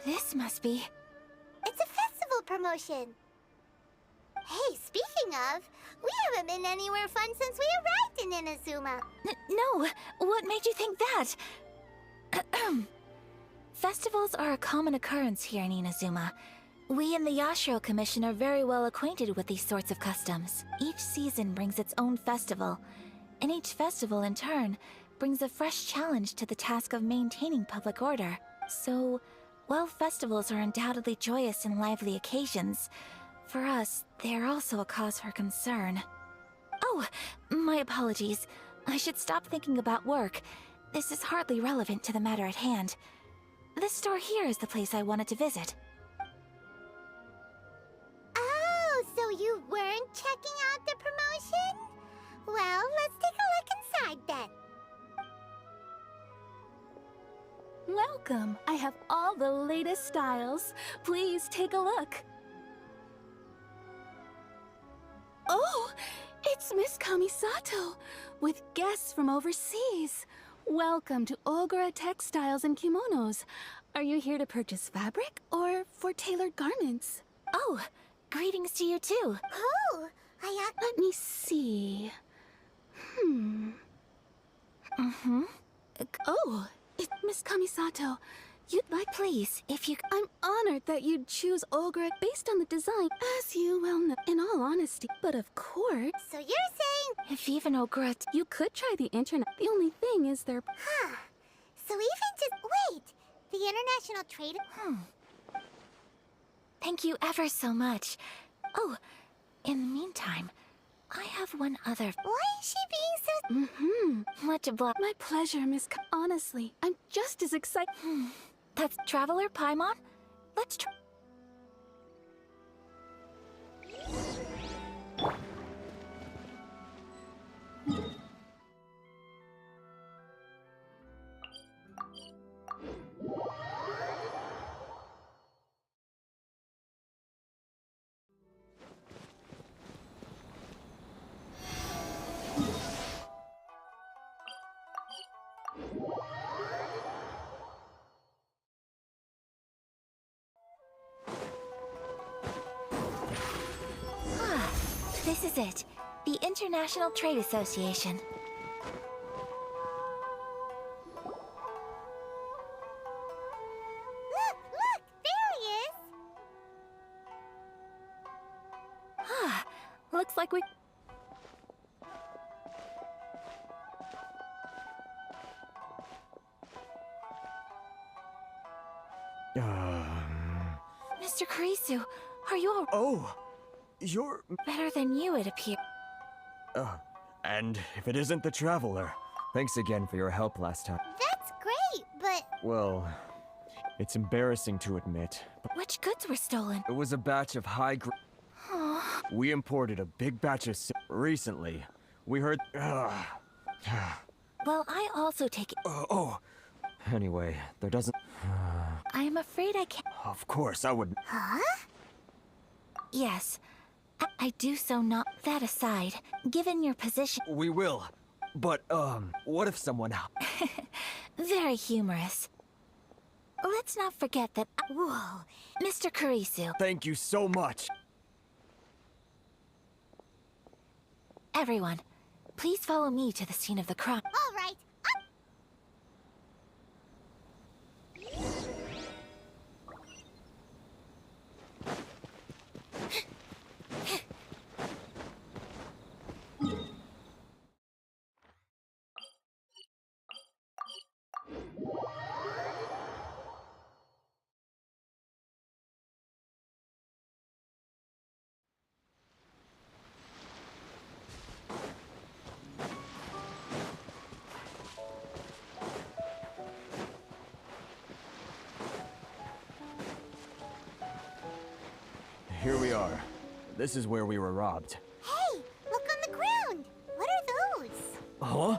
This must be... It's a festival promotion. Hey, speaking of, we haven't been anywhere fun since we arrived in Inazuma. No, what made you think that? Festivals are a common occurrence here in Inazuma. We in the Yashiro Commission are very well acquainted with these sorts of customs. Each season brings its own festival, and each festival in turn brings a fresh challenge to the task of maintaining public order. So, while festivals are undoubtedly joyous and lively occasions, for us, they are also a cause for concern. Oh, my apologies. I should stop thinking about work. This is hardly relevant to the matter at hand. This store here is the place I wanted to visit. Oh, so you weren't checking out the promotion? Well, let's take a look inside then. Welcome! I have all the latest styles. Please take a look. Oh, it's Miss Kamisato, with guests from overseas. Welcome to Ogura Textiles and Kimonos. Are you here to purchase fabric or for tailored garments? Oh, greetings to you too. Oh, Let me see. Oh, it's Miss Kamisato. You'd like... Please, if you... I'm honored that you'd choose Ogura based on the design, as you well know, in all honesty. But of course... So you're saying... If even Ogura... You could try the internet. The only thing is they're... Huh. So even just... Wait! The International Trade... Thank you ever so much. Oh, in the meantime, I have one other... Why is she being so... Much obliged. My pleasure, Miss Honestly, I'm just as excited... That's Traveler Paimon? Let's try... This is it. The International Trade Association. Look! There he is! Looks like we... Mr. Kurisu, are you all... Oh, you're... Better than you, it appears. And if it isn't the Traveler, thanks again for your help last time. That's great, but... Well, it's embarrassing to admit, but Which goods were stolen? it was a batch of high-grade... We imported a big batch of... Recently, we heard... Well, I also take it... Anyway, there doesn't... I am afraid I can't... Of course, I wouldn't... Huh? Yes. I do so not... That aside, given your position... We will. But, what if someone... Very humorous. Let's not forget that... Whoa. Mr. Kurisu, Thank you so much. everyone, please follow me to the scene of the crime. All right. Here we are. This is where we were robbed. Hey, look on the ground. What are those? Huh?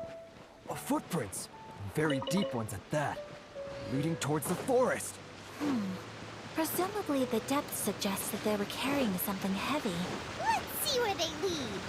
Footprints. Very deep ones at that. Leading towards the forest. Presumably the depth suggests that they were carrying something heavy. Let's see where they lead.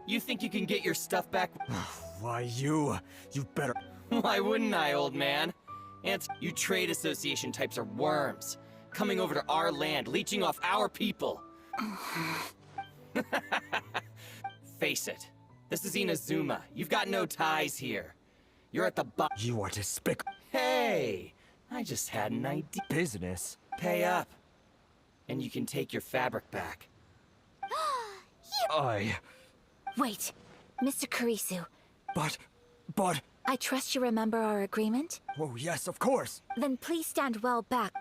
You think you can get your stuff back? Why, you better. Why wouldn't I, old man? You trade association types are worms. Coming over to our land, leeching off our people. Face it. This is Inazuma. You've got no ties here. You're at the You are despicable. Hey! I just had an idea. Business? Pay up. And you can take your fabric back. Wait, Mr. Kurisu. But... I trust you remember our agreement? Oh, yes, of course. Then please stand well back.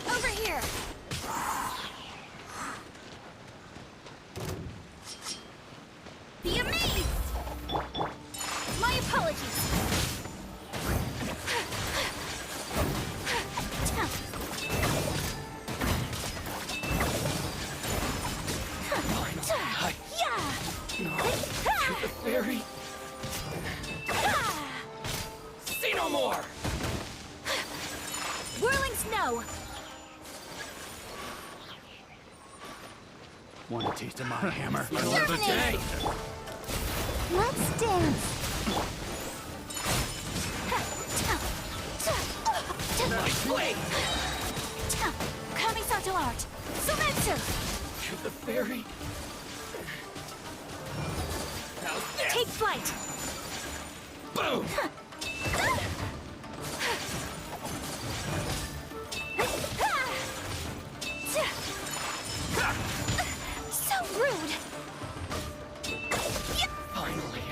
Over here! Be amazed! My apologies! The fairy. Say no more! Whirling snow! Want a taste of my hammer? Another day! Let's dance. Nice blade! Kamisato art! Sumetsu! To the fairy. How's this? Take flight! Boom! So rude! Finally,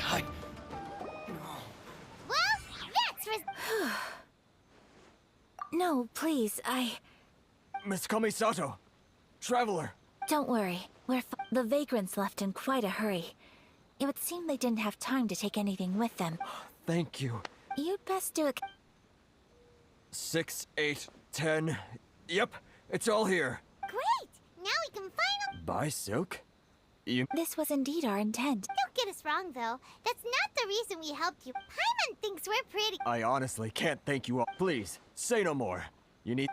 Well, that's No, please, Miss Kamisato. Traveler. Don't worry. The vagrants left in quite a hurry. It would seem they didn't have time to take anything with them. Thank you. You'd best do it. 6, 8, 10. Yep, it's all here. great. Now we can finally... Buy silk? This was indeed our intent. Don't get us wrong, though. That's not the reason we helped you. Paimon thinks we're pretty... I honestly can't thank you all. Please, say no more. You need...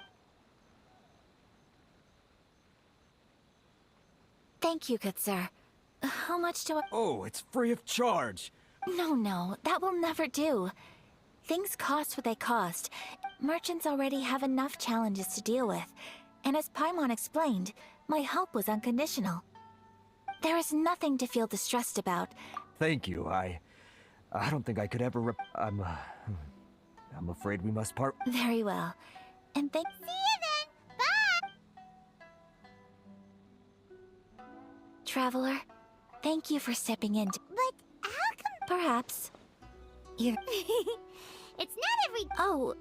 Thank you, good sir. How much do I... Oh, it's free of charge. No, that will never do. Things cost what they cost. Merchants already have enough challenges to deal with. And as Paimon explained, my help was unconditional. There is nothing to feel distressed about. Thank you. I don't think I could ever I'm afraid we must part. Very well. And thank... See you then. Bye. Traveler, thank you for stepping in. But how come... Perhaps. You... It's not every... Oh,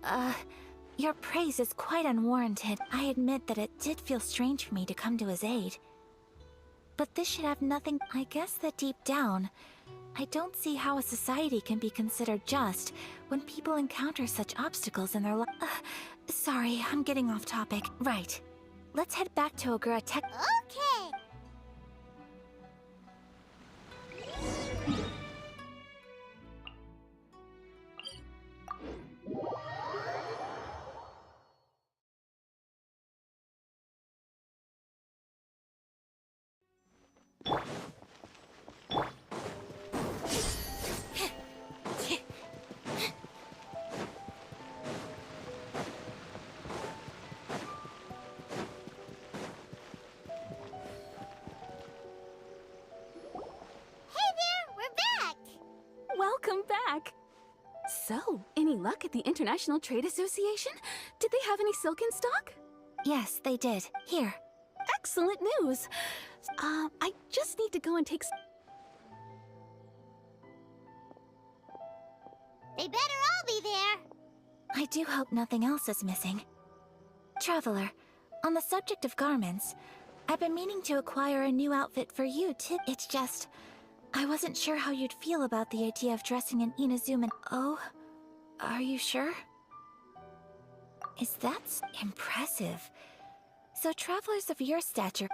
your praise is quite unwarranted. I admit that it did feel strange for me to come to his aid. But this should have nothing... I guess that deep down, I don't see how a society can be considered just when people encounter such obstacles in their life. Sorry, I'm getting off topic. Right. Let's head back to Ogura Tech... Okay. Welcome back! So, any luck at the International Trade Association? Did they have any silk in stock? Yes, they did. Here. Excellent news! I just need to go and take They better all be there. I do hope nothing else is missing. Traveler, on the subject of garments, I've been meaning to acquire a new outfit for you too. It's just... I wasn't sure how you'd feel about the idea of dressing in Inazuma. Oh, are you sure? That's impressive. So travelers of your stature...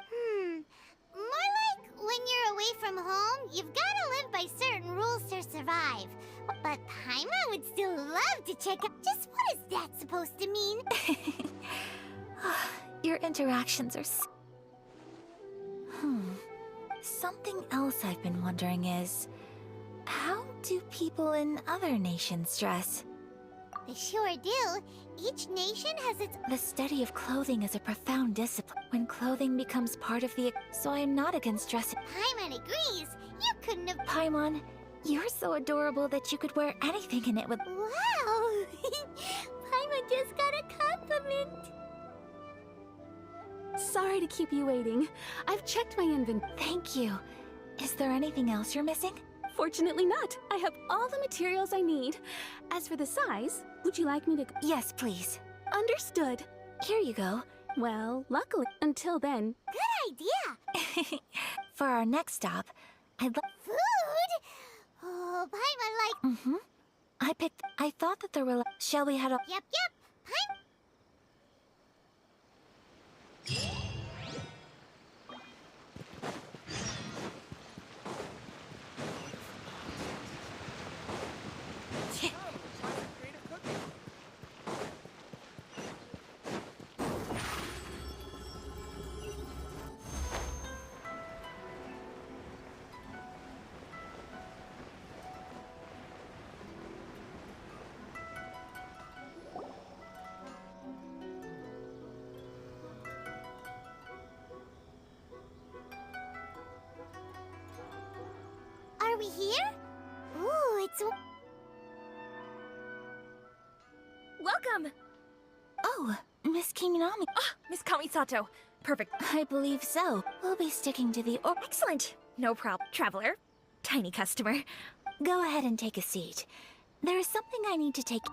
More like when you're away from home, you've gotta live by certain rules to survive. But Paimon would still love to check out... Just what is that supposed to mean? Your interactions are Something else I've been wondering is, how do people in other nations dress? They sure do. Each nation has its... The study of clothing is a profound discipline. When clothing becomes part of the... So I'm not against dressing. Paimon agrees. You couldn't have... Paimon, you're so adorable that you could wear anything in it with... Wow! Paimon just got a compliment. Sorry to keep you waiting. I've checked my inventory. Thank you. Is there anything else you're missing? Fortunately not. I have all the materials I need. As for the size, would you like me to... Yes, please. Understood. Here you go. Well, luckily, until then... Good idea. For our next stop, I'd like... Food? Oh, Paimon like... I thought that there were... Shall we head up? Yep. Paimon... Are we here? Ooh, it's... Welcome! Oh, Miss Kiminami. Miss Kamisato. Perfect. I believe so. We'll be sticking to the... Excellent. No problem. Traveler. Tiny customer. Go ahead and take a seat. There is something I need to take...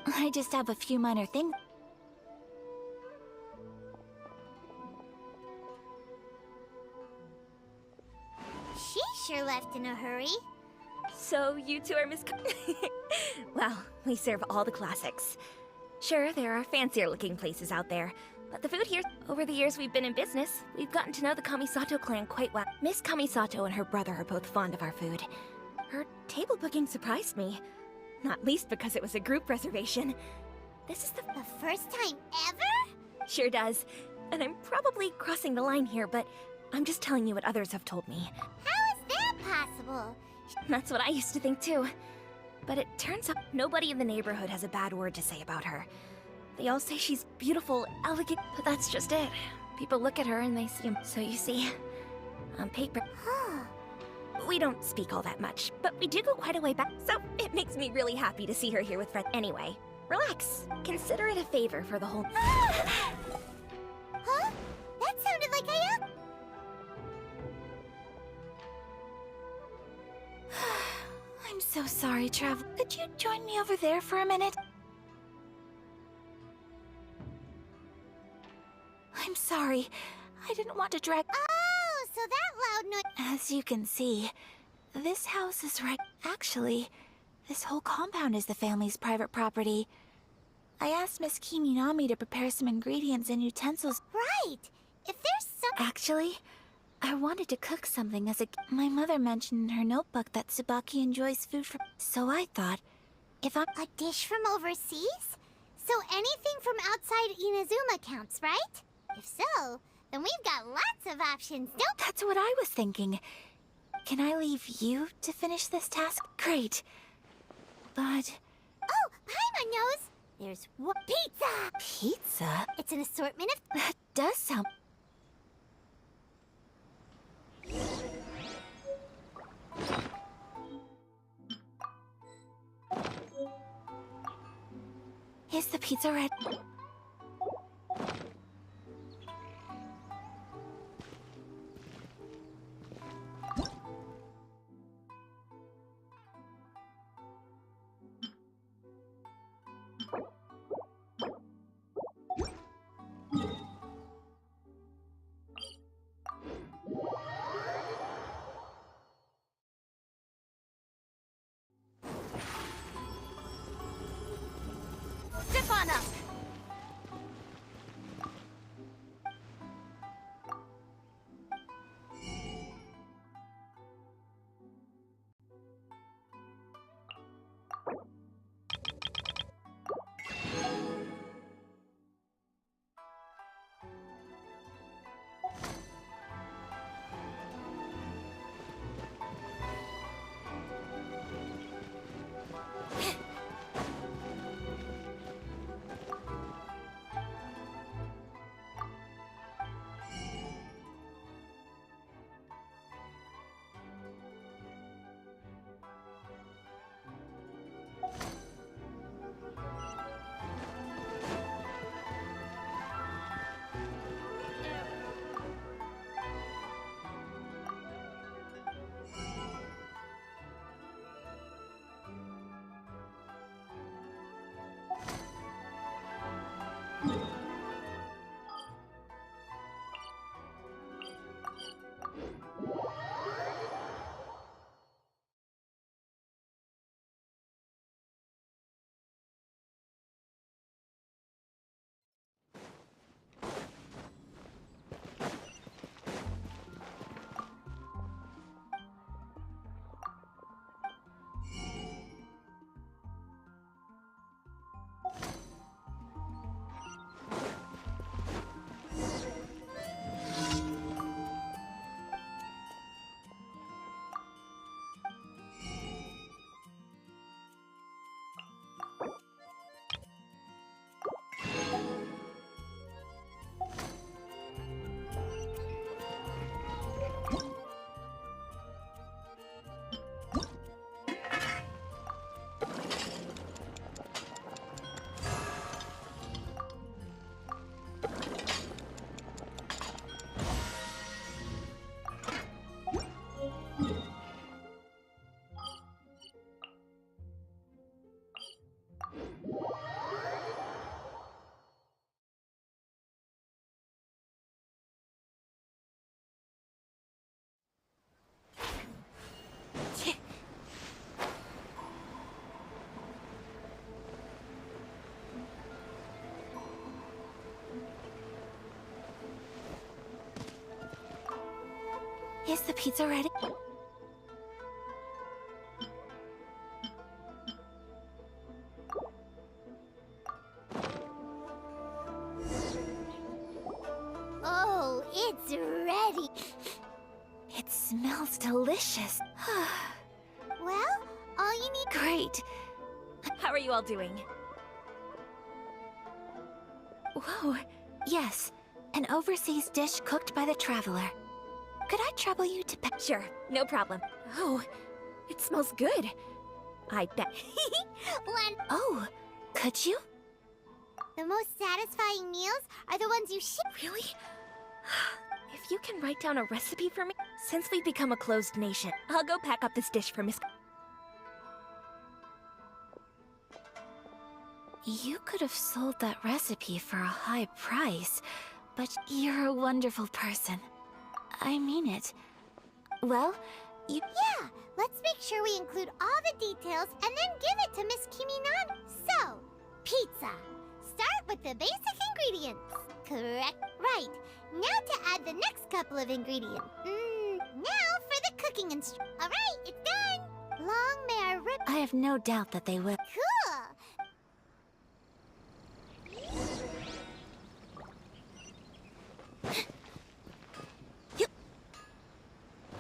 I just have a few minor things... She sure left in a hurry. So you two are Miss Well, we serve all the classics. Sure, there are fancier looking places out there, but the food here... Over the years we've been in business, we've gotten to know the Kamisato clan quite well. Miss Kamisato and her brother are both fond of our food. Her table booking surprised me. Not least because it was a group reservation. This is the first time ever? Sure does. And I'm probably crossing the line here, but I'm just telling you what others have told me. How is that possible? That's what I used to think too. But it turns out nobody in the neighborhood has a bad word to say about her. They all say she's beautiful, elegant, but that's just it. People look at her and they see him. So you see, on paper, we don't speak all that much, but we do go quite a way back, so it makes me really happy to see her here with friends. Anyway, relax. Consider it a favor for the whole... Huh? That sounded like I... I'm so sorry, Travel. Could you join me over there for a minute? I'm sorry. I didn't want to drag... Oh, so that loud noise... As you can see, this house is right... Actually, this whole compound is the family's private property. I asked Miss Kiminami to prepare some ingredients and utensils. Right! If there's some... Actually, I wanted to cook something as a... My mother mentioned in her notebook that Tsubaki enjoys food from... So I thought, if I'm... A dish from overseas? So anything from outside Inazuma counts, right? If so, then we've got lots of options, don't... That's what I was thinking. Can I leave you to finish this task? Great. But... Oh, Paimon knows! There's what? Pizza! Pizza? It's an assortment of... That does sound... Is the pizza ready? Step on up! Is the pizza ready? Oh, it's ready. It smells delicious. Well, all you need. Great. How are you all doing? Whoa. Yes, an overseas dish cooked by the Traveler. Could I trouble you to Sure, no problem. Oh, it smells good. I bet. One. Oh, could you? The most satisfying meals are the ones you share. Really? If you can write down a recipe for me, since we've become a closed nation, I'll go pack up this dish for Miss. You could have sold that recipe for a high price, but you're a wonderful person. I mean it. Well, you... Yeah, let's make sure we include all the details and then give it to Miss Kiminan. So, pizza. Start with the basic ingredients. Correct. Right. Now to add the next couple of ingredients. Now for the cooking instructions. All right, it's done. Long may our rib... I have no doubt that they will. Cool.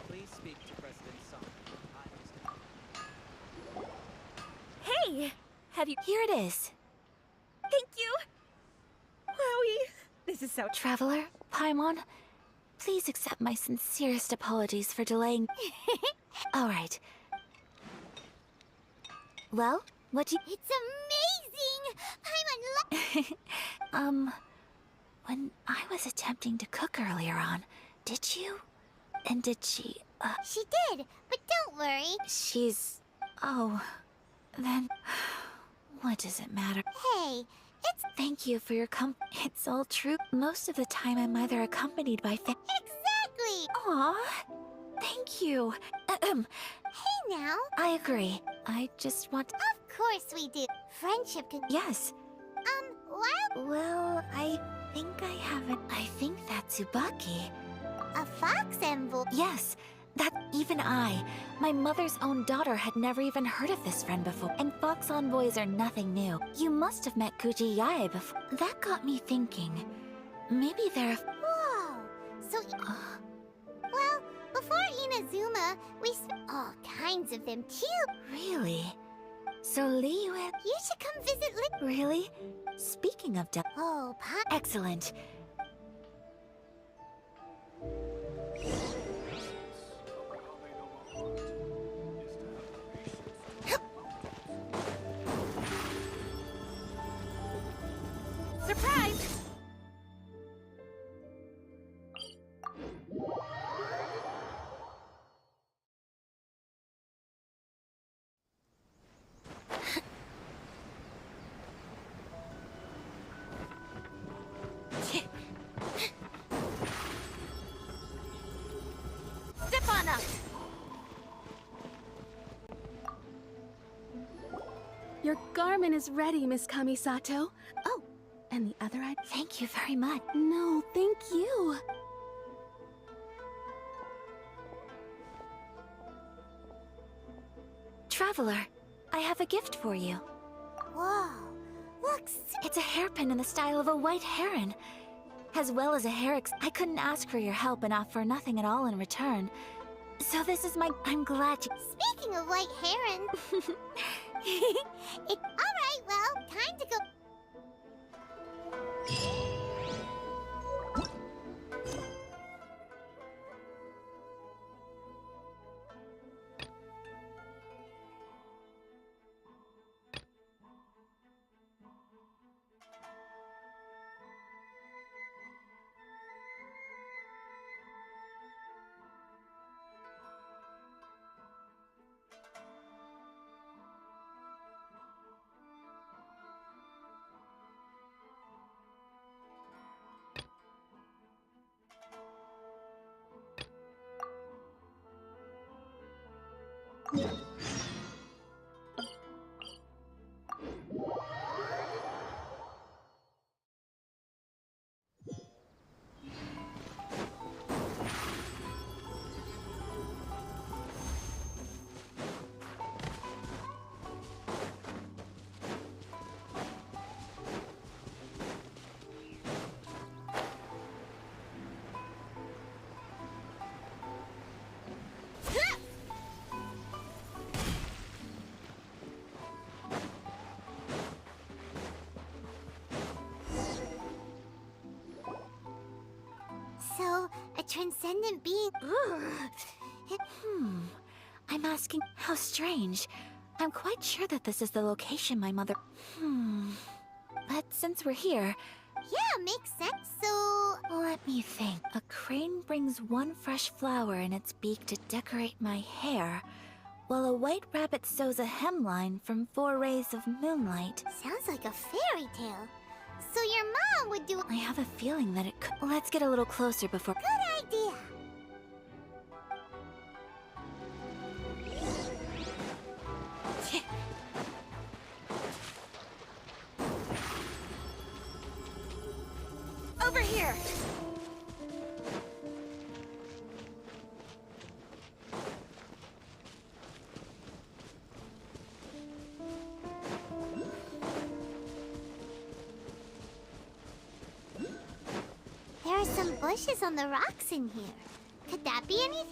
Please speak to President Song. Hey! Have you. Here it is. Thank you! Wowie! This is so. Traveler, Paimon, please accept my sincerest apologies for delaying. All right. Well, what do you... It's amazing! When I was attempting to cook earlier on, did you? And did she, She did, but don't worry. she's... Oh, then... What does it matter? Hey, it's Thank you for your It's all true. Most of the time I'm either accompanied by exactly. Aw, thank you. Ahem. Hey now. I agree. I just want... Of course we do. Friendship can... Yes. Well, Well, I think I haven't... I think that's Tsubaki. a fox envoy. Yes, that even I, my mother's own daughter, had never even heard of this friend before. And fox envoys are nothing new. You must have met Kuji Yae before. That got me thinking. Maybe they're... Whoa. So, well, before Inazuma, we all kinds of them too. Really? So Liyue... You should come visit Really? Speaking of... Oh, Excellent. Surprise! Step on up! Your garment is ready, Miss Kamisato. Oh, and the other item? Thank you very much. No, thank you. Traveler, I have a gift for you. Whoa. Looks... It's a hairpin in the style of a white heron. As well as a I couldn't ask for your help and offer nothing at all in return. So this is my... I'm glad you... Speaking of white heron... Alright, well, time to go... transcendent being. I'm asking how strange. I'm quite sure that this is the location my mother. But since we're here, Yeah, makes sense. So, let me think. A crane brings one fresh flower in its beak to decorate my hair, while a white rabbit sews a hemline from 4 rays of moonlight. sounds like a fairy tale. So your mom would do. I have a feeling that it could. Let's get a little closer before. Good idea. Over here! There are some bushes on the rocks in here. Could that be anything?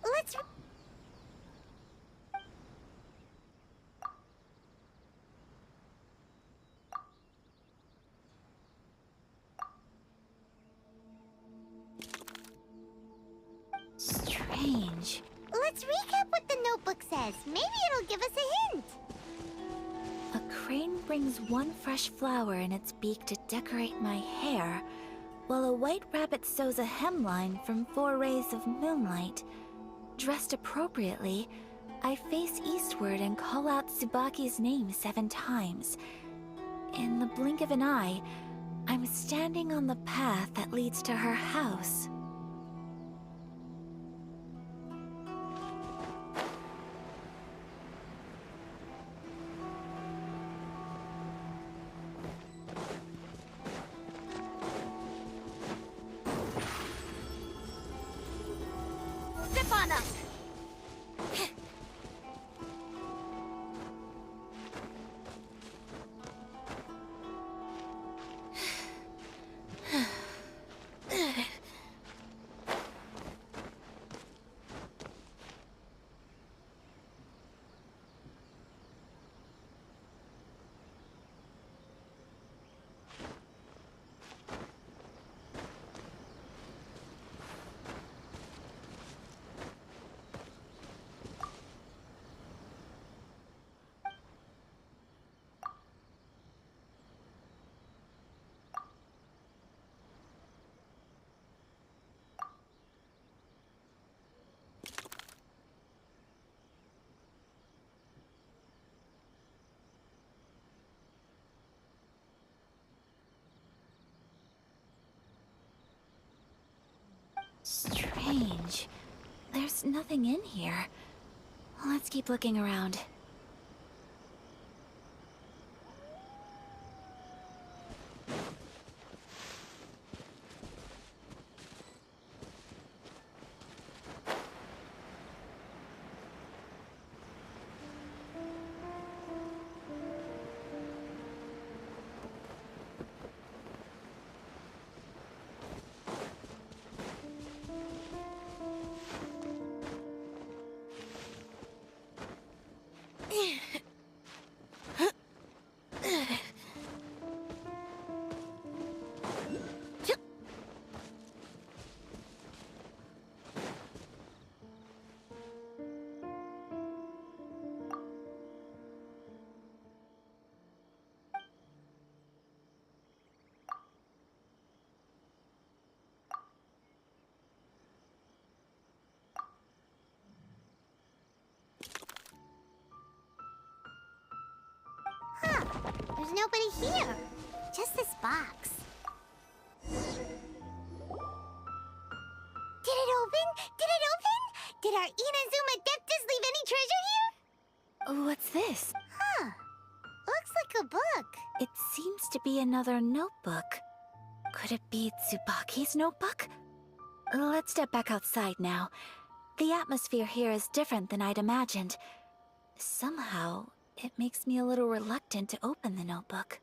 Let's. Strange. Let's recap what the notebook says. Maybe it'll give us a hint. A crane brings one fresh flower in its beak to decorate my hair, while a white rabbit sews a hemline from 4 rays of moonlight. Dressed appropriately, I face eastward and call out Tsubaki's name 7 times. In the blink of an eye, I'm standing on the path that leads to her house. Step on up! Strange. There's nothing in here. Let's keep looking around. Huh. There's nobody here. Just this box. Did it open? Did it open? Did our Inazuma Deptas leave any treasure here? What's this? Huh. Looks like a book. It seems to be another notebook. Could it be Tsubaki's notebook? Let's step back outside now. The atmosphere here is different than I'd imagined. Somehow, it makes me a little reluctant to open the notebook.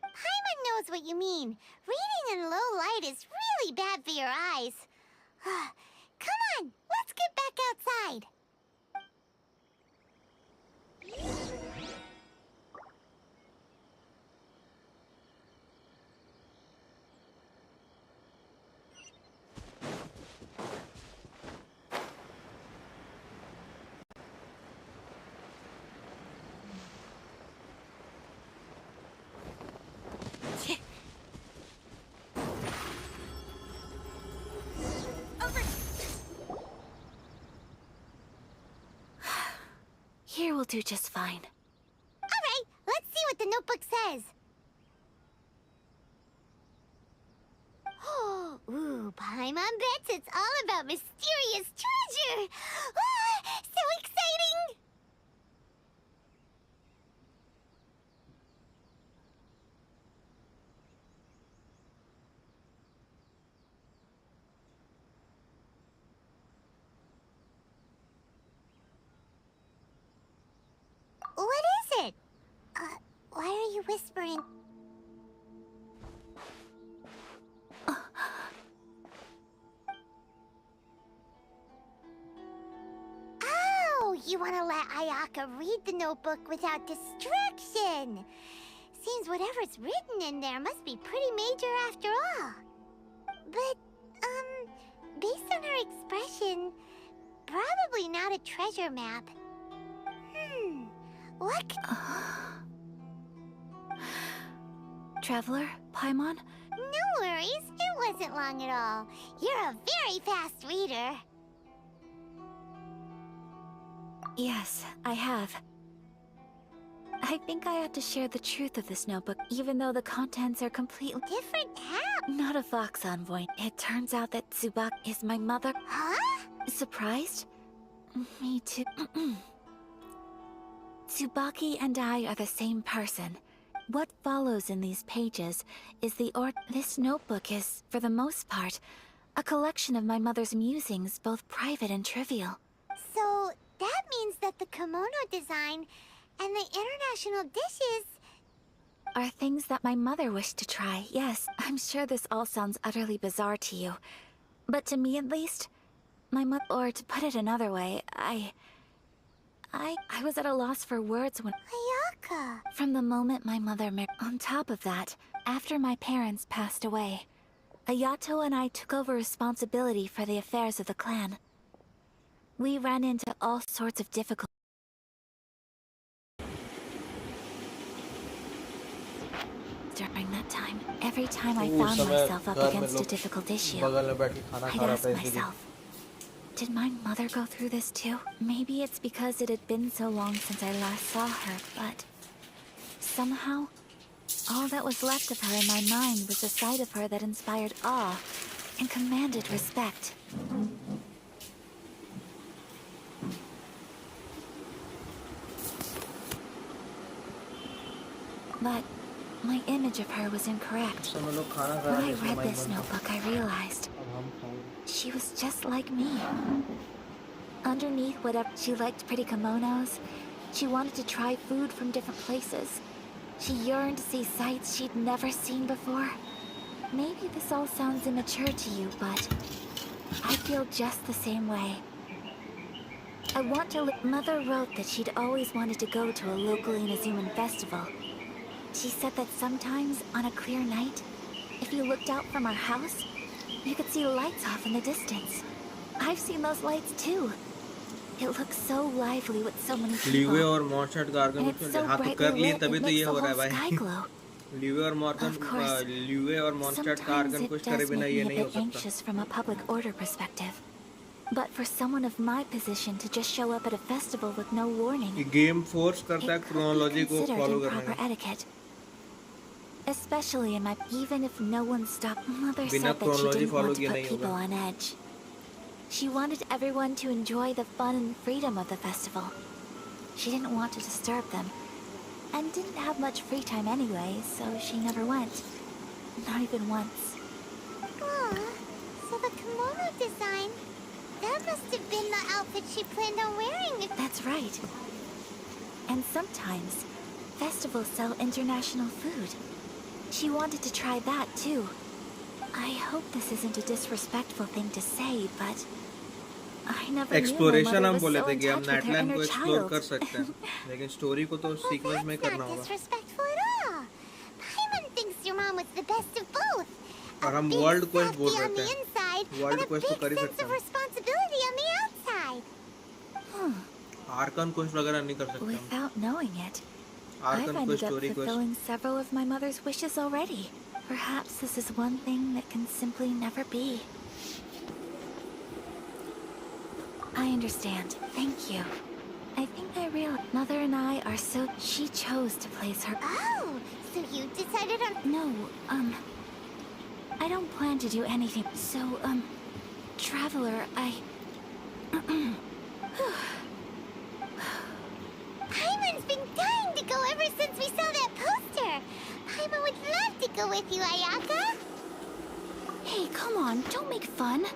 Paimon knows what you mean. Reading in low light is really bad for your eyes. Come on, let's get back outside. Here will do just fine. Alright, let's see what the notebook says. Ooh, Paimon bets it's all about mysterious treasure! Ah, so exciting! What is it? Why are you whispering? Oh, you want to let Ayaka read the notebook without distraction. Seems whatever's written in there must be pretty major after all. But, based on her expression, probably not a treasure map. What? Traveler, Paimon? No worries, it wasn't long at all. You're a very fast reader. Yes, I have. I think I ought to share the truth of this notebook, even though the contents are completely Different how? not a Fox Envoy. It turns out that Tsubaki is my mother. Huh? Surprised? Me too. Tsubaki and I are the same person. What follows in these pages is this notebook is, for the most part, a collection of my mother's musings, both private and trivial. So, that means that the kimono design and the international dishes... Are things that my mother wished to try, yes. I'm sure this all sounds utterly bizarre to you. But to me at least, my mother, or to put it another way, I was at a loss for words when... Ayaka! From the moment my mother married... On top of that, after my parents passed away, Ayato and I took over responsibility for the affairs of the clan. We ran into all sorts of difficulties. During that time, every time I found myself up against a difficult issue, I'd ask myself, did my mother go through this too? Maybe it's because it had been so long since I last saw her, but somehow, all that was left of her in my mind was a side of her that inspired awe and commanded respect. But my image of her was incorrect. When I read this notebook, I realized she was just like me. Underneath whatever, she liked pretty kimonos. She wanted to try food from different places. She yearned to see sights she'd never seen before. Maybe this all sounds immature to you, but I feel just the same way. I want to Mother wrote that she'd always wanted to go to a local Inazuman festival. She said that sometimes, on a clear night, if you looked out from our house, you could see lights off in the distance. I've seen those lights too. It looks so lively with so many people. And it's so brightly lit, it makes the whole sky glow. Of course, sometimes it does make me a bit anxious from a public order perspective. But for someone of my position to just show up at a festival with no warning, it could be considered improper etiquette. Especially in my... Even if no one stopped, Mother said that she didn't want to put people on edge. She wanted everyone to enjoy the fun and freedom of the festival. She didn't want to disturb them, and didn't have much free time anyway, so she never went. Not even once. Aw, so the kimono design, that must have been the outfit she planned on wearing. That's right. And sometimes, festivals sell international food. She wanted to try that too. I hope this isn't a disrespectful thing to say, but I never exploration knew हम my mother बोले was so थे in कि हम touch with her नेटलैंड को inner explore child. कर सकते हैं लेकिन स्टोरी को तो Well, सीक्वेंस में that's करना not होगा disrespectful at all. Paimon thinks your mom was the best of both. और A हम big वर्ल्ड क्वेस्ट बोल softy रहे on the थे inside world and a quest तो big कर ही sense सकते of हैं responsibility on the outside. Arkan quest वगैरह नहीं कर सकते हम Without knowing it, I've Arkan ended quest up story quest fulfilling several of my mother's wishes already. Perhaps this is one thing that can simply never be. I understand. Thank you. I think I realize Mother and I are so... She chose to place her... Oh, so you decided on... No, I don't plan to do anything. So, Traveler, Paimon's been dying to go ever since we saw that poster. Paimon would love to go with you, Ayaka. Hey, come on, don't make fun.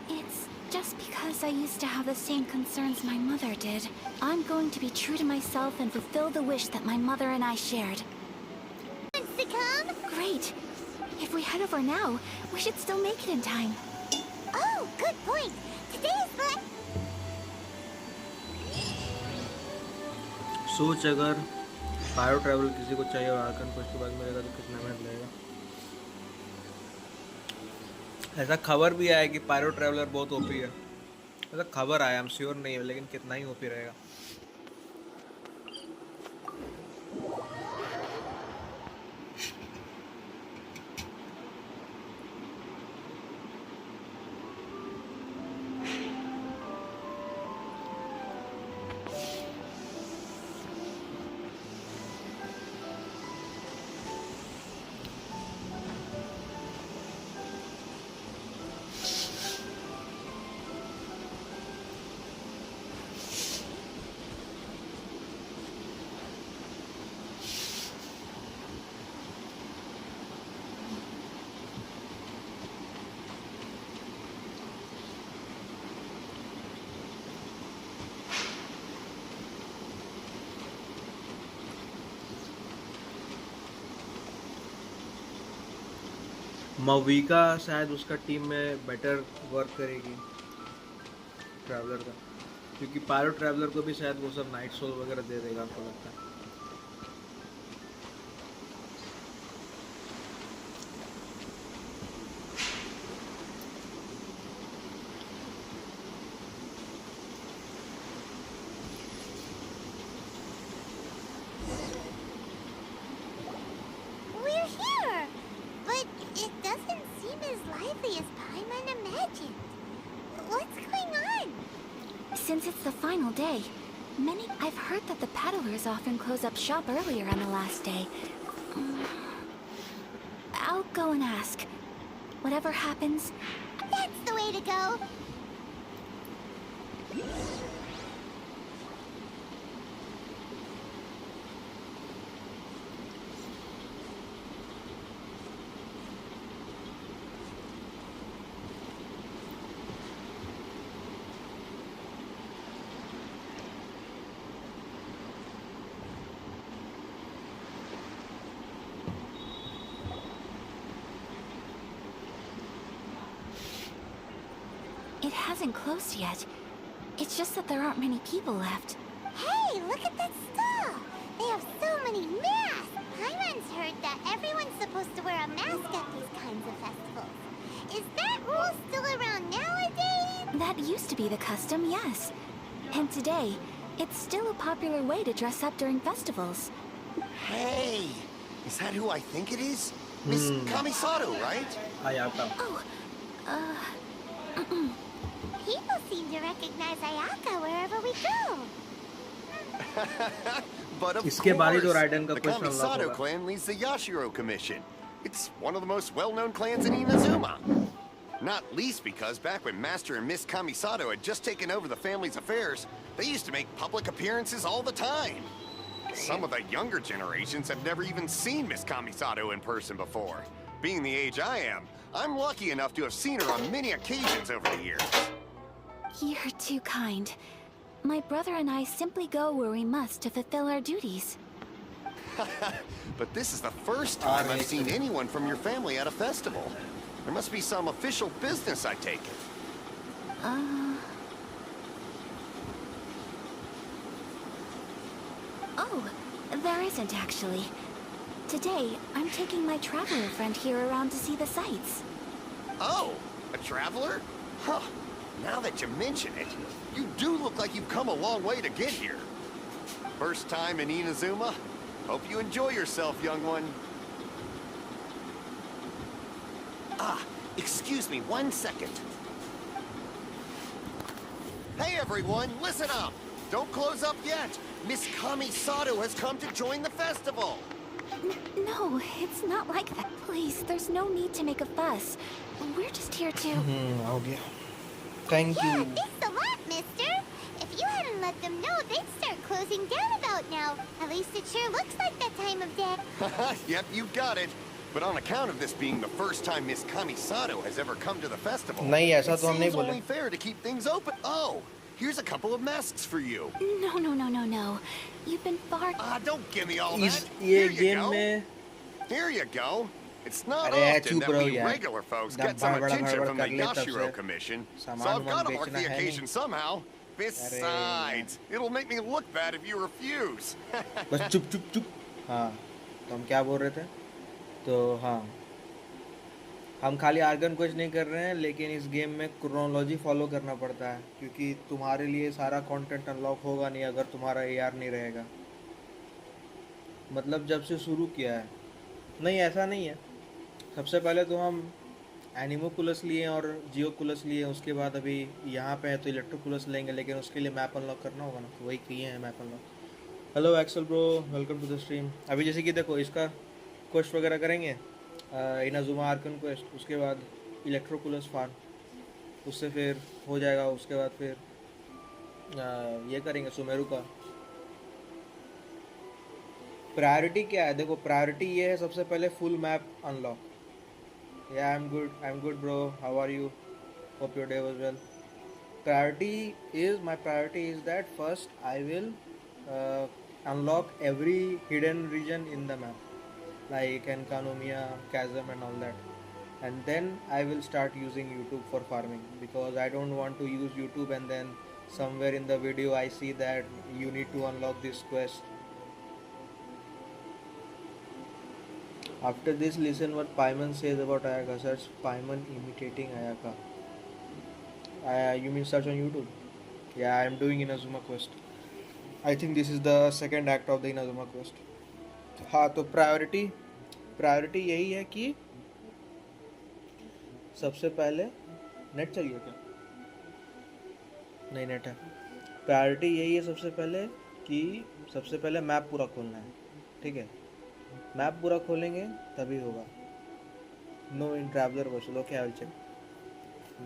It's just because I used to have the same concerns my mother did. I'm going to be true to myself and fulfill the wish that my mother and I shared. Wants to come? Great. If we head over now, we should still make it in time. Oh, good point. Today is the... सोच अगर पायो travel किसी को चाहिए और Arkan quest के बाद मिलेगा तो कितना मेहनत लगेगा ऐसा खबर भी आया कि पायरो ट्रैवलर बहुत ओपी है ऐसा खबर आया हम श्योर नहीं है लेकिन कितना ही ओपी रहेगा मवीका शायद उसका टीम में बेटर वर्क करेगी ट्रैवलर का क्योंकि पायरो ट्रैवलर को भी शायद वो सब नाइट सोल वगैरह दे देगा आपको लगता है We're here. But it doesn't seem as lively as Paimon imagined. What's going on? Since it's the final day, I've heard that the peddlers often close up shop earlier on the last day. I'll go and ask. Whatever happens, That's the way to go. it hasn't closed yet. It's just that there aren't many people left. Hey, look at that stall. They have so many masks. Paimon's heard that everyone's supposed to wear a mask at these kinds of festivals. Is that rule still around nowadays? That used to be the custom, yes. And today, it's still a popular way to dress up during festivals. Hey, is that who I think it is? Miss Kamisato, right? Ayaka. Oh, People seem to recognize Ayaka wherever we go. But of इसके बाद ही तो course, Raiden का the question unlock Kamisato होगा. clan leads the Yashiro Commission. It's one of the most well-known clans in Inazuma. Not least because back when Master and Miss Kamisato had just taken over the family's affairs, they used to make public appearances all the time. Some of the younger generations have never even seen Miss Kamisato in person before. Being the age I am, I'm lucky enough to have seen her on many occasions over the years. you're too kind. My brother and I simply go where we must to fulfill our duties. But this is the first time I've seen anyone from your family at a festival. There must be some official business, I take it. Oh, there isn't actually. Today, I'm taking my traveler friend here around to see the sights. Oh, a traveler? Huh. Now that you mention it, you do look like you've come a long way to get here. First time in Inazuma? Hope you enjoy yourself, young one. Ah, excuse me 1 second. Hey everyone, listen up! Don't close up yet! Miss Kamisato has come to join the festival! No, it's not like that. Please, there's no need to make a fuss. We're just here to... हो गया. Thank Yeah, you. thanks a lot, mister. If you hadn't let them know, they'd start closing down about now. At least it sure looks like that time of day. Yep, you got it. But on account of this being the first time Miss Kamisato has ever come to the festival, नहीं, ऐसा it तो हम नहीं seems बोले. only fair to keep things open. Oh, here's a couple of masks for you. No. You've been far... Don't give me all इस that. ये Here you game go. में Here you go. It's not अरे often चुप that रहो we यार. regular folks जब get some बड़ा attention गड़बड़ from the कर ले तब Yashiro से Commission, so सामान I've got to वामान mark बेचना the है occasion नहीं. somehow. Besides, it'll make me look bad if you refuse. बस चुप चुप चुप. हाँ, तो हम क्या बोल रहे थे? तो हाँ, हम खाली आर्गन क्वेस्ट नहीं कर रहे हैं, लेकिन इस गेम में क्रोनोलॉजी फॉलो करना पड़ता है, क्योंकि तुम्हारे लिए सारा कंटेंट अनलॉक होगा नहीं अगर तुम्हारा एआर नहीं रहेगा. मतलब जब से शुरू किया है. नहीं, ऐसा नहीं है. सबसे पहले तो हम एनिमोकुलस लिए और जियोकुलस लिए, उसके बाद अभी यहाँ पे है तो इलेक्ट्रोकुलस लेंगे, लेकिन उसके लिए मैप अनलॉक करना होगा ना, तो वही किए हैं map unlock. Hello Excel bro, welcome to the stream. अभी जैसे कि देखो इसका क्वेस्ट वगैरह करेंगे, इनाजुमा आर्कन क्वेस्ट, उसके बाद इलेक्ट्रोकुलस फार्म, उससे फिर हो जाएगा. उसके बाद फिर ये करेंगे सुमेरु का. प्रायोरिटी क्या है? देखो प्रायोरिटी ये है सबसे पहले full map unlock. Yeah, I'm good, bro. How are you? Hope your day was well. My priority is that first I will unlock every hidden region in the map, like Enkanomiya, Chasm, and all that. And then I will start using YouTube for farming, because I don't want to use YouTube and then somewhere in the video I see that you need to unlock this quest. After this, listen what Paimon says about Ayaka. Search Paimon imitating Ayaka. You mean search on YouTube? Yeah, I am doing Inazuma quest. I think this is the second act of the Inazuma quest. हाँ, तो priority यही है कि सबसे पहले net चाहिए क्या? नहीं, नेट है. प्रायोरिटी यही है सबसे पहले कि सबसे पहले मैप पूरा खोलना है. ठीक है, मैप पूरा खोलेंगे तभी होगा. नो इन ट्रैवलर वो चलो क्या चेक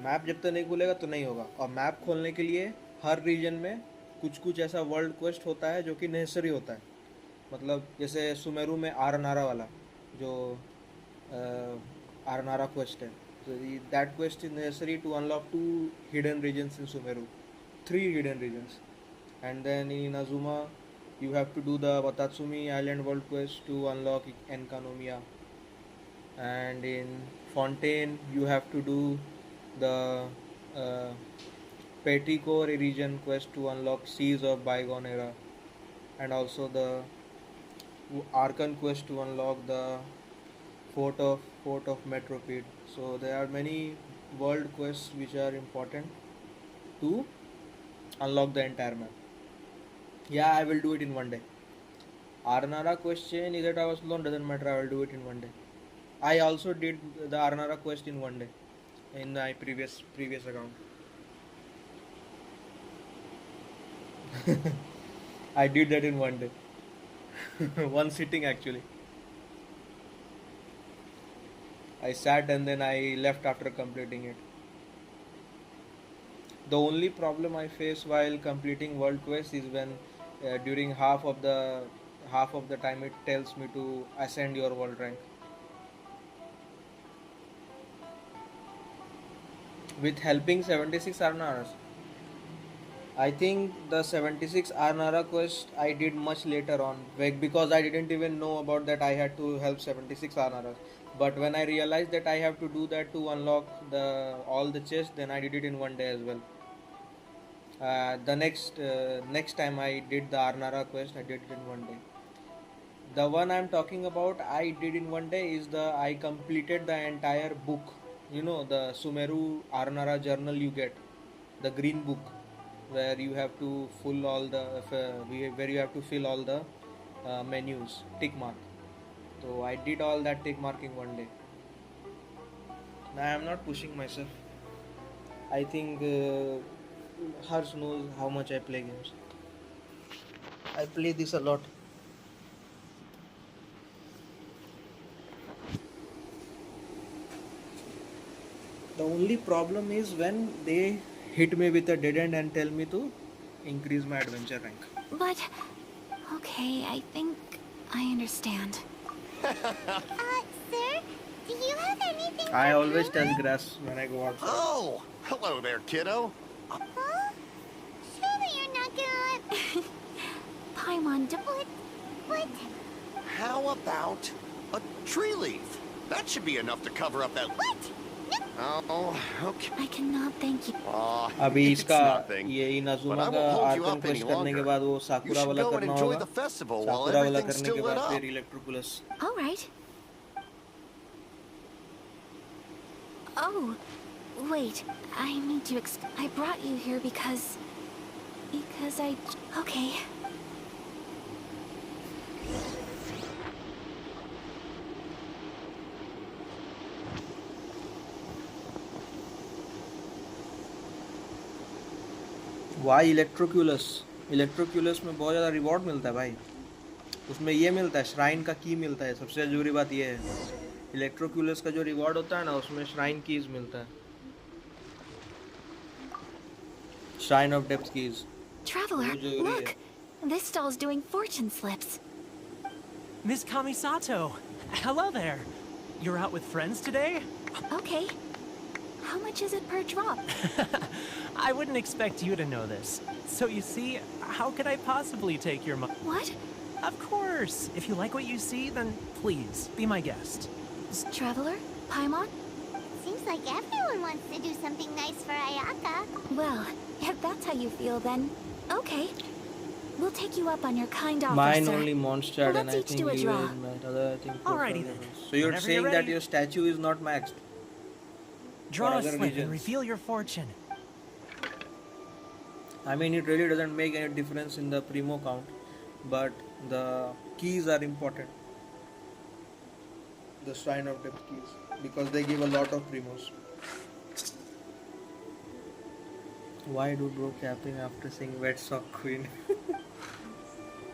मैप जब तक नहीं खुलेगा तो नहीं होगा और मैप खोलने के लिए हर रीजन में कुछ कुछ ऐसा वर्ल्ड क्वेस्ट होता है जो कि नेसेसरी होता है मतलब जैसे सुमेरु में आरनारा वाला जो आरनारा क्वेस्ट है तो that quest is necessary to unlock 2 hidden regions in Sumeru 3 hidden regions and then in Inazuma you have to do the Watatsumi Island World Quest to unlock Enkanomiya and in Fontaine you have to do the Petrichor region quest to unlock Seas of Bygone Era and also the Arkan quest to unlock the Fort of Metropede. So there are many world quests which are important to unlock the entire map. Yeah, I will do it in one day. Arnara question is 8 hours long, doesn't matter, I will do it in one day. I also did the Arnara quest in one day in my previous account. I did that in one day. One sitting actually. I sat and then I left after completing it. The only problem I face while completing world quest is when during half of the time it tells me to ascend your world rank. With helping 76 Arnaras. I think the 76 Arnara quest I did much later on because I didn't even know about that I had to help 76 Arnaras. But when I realized that I have to do that to unlock all the chests, then I did it in one day as well. The next time I did the Arnara quest, I did it in one day. The one I'm talking about, I did in one day is I completed the entire book. You know, the Sumeru Arnara journal you get, the green book, where you have to fill all the menus, tick mark. So I did all that tick marking one day. Now I am not pushing myself. I think Harsh knows how much I play games. I play this a lot. The only problem is when they hit me with a dead end and tell me to increase my adventure rank. But, okay, I think I understand. Sir, do you have anything I for always Paimon? touch grass when I go outside. Oh, hello there, kiddo. Huh? Surely you're not gonna let... Paimon, What? How about a tree leaf? That should be enough to cover up that. What? Oh, okay. I cannot thank you. Aw, अभी it's इसका nothing. ये Inazuma But I का won't hold you Arkan up any quest करने के longer. बाद वो You साकुरा should वाला go and करना enjoy होगा the festival while साकुरा वाला everything's करने still के lit बाद up. फिर इलेक्ट्रोकुलस All right. Oh, wait. I need to I brought you here because I... Okay. Why electroculus में बहुत ज़्यादा रिवॉर्ड मिलता है भाई उसमें ये मिलता है श्राइन का की मिलता है सबसे ज़रूरी बात ये है इलेक्ट्रोक्यूलस का जो रिवॉर्ड होता है ना उसमें श्राइन कीज मिलता है shrine of depth keys Traveler, look! This stall's doing fortune slips. Miss Kamisato, hello there. You're out with friends today? Okay. How much is it per drop? I wouldn't expect you to know this. So you see, how could I possibly take your money? What? Of course. If you like what you see, then please, be my guest. Traveler? Paimon? Seems like everyone wants to do something nice for Ayaka. Well, if that's how you feel, then okay. We'll take you up on your kind offer, Mine sir. only monster Let's and I each think do a you draw. will match other I think Alrighty then. So you're Whenever saying you're that ready. your statue is not maxed. Draw a other slip regions. and reveal your fortune. I mean it really doesn't make any difference in the primo count but the keys are important. The Shrine of Depth keys because they give a lot of primos. Why do bro capping after saying wet sock queen?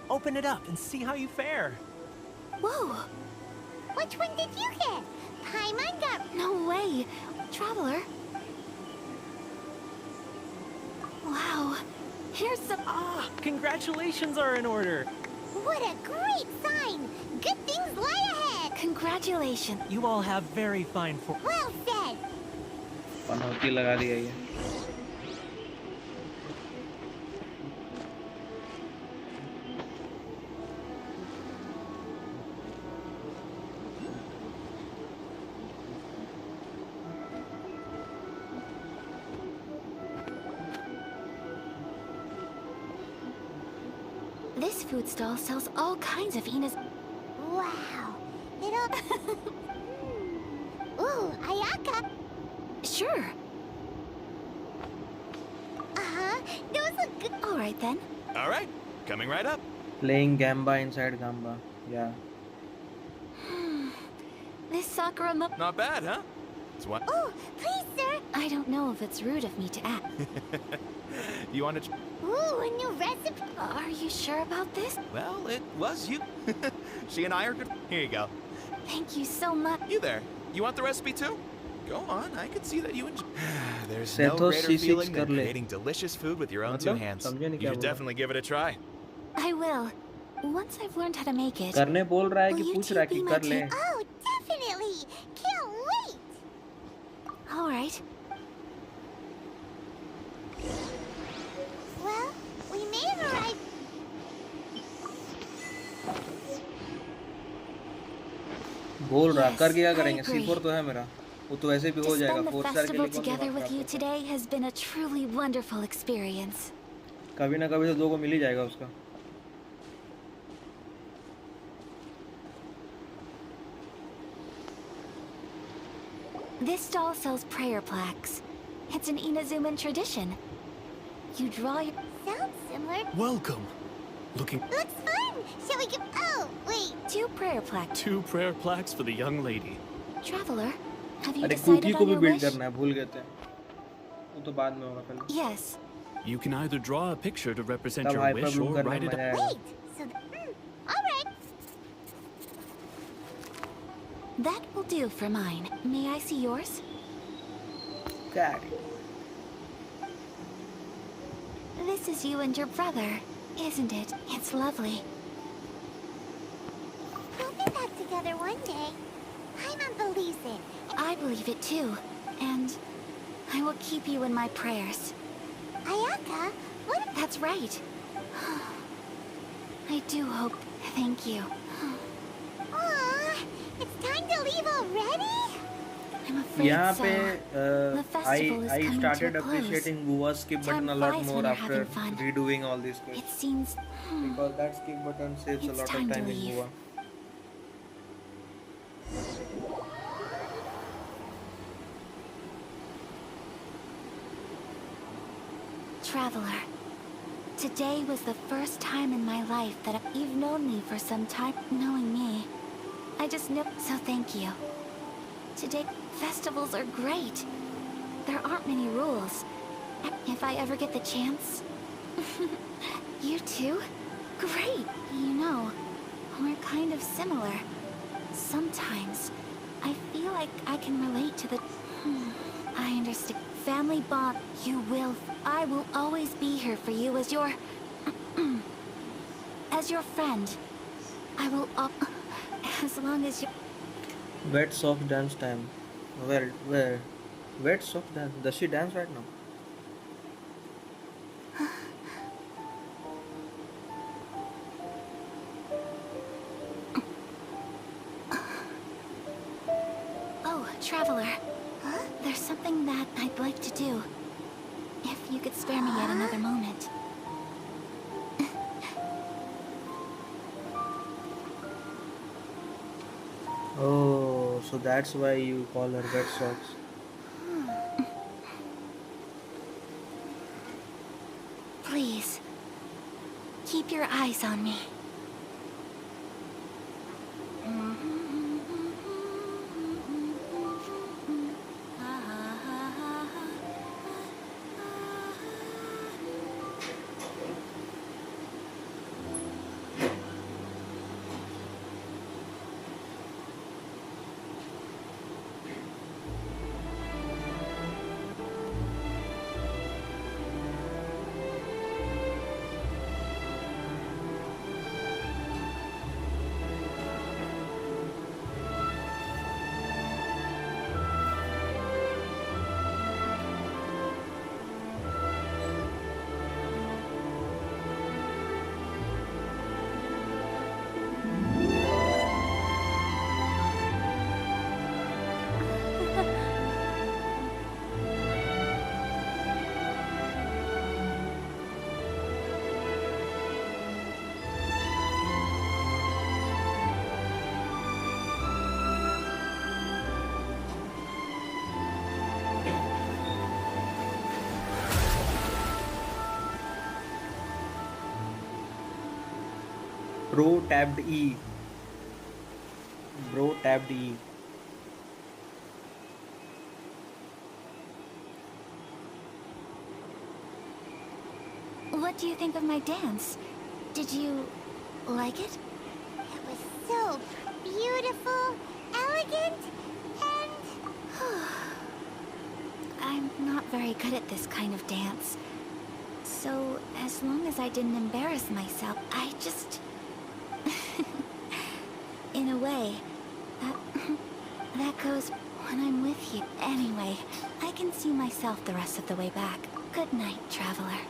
Open it up and see how you fare. Whoa! Which one did you get? Paimon got... No way! Traveler? Wow. Here's some... Ah, congratulations are in order. What a great sign! Good things lie ahead! Congratulations. You all have very fine for. Well said! पनौती लगा दिया ये. This food stall sells all kinds of Ina's... Wow! It all... Ooh, Ayaka! Sure. Uh-huh, those look good. All right then. All right, coming right up. Playing Gamba inside Gamba. Yeah. This Sakura Not bad, huh? It's what? Oh, please, sir! I don't know if it's rude of me to ask. You want to? Ooh, a new recipe! Are you sure about this? Well, it was you. She and I are good. Here you go. Thank you so much. You there? You want the recipe too? Go on. I can see that you enjoy. There's Sethos no greater C6 feeling than कर ले. creating delicious food with your own two मतलब? hands. समझे नहीं You क्या should बोला? definitely give it a try. I will. Once I've learned how to make it. करने बोल रहा है कि Will you पूछ two रहा है be कि my कर ले. tea- Oh, definitely! Can't wait! All right. Well, we may have arrived... बोल रहा Yes, कर क्या I करेंगे. agree. C4 तो है मेरा. वो तो वैसे भी To हो जाएगा. spend the 4 स्टार के festival लिए कौन together दिमाग with you खराब करता today has been a truly wonderful experience. है. कभी ना कभी तो 2 को मिल ही जाएगा उसका. This stall sells prayer plaques. It's an Inazuman tradition. You draw your... Sounds similar. Welcome. Looking Looks fun! Shall we give... Oh, wait. 2 prayer plaques. 2 prayer plaques for the young lady. Traveler, have you अरे decided cookie को on भी your build wish? करना है. भूल गए थे. वो तो बाद में होगा पहले. Yes. You can either draw a picture to represent तब your hyper wish Bloom or करने write में it मजा out. आएगा. Wait, so... alright. That will do for mine. May I see yours? Cat. This is you and your brother, isn't it? It's lovely. We'll be back together one day. Paimon believes it. I believe it too. And I will keep you in my prayers. Ayaka, what... That's right. I do hope. Thank you. Aww, it's time to leave already? I'm afraid यहाँ so. पे The festival is I coming started to a close. appreciating Buva's skip Time button a lot flies more when you're after having fun. redoing all these It quests. seems... Because that skip button saves a It's lot time of to time in leave. Buva. Traveler, today was the first time in my life that you've known me for some time. Knowing me, I just know. So thank you. Today, festivals are great. There aren't many rules. If I ever get the chance... You too? Great! You know, we're kind of similar. Sometimes, I feel like I can relate to the... I understand. Family bond. You will. I will always be here for you as your... as your friend. I will... as long as you... Wet sock dance time. Where? Wet sock dance. Does she dance right now? Oh, Traveler. Huh? There's something that I'd like to do. If you could spare me yet another moment. Oh, so that's why you call her wet socks. Please, keep your eyes on me. Bro tapped E. Bro tapped E. What do you think of my dance? Did you like it? It was so beautiful, elegant, and I'm not very good at this kind of dance. So, as long as I didn't embarrass myself, I just... In a way, that goes when I'm with you. Anyway, I can see myself the rest of the way back. Good night, traveler.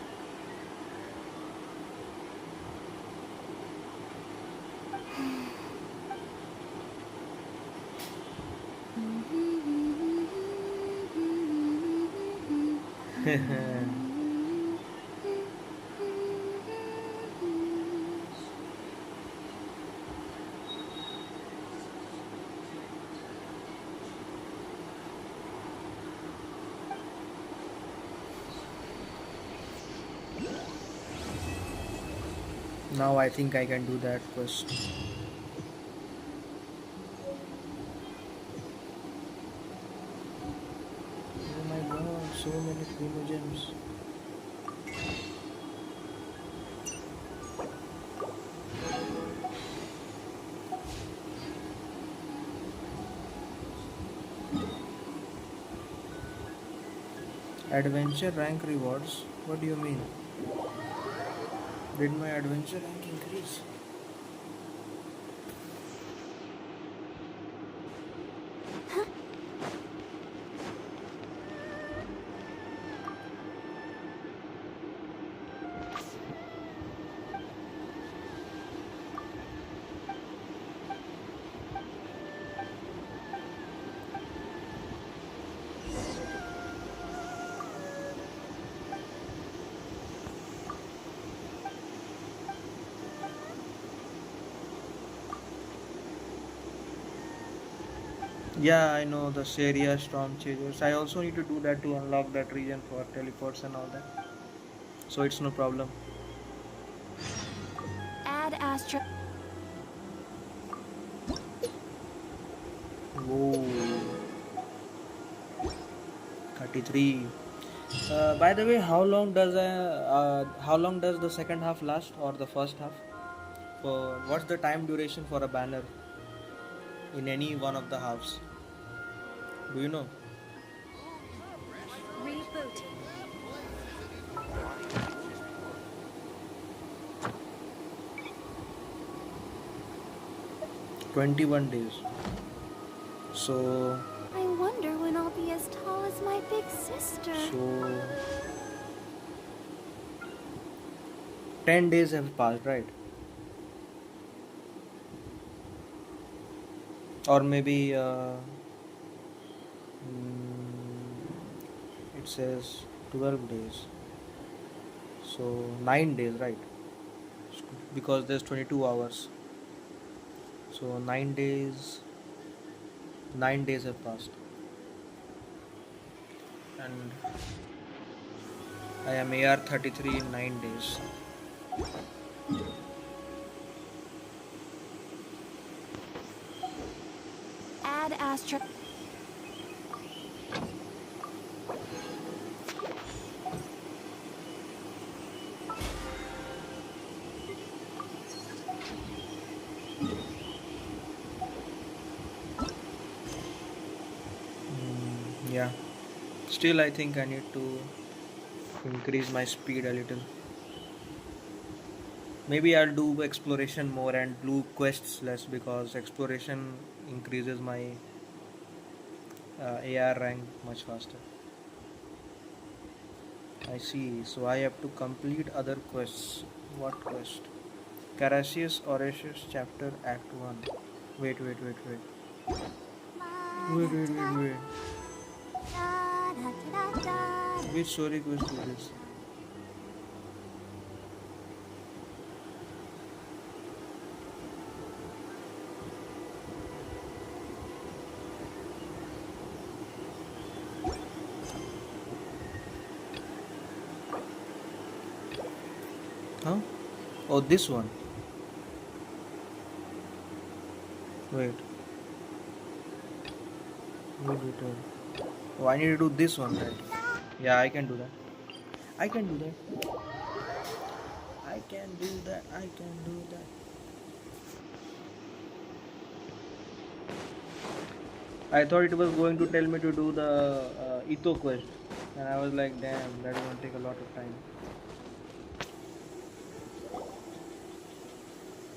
Now I think I can do that quest. Oh my god, so many primogems. Adventure rank rewards? What do you mean? Did my adventure rank increase? Yeah, I know the Syria storm chasers. I also need to do that to unlock that region for teleports and all that. So it's no problem. Add Astro... Whoa. 33. By the way, how long does the second half last or the first half? For what's the time duration for a banner in any one of the halves? Do you know? Reboot. 21 days. So I wonder when I'll be as tall as my big sister. 10 days have passed, right? Or maybe it says 12 days. So 9 days, right? Because there's 22 hours. So 9 days. 9 days have passed. And I am AR 33 in 9 days. Add Astro... Yeah. Still, I think I need to increase my speed a little. Maybe I'll do exploration more and do quests less because exploration increases my AR rank much faster. I see. So I have to complete other quests. What quest? Carassius Orasius Chapter Act 1. Wait. Wait. Which story quest is this? Huh? Oh, this one. Wait. Oh, I need to do this one, right? Yeah, I can do that. I can do that. I can do that. I can do that. I thought it was going to tell me to do the Ito quest, and I was like, damn, that's going to take a lot of time.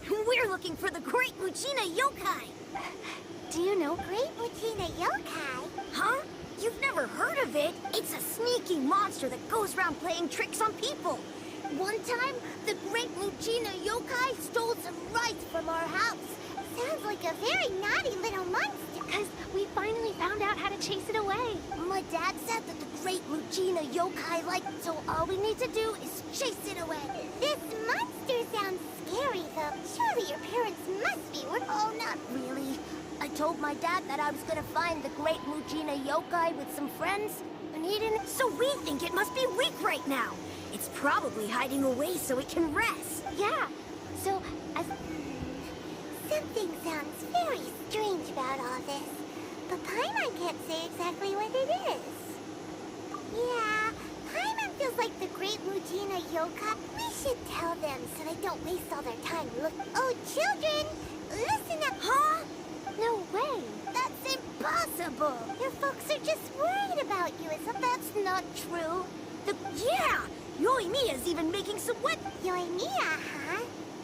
We're looking for the Great Muchina Yokai. Do you know Great Muchina Yokai? Huh? You've never heard of it? It's a sneaky monster that goes around playing tricks on people. One time, the Great Muchina Yokai stole some rice from our house. Sounds like a very naughty little monster. Because we finally found out how to chase it away. My dad said that the Great Muchina Yokai liked it, so all we need to do is chase it away. This monster sounds scary, though. Surely your parents must be Oh, not really. I told my dad that I was gonna find the Great Muchina Yokai with some friends, and he didn't. So we think it must be weak right now. It's probably hiding away so it can rest. Yeah. So, Something sounds very strange about all this, but Paimon can't say exactly what it is. Yeah, Paimon feels like the Great Muchina Yokai. We should tell them so they don't waste all their time. Look, oh, children, listen up. Huh? no way. That's impossible. Your folks are just worried about you. That's not true. Yeah, Yoimiya's even making some wet. Yoimiya, huh?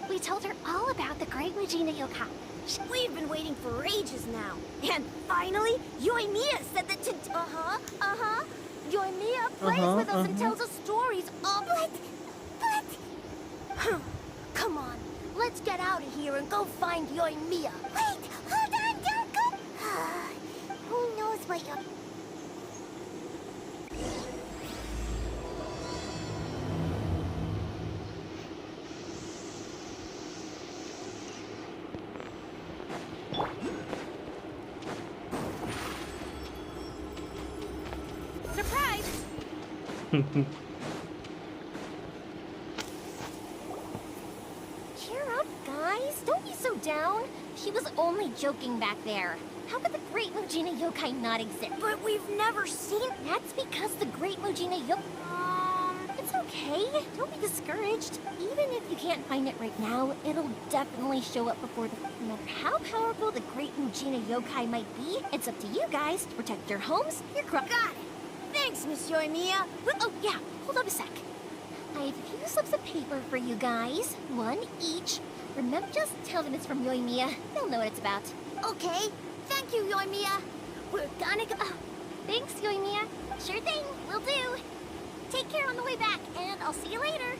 We told her all about the Great Muchina Yokai. We've been waiting for ages now. And finally, Yoimiya said that Yoimiya plays with us and tells us stories all... But... Come on, let's get out of here and go find Yoimiya. Wait, hold on, don't go... Who knows what Surprise! Cheer up, guys. Don't be so down. She was only joking back there. How could the Great Muchina Yokai not exist? But we've never seen... That's because the Great Muchina Yokai... It's okay. Don't be discouraged. Even if you can't find it right now, it'll definitely show up before the... No matter how powerful the Great Muchina Yokai might be, it's up to you guys to protect your homes, your crop... Got it! Thanks, Miss Yoimiya. Oh, yeah. Hold on a sec. I have a few slips of paper for you guys. One each. Remember, just tell them it's from Yoimiya. They'll know what it's about. Okay. Thank you, Yoimiya. We're gonna go... Thanks, Yoimiya. Sure thing. Will do. Take care on the way back, and I'll see you later.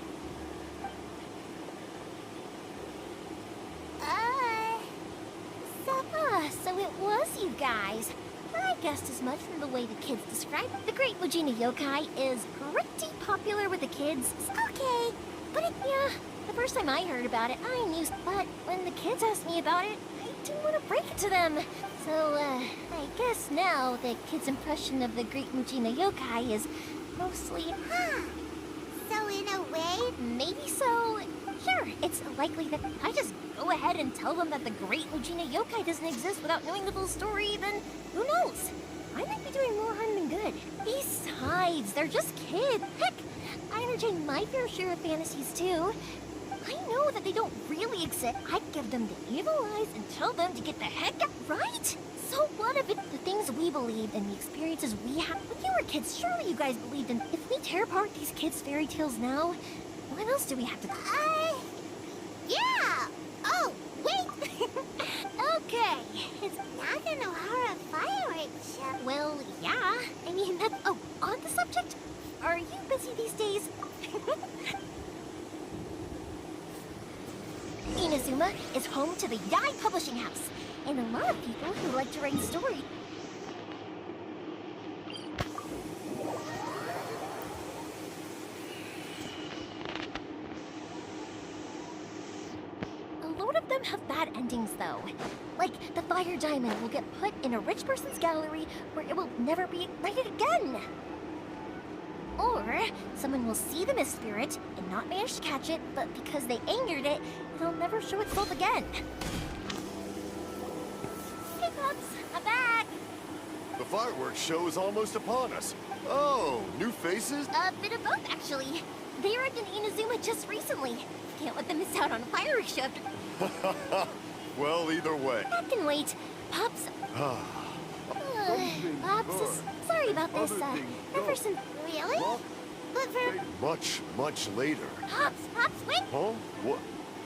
So it was you guys. I guessed as much from the way the kids described it. The Great Muchina Yokai is pretty popular with the kids. Okay, but yeah, the first time I heard about it, I knew. But when the kids asked me about it, I didn't want to break it to them. So, I guess now the kids' impression of the Great Muchina Yokai is mostly... So in a way, maybe so. Sure, it's likely that I just go ahead and tell them that the Great Muchina Yokai doesn't exist without knowing the full story, then who knows? I might be doing more harm than good. Besides, they're just kids. Heck, I entertain my fair share of fantasies too. I know that they don't really exist. I'd give them the evil eyes and tell them to get the heck out, right? So what if it's the things we believe and the experiences we had when you were kids? Surely you guys believed in... If we tear apart these kids' fairy tales now, what else do we have to... Yeah! Oh, wait! Okay, it's Nakanohara fireworks show. Well, yeah. I mean, that's... Oh, on the subject, are you busy these days? Inazuma is home to the Yai Publishing House, and a lot of people who like to write stories. A lot of them have bad endings, though. Like, the fire diamond will get put in a rich person's gallery where it will never be ignited again. Or someone will see the mist spirit and not manage to catch it, but because they angered it, it'll never show itself again. Oops, I'm back. The fireworks show is almost upon us. Oh, new faces? A bit of both, actually. They arrived in Inazuma just recently. Can't let them miss out on a fireworks show after... Well, either way. That can wait. Pops... Pops, sorry about this, ever since... Really? But for... Much later. Pops, wait! Huh? What?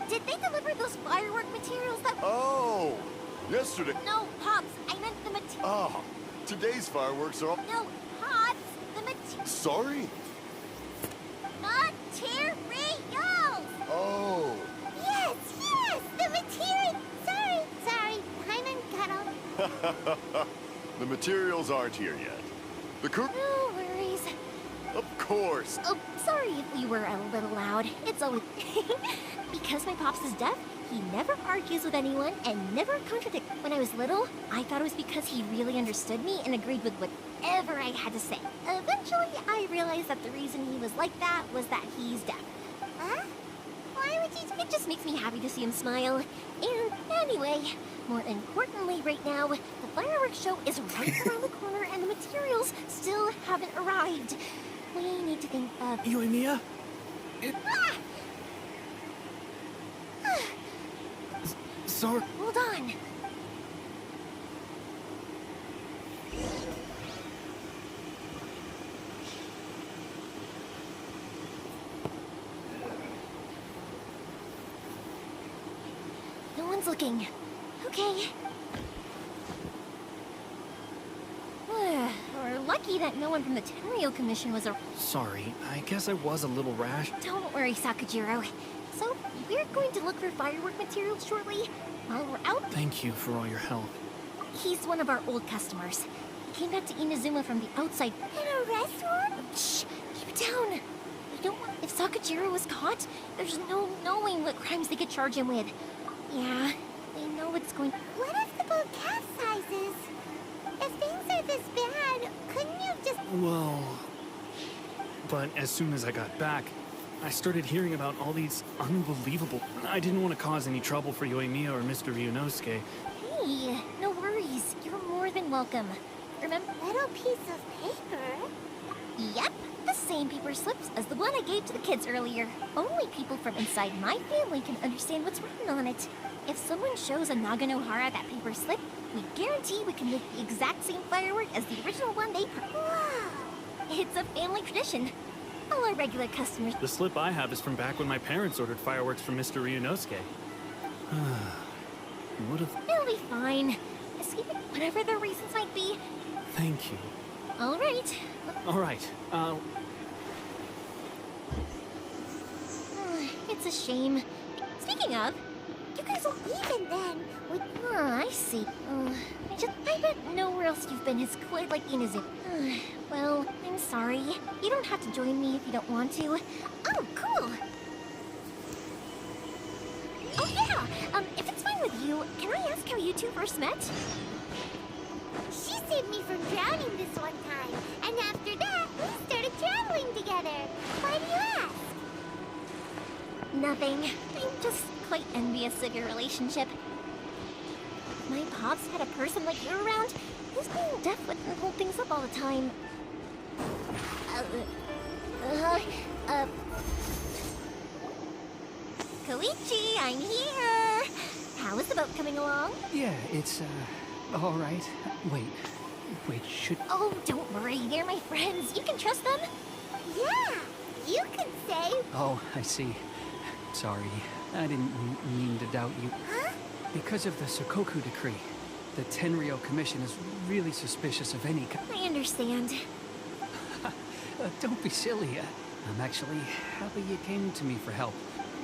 Did they deliver those firework materials that... Oh! Yesterday. No, Pops, I meant the materials. Ah, today's fireworks are all... No, Pops, the materials. Sorry? Materials! Oh. Yes, the material. Sorry, Hyman cut off. The materials aren't here yet. The cook... No worries. Of course. Oh, sorry if we were a little loud. It's always... Because my pops is deaf, he never argues with anyone and never contradicts. When I was little, I thought it was because he really understood me and agreed with whatever I had to say. Eventually, I realized that the reason he was like that was that he's deaf. Huh? Why would you... It just makes me happy to see him smile. And anyway, more importantly right now, the fireworks show is right around the corner and the materials still haven't arrived. We need to think of... Yoimiya? Sorry. Hold on. No one's looking. Okay. We're lucky that no one from the Tenryo Commission was around. Sorry, I guess I was a little rash. Don't worry, Sakajiro. So, we're going to look for firework materials shortly. While we're out... Thank you for all your help. He's one of our old customers. He came back to Inazuma from the outside. In a restaurant? Shh! Keep it down! We don't want... If Sakajiro was caught, there's no knowing what crimes they could charge him with. Yeah, they know what's going... What if the boat capsizes? If things are this bad, couldn't you just... Well... But as soon as I got back, I started hearing about all these unbelievable... I didn't want to cause any trouble for Yoimiya or Mr. Ryunosuke. Hey, no worries. You're more than welcome. Remember... Little piece of paper? Yep, the same paper slips as the one I gave to the kids earlier. Only people from inside my family can understand what's written on it. If someone shows a Naganohara that paper slip, we guarantee we can make the exact same firework as the original one they... Wow! It's a family tradition. All our regular customers... The slip I have is from back when my parents ordered fireworks from Mr. Ryunosuke. What if... It'll be fine. Escaping whatever their reasons might be. Thank you. All right. Alright, It's a shame. Speaking of, you guys will even then with... I see. I bet nowhere else you've been is quite like Inazuma. Well, I'm sorry. You don't have to join me if you don't want to. Oh, cool. Oh, yeah. If it's fine with you, can I ask how you two first met? She saved me from drowning this one time, and after that, we started traveling together. Why do you ask? Nothing. I'm just quite envious of your relationship. If my pops had a person like you around, his being deaf wouldn't hold things up all the time. Koichi, I'm here! How is the boat coming along? Yeah, it's, all right. Wait, should... Oh, don't worry, they're my friends. You can trust them. Yeah, you can say... Oh, I see. Sorry, I didn't mean to doubt you. Huh? Because of the Sokoku decree, the Tenryo Commission is really suspicious of any I understand. Don't be silly. I'm actually happy you came to me for help.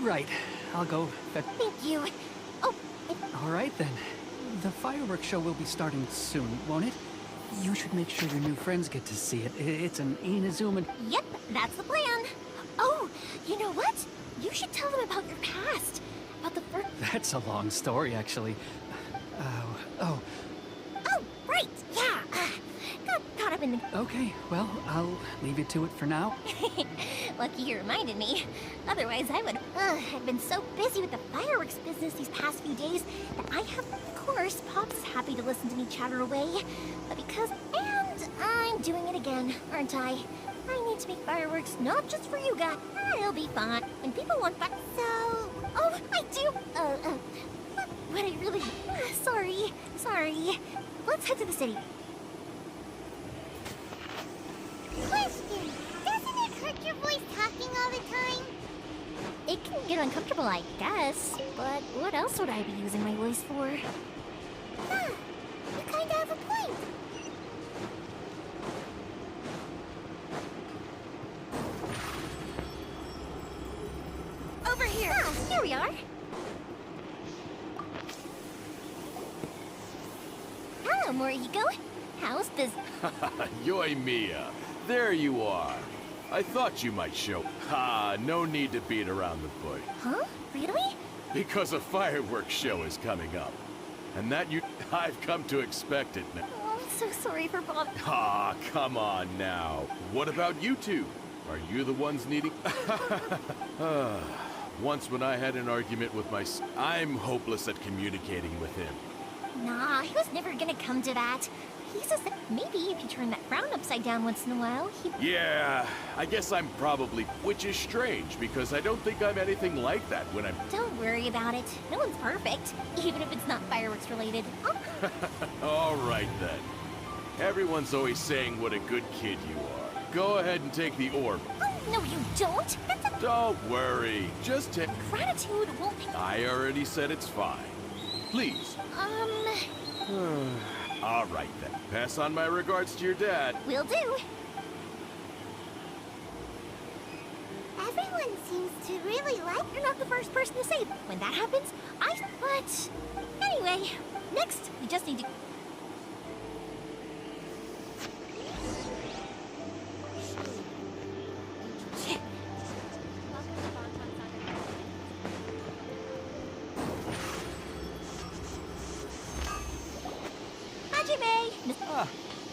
Right, I'll go. Thank you. Oh, All right, then. The fireworks show will be starting soon, won't it? You should make sure your new friends get to see it. It's an Inazuma... Yep, that's the plan. Oh, you know what? You should tell them about your past. About the first... That's a long story, actually. Oh, right, yeah. Got caught up in the... okay, well, I'll leave you to it for now. Lucky you reminded me. Otherwise, I would. I've been so busy with the fireworks business these past few days that I have. Of course, Pop's happy to listen to me chatter away. But because. And I'm doing it again, aren't I? I need to make fireworks not just for you guys. It'll be fun. When people want fun. So. Oh, I do. But I really. Sorry. Let's head to the city. Question. Doesn't it hurt your voice talking all the time? It can get uncomfortable, I guess. But what else would I be using my voice for? Huh. You kinda have a point. Over here! Ah, here we are. Hello, Morihiko. How's business? Yoimiya, there you are. I thought you might show. No need to beat around the bush. Huh? Really? Because a fireworks show is coming up. And I've come to expect it now. Oh, I'm so sorry for Bob. Come on now. What about you two? Are you the ones needing... Once when I had an argument with I'm hopeless at communicating with him. Nah, he was never gonna come to that. He says that maybe if you turn that frown upside down once in a while, he'd... Yeah, I guess I'm probably... Which is strange, because I don't think I'm anything like that when I'm... Don't worry about it. No one's perfect, even if it's not fireworks related. Oh. All right, then. Everyone's always saying what a good kid you are. Go ahead and take the orb. Oh, no, you don't. That's a... Don't worry. Just take... Gratitude won't... I already said it's fine. Please. All right, then. Pass on my regards to your dad. Will do. Everyone seems to really like... You're not the first person to say it. When that happens, But... Anyway, next, we just need to...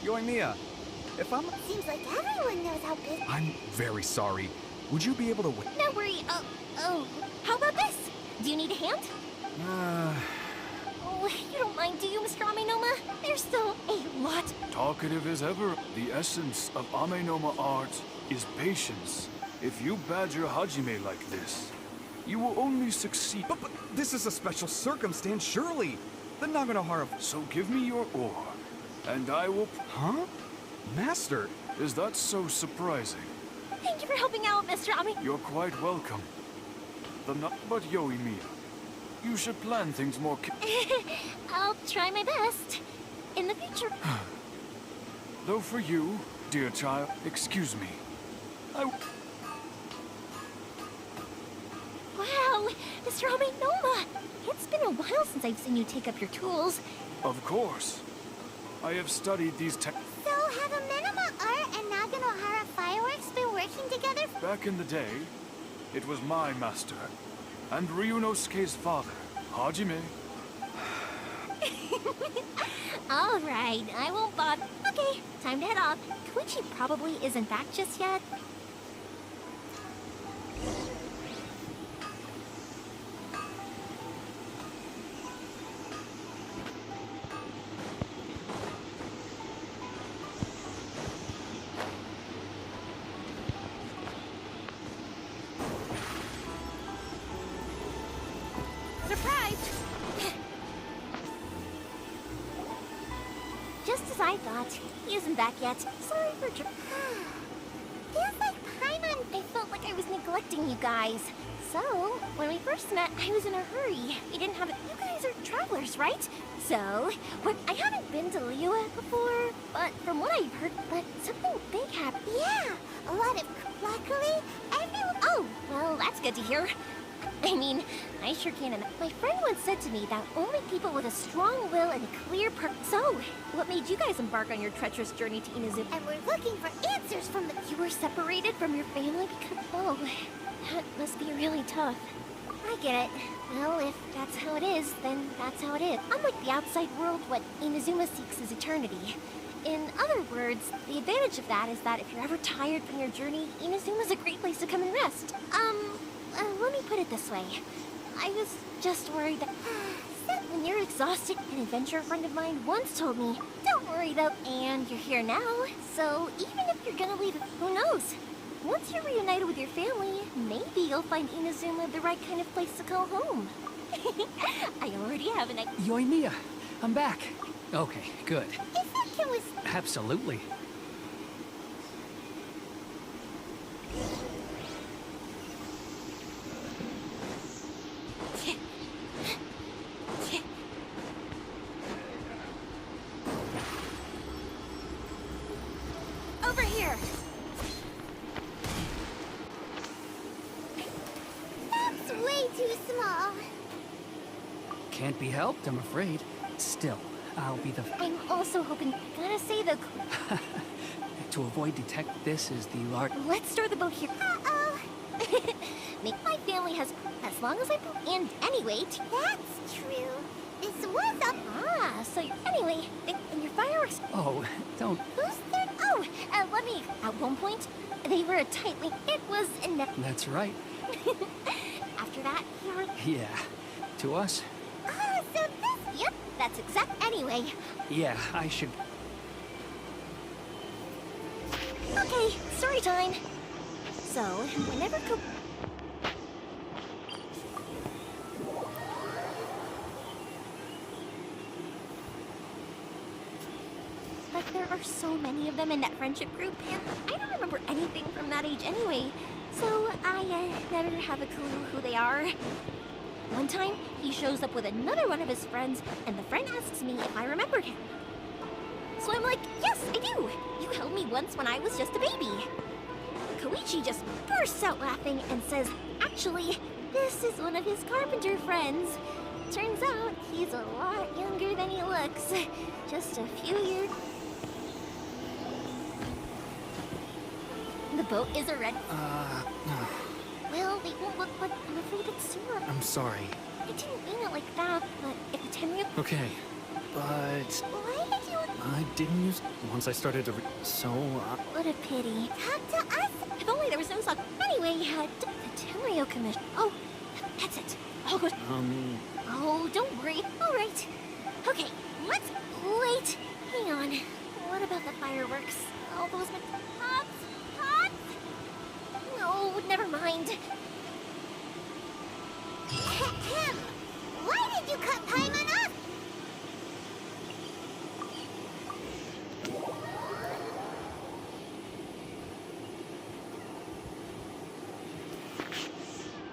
Yoimiya, if I'm... Seems like everyone knows how big... I'm very sorry. Would you be able to wait? No worry. How about this? Do you need a hand? Oh, you don't mind, do you, Mr. Amenoma? There's still a lot. Talkative as ever, the essence of Amenoma art is patience. If you badger Hajime like this, you will only succeed. But this is a special circumstance, surely. The Naganohara... So give me your ore, and I will... Huh? Master? Is that so surprising? Thank you for helping out, Mr. Ami. You're quite welcome. But Yoimiya, you should plan things more I'll try my best. In the future. Though for you, dear child, excuse me. Wow, Mr. Amenoma! It's been a while since I've seen you take up your tools. Of course. I have studied these So have Amenoma Art and Naganohara Fireworks been working together? Back in the day, it was my master, and Ryunosuke's father, Hajime. All right, I won't bother. Okay, time to head off. Koichi probably isn't back just yet. Just as I thought. He isn't back yet. Sorry for... Feels like Paimon... I felt like I was neglecting you guys. So, when we first met, I was in a hurry. We didn't have it. You guys are travelers, right? So, I haven't been to Liyue before, but from what I've heard, something big happened. Yeah, a lot of... Luckily, everyone... Oh, well, that's good to hear. I mean, I sure can't imagine. My friend once said to me that only people with a strong will and a clear purpose. So, what made you guys embark on your treacherous journey to Inazuma? And we're looking for answers from the... You were separated from your family because... Oh, that must be really tough. I get it. Well, if that's how it is, then that's how it is. Unlike the outside world, what Inazuma seeks is eternity. In other words, the advantage of that is that if you're ever tired from your journey, Inazuma's a great place to come and rest. Let me put it this way. I was just worried that when you're exhausted, an adventurer friend of mine once told me, don't worry though, and you're here now, so even if you're gonna leave, who knows? Once you're reunited with your family, maybe you'll find Inazuma the right kind of place to call home. I already have an idea. Yoimiya, I'm back. Okay, good. I think it was... Absolutely. Over here! That's way too small. Can't be helped, I'm afraid. Still, I'll be the... I'm also hoping... Gotta say the... To avoid detect, this is the large... Let's store the boat here. Uh-oh. Make my family has... As long as I... And anyway... That's true. This was up... Ah, so... Anyway, and your fireworks... Oh, don't... Who's there? Oh, let me... At one point, they were a tightly... It was... That's right. After that, you're... Yeah. To us? Ah, so this... Yep, that's exact... Anyway. Yeah, I should... Okay, story time. So, whenever Like, there are so many of them in that friendship group, and I don't remember anything from that age anyway. So, I never have a clue who they are. One time, he shows up with another one of his friends, and the friend asks me if I remembered him. So I'm like, yes, I do! You held me once when I was just a baby. Koichi just bursts out laughing and says, actually, this is one of his carpenter friends. Turns out, he's a lot younger than he looks. Just a few years... The boat is a red... Well, they won't look, but I'm afraid it's syrup. I'm sorry. I didn't mean it like that, but if the Tenryu... Okay, but... Why did you... I didn't use... Once I started to... So, What a pity. Talk to us! If only there was no song. Anyway, the Tenryu Commission... Oh, that's it. I'll go... Oh, don't worry. All right. Okay, let's... Wait. Hang on. What about the fireworks? All those... Pops? Pops? No, never mind. Him! Why did you cut Paimon off?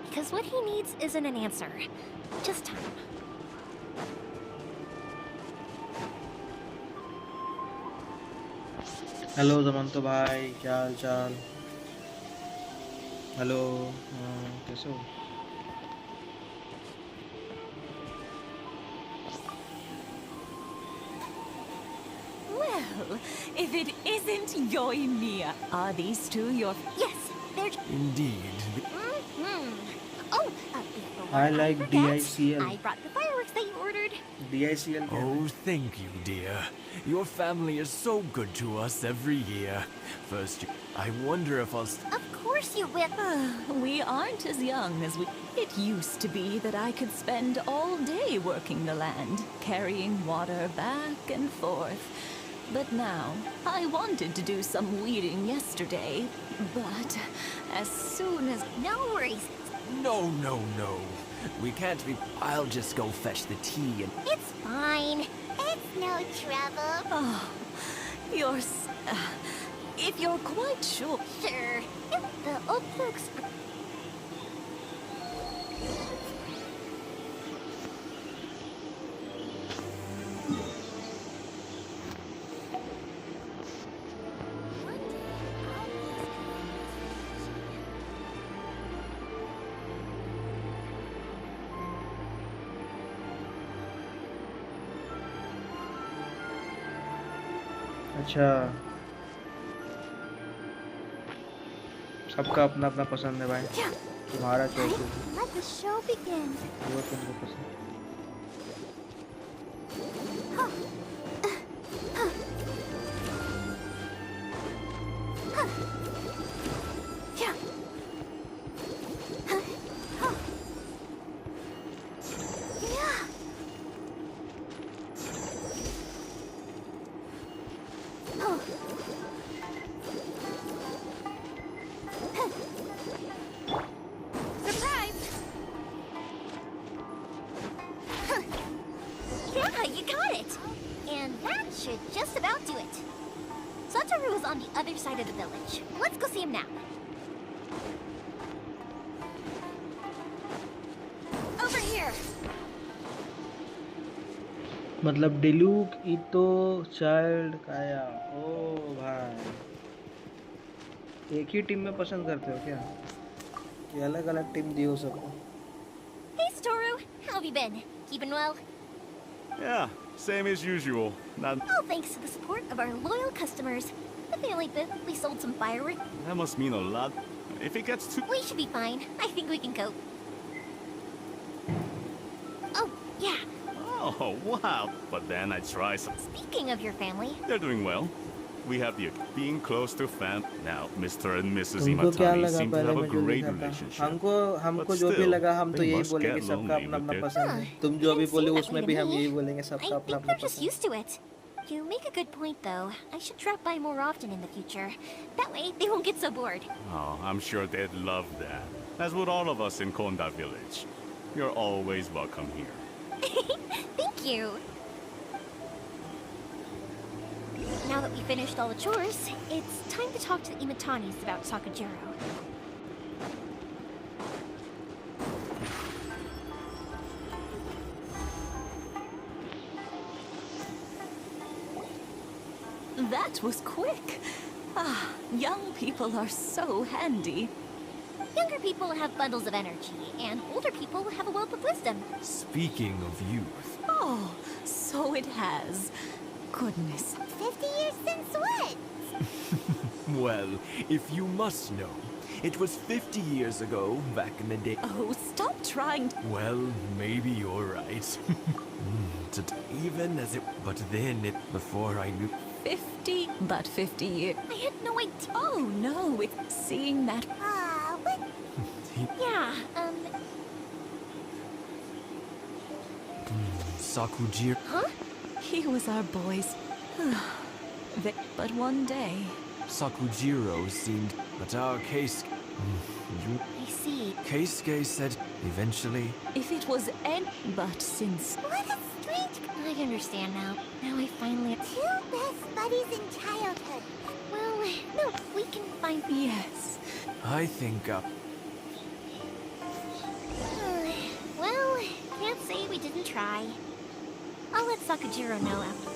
Because what he needs isn't an answer. Just time. Hello जमंतो भाई क्या हाल चाल hello कैसे हो Well, if it isn't Yoimiya, are these two your... Yes, they're... Indeed. Oh, I like DICL. I brought the fireworks that you ordered. DICL. Oh, thank you, dear. Your family is so good to us every year. First, I wonder if I'll... Of course you will. We aren't as young as we... It used to be that I could spend all day working the land, carrying water back and forth. But now, I wanted to do some weeding yesterday, but as soon as... No worries. No. We can't be... I'll just go fetch the tea and... It's fine. It's no trouble. Oh, you're... if you're quite sure... Sure. If the old folks... अच्छा सबका अपना अपना पसंद है भाई तुम्हारा choice है Let the show begin. वो तुमको पसंद Yeah, you got it! And that should just about do it. Satoru is on the other side of the village. Let's go see him now. Over here! मतलब डिलूक इतो child काया ओ भाई एक ही team में पसंद करते हो क्या ये अलग अलग टीम दी हो सबको Hey Satoru, how have you been? Keeping well? Yeah, same as usual. Not. All thanks to the support of our loyal customers. The family bit, we sold some fireworks. That must mean a lot. If it gets too. We should be fine. I think we can cope. Oh, yeah. Oh, wow. But then I try some. Speaking of your family, They're doing well. We have the being close to fam. Now, Mr. and Mrs. तुमको क्या Imatani लगा seem to पहले have a मैं जो great लिखा था relationship. हमको But जो भी still, लगा हम तो they यही must बोलेंगे get सबका lonely अपना अपना with it. पसंद है तुम जो भी बोले उसमें भी हम me. यही बोलेंगे I सबका think अपना अपना they're just पसंद used to it. You make a good point, though. I should drop by more often in the future. That way, they won't get so bored. Oh, I'm sure they'd love that. As would all of us in Konda Village. You're always welcome here. Thank you. Now that we finished all the chores, it's time to talk to the Imatanis about Sakujiro. That was quick. Ah, young people are so handy. Younger people have bundles of energy, and older people have a wealth of wisdom. Speaking of youth, Oh, so it has. Goodness. 50 years since what? well, if you must know, it was 50 years ago, back in the day. Oh, stop trying. Well, maybe you're right. Even as it, but then it, before I knew. 50, but 50 years. I had no idea. Oh no, it's seeing that. What? Yeah, Sakujiro. Huh? He was our boys. But one day. Sakujiro seemed, but our case. I see. Keisuke said eventually. If it was but since. What a strange. I understand now. Now I finally. Two best buddies in childhood. Well, no, we can find. Yes. I think. Well, can't say we didn't try. I'll let Sakujiro know after.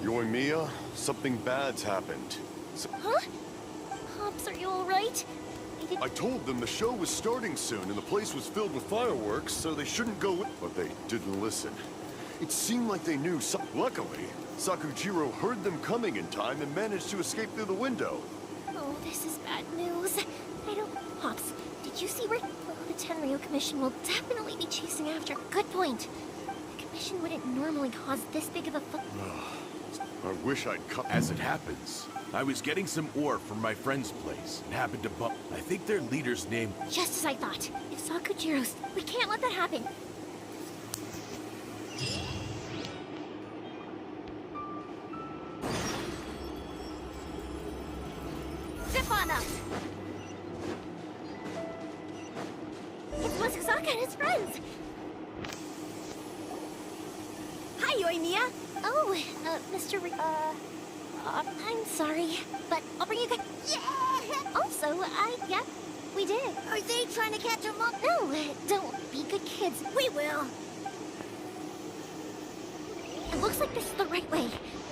Yoimiya, something bad's happened. Huh? Pops, are you alright? I told them the show was starting soon and the place was filled with fireworks, so they shouldn't go with. But they didn't listen. It seemed like they knew Luckily, Sakujiro heard them coming in time and managed to escape through the window. Oh, this is bad news. I don't... Pops, did you see where... Oh, the Tenryu Commission will definitely be chasing after. Good point. The Commission wouldn't normally cause this big of a I wish I'd come. As it happens, I was getting some ore from my friend's place and happened to bump. I think their leader's name. Just as I thought. If Sakujiro's... We can't let that happen. Zip on up! It's Masazaka and his friends! Hi, Yoimiya! Oh, Mr. I'm sorry, but I'll bring you guys. Yeah! Also, yeah, we did. Are they trying to catch him up? No, don't be good kids. We will. It looks like this is the right way.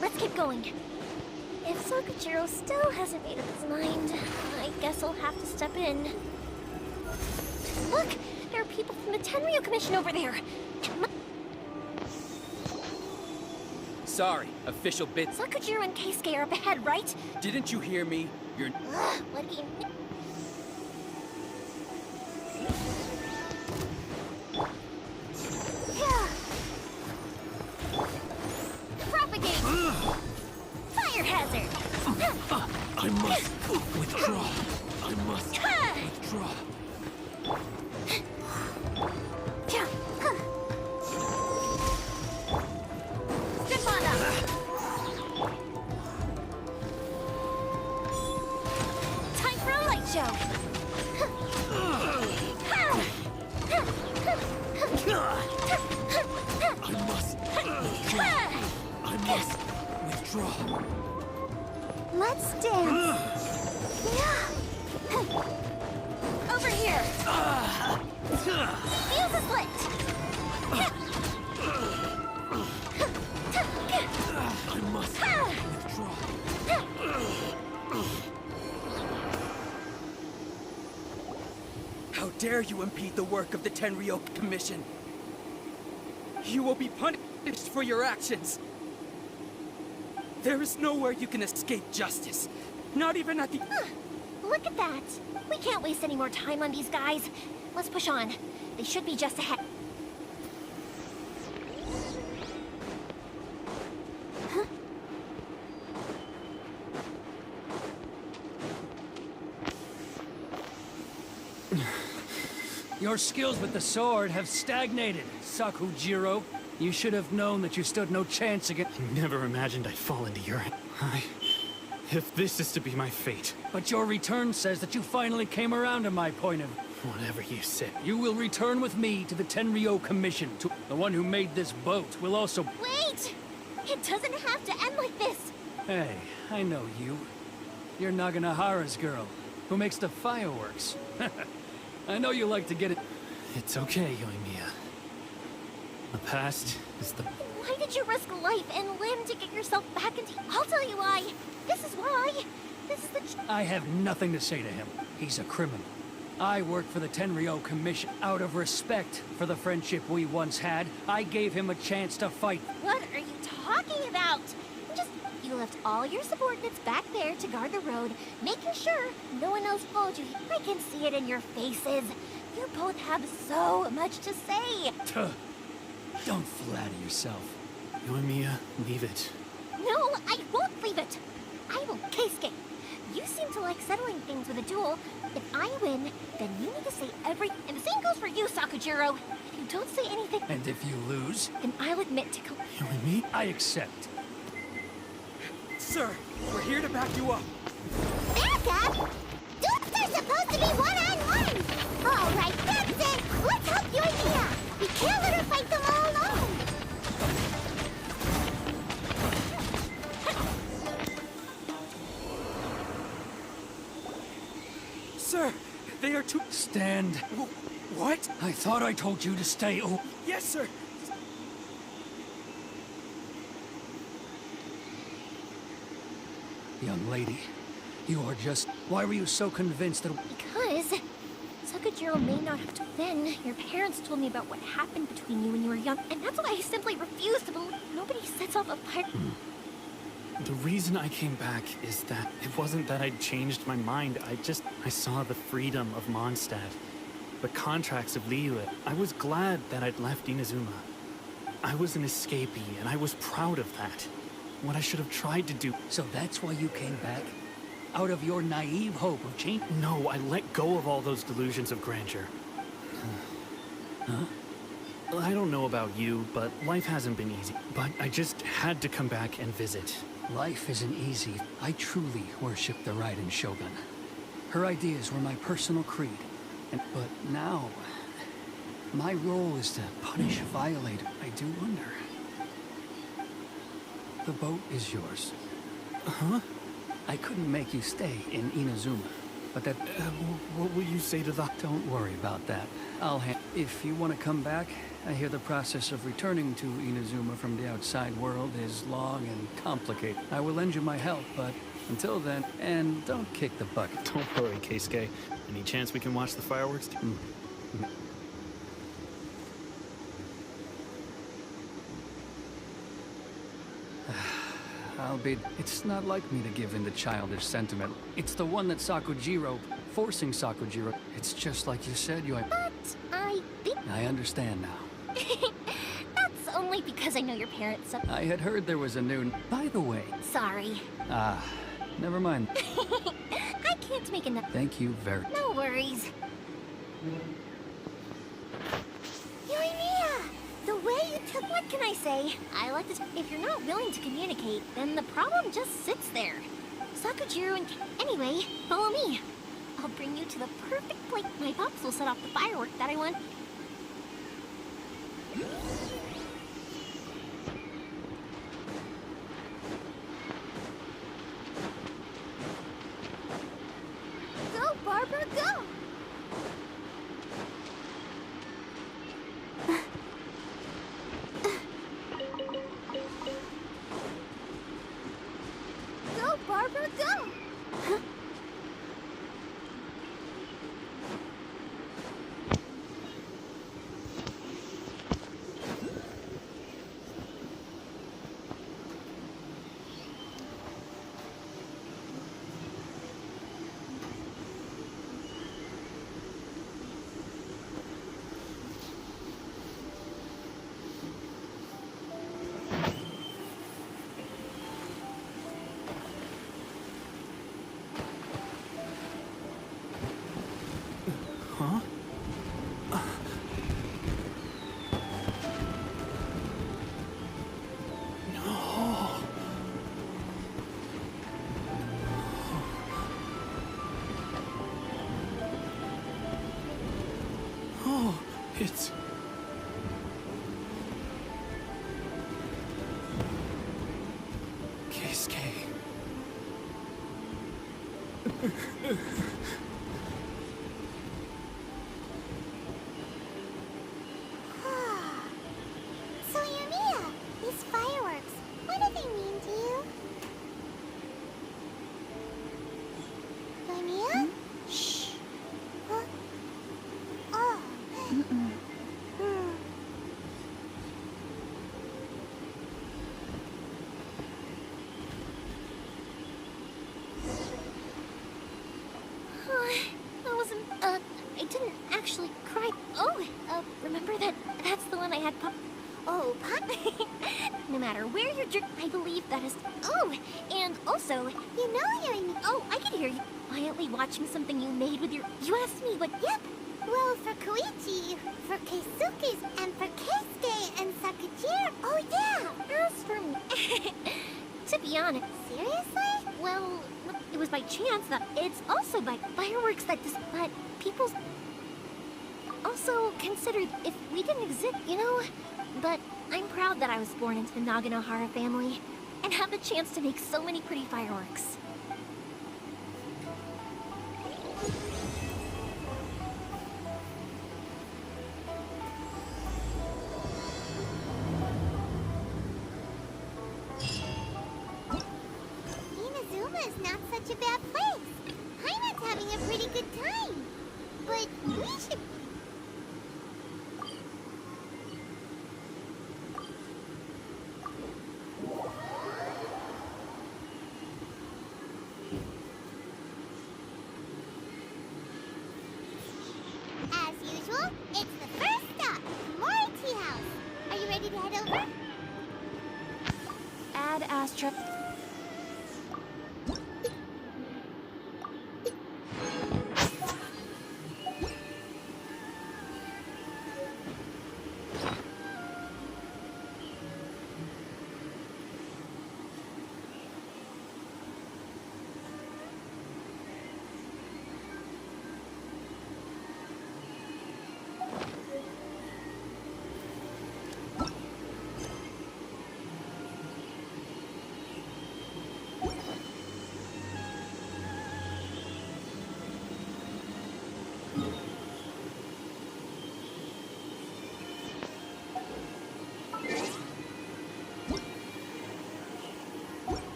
Let's keep going. If Sakujiro still hasn't made up his mind, I guess I'll have to step in. Look, there are people from the Tenryu Commission over there. Sorry, official bit. Sakujiro and Keisuke are up ahead, right? Didn't you hear me? You're... What do you mean? Yeah. Withdraw. I must withdraw. Step on up. Time for a light show. I must withdraw. I must withdraw. Let's dance. Over here. Fuse is lit. I must withdraw. How dare you impede the work of the Tenryou Commission? You will be punished for your actions. There is nowhere you can escape justice. Not even at the... Look at that. We can't waste any more time on these guys. Let's push on. They should be just ahead. Your skills with the sword have stagnated, Sakujiro. You should have known that you stood no chance against... I never imagined I'd fall into your... If this is to be my fate... But your return says that you finally came around to my point of... Whatever you say. You will return with me to the Tenryou Commission. The one who made this boat will also... Wait! It doesn't have to end like this. Hey, I know you. You're Naganahara's girl, who makes the fireworks. I know you like to get it... It's okay, Yoimiya. The past is the... Why did you risk life and limb to get yourself back into... I'll tell you why. This is why. This is the... I have nothing to say to him. He's a criminal. I work for the Tenryou Commission. Out of respect for the friendship we once had, I gave him a chance to fight. What are you talking about? You left all your subordinates back there to guard the road, making sure no one else followed you. I can see it in your faces. You both have so much to say. Tuh. Don't flatter yourself. Yoimiya, leave it. No, I won't leave it. I will Keisuke. You seem to like settling things with a duel. If I win, then you need to say every... And the same goes for you, Sakujiro. If you don't say anything... And if you lose? Then I'll admit to... Yoimiya? I accept. Sir, we're here to back you up. Back up? Duels are supposed to be one-on-one. All right, that's it. Let's help Yoimiya. We can't let her fight them all alone. Sir, they are too... Stand. What? I thought I told you to stay. Oh. Yes, sir. Young lady, you are just... Why were you so convinced that... Because Sakujiro may not have to... Then, your parents told me about what happened between you when you were young, and that's why I simply refused to believe... Nobody sets off a fire... The reason I came back is that it wasn't that I'd changed my mind. I saw the freedom of Mondstadt, the contracts of Liyue. I was glad that I'd left Inazuma. I was an escapee, and I was proud of that. What I should have tried to do. So that's why you came back? Out of your naive hope of change? No, I let go of all those delusions of grandeur. Huh? I don't know about you, but life hasn't been easy. But I just had to come back and visit. Life isn't easy. I truly worship the Raiden Shogun. Her ideas were my personal creed. But now, my role is to punish violators. I do wonder. The boat is yours. Huh? I couldn't make you stay in Inazuma, but that... what will you say to the... Don't worry about that. If you want to come back, I hear the process of returning to Inazuma from the outside world is long and complicated. I will lend you my help, but until then... And don't kick the bucket. Don't worry, Keisuke. Any chance we can watch the fireworks? It's not like me to give in to childish sentiment. It's the one that Sakujiro, forcing Sakujiro. It's just like you said, But I understand now. That's only because I know your parents. I had heard there was a new... By the way... Sorry. Never mind. I can't make enough. Thank you very No worries. Yoimiya! The way you took... What can I say? I like this. If you're not willing to communicate, then the problem just sits there. Sakujiro and... Anyway, follow me. I'll bring you to the perfect place. My pops will set off the fireworks that I want. Go, Barbara, go! Go, Barbara, go! Huh? No. Oh, it's... Keisuke. So, Yoimiya, these fireworks, what do they mean to you? Yoimiya? Shh. Huh? Oh. Hmm. I wasn't, I didn't actually cry. Oh, remember that? That's the one I had pop. Oh, pop. No matter where you're I believe that is. Oh, and also, you know you're in. Oh, I can hear you quietly watching something you made with your. You asked me what. Yep. Well, for Koichi, for Keisuke, and for Keisuke and Sakujiro. Oh, yeah. As for me. To be honest. Seriously? Well, it was by chance that it's also by fireworks that this. But people's. Also considered if we didn't exist, you know? But I'm proud that I was born into the Naganohara family and have the chance to make so many pretty fireworks. Inazuma is not such a bad place. Heimat's having a pretty good time. But we should... As usual, it's the first stop, Mori Tea House. Are you ready to head over? Add Astra.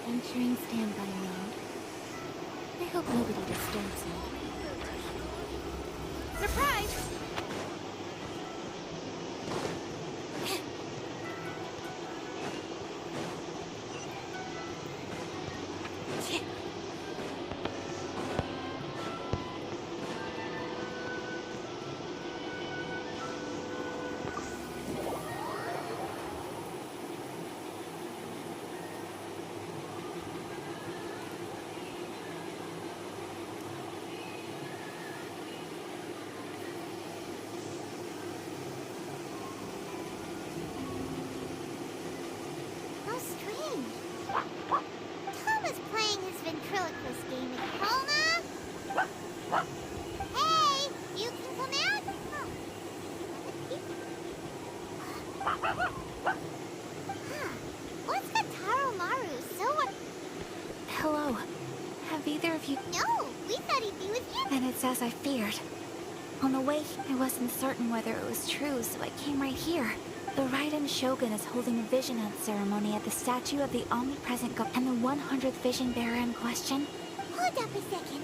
Entering standby mode. I hope nobody disturbs me. Surprise! already be with you. And it's as I feared. On the way, I wasn't certain whether it was true, so I came right here. The Raiden Shogun is holding a vision hunt ceremony at the statue of the omnipresent God and the 100th vision bearer in question. Hold up a second.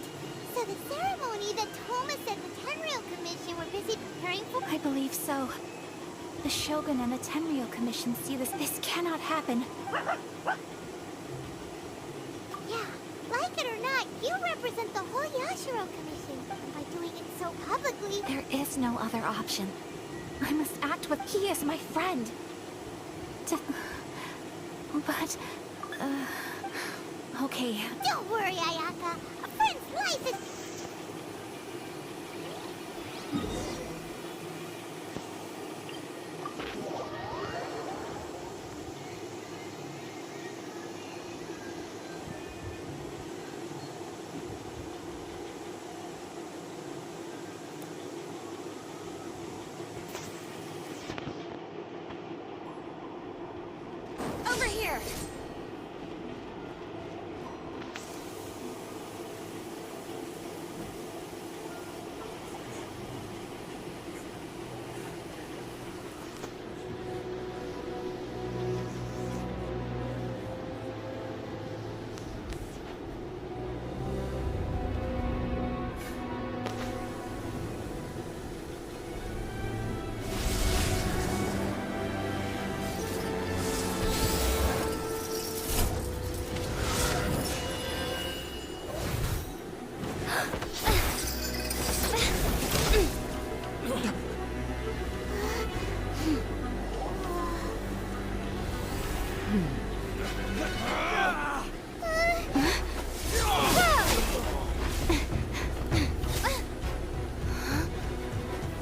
So the ceremony that Thomas said the Tenryou Commission were busy preparing for? I believe so. The Shogun and the Tenryou Commission see this. This cannot happen. Yeah, like it or not, you represent the whole Yashiro Commission. And by doing it so publicly... There is no other option. I must act with... He is my friend. But... Okay. Don't worry, Ayaka. A friend's life is... Over here!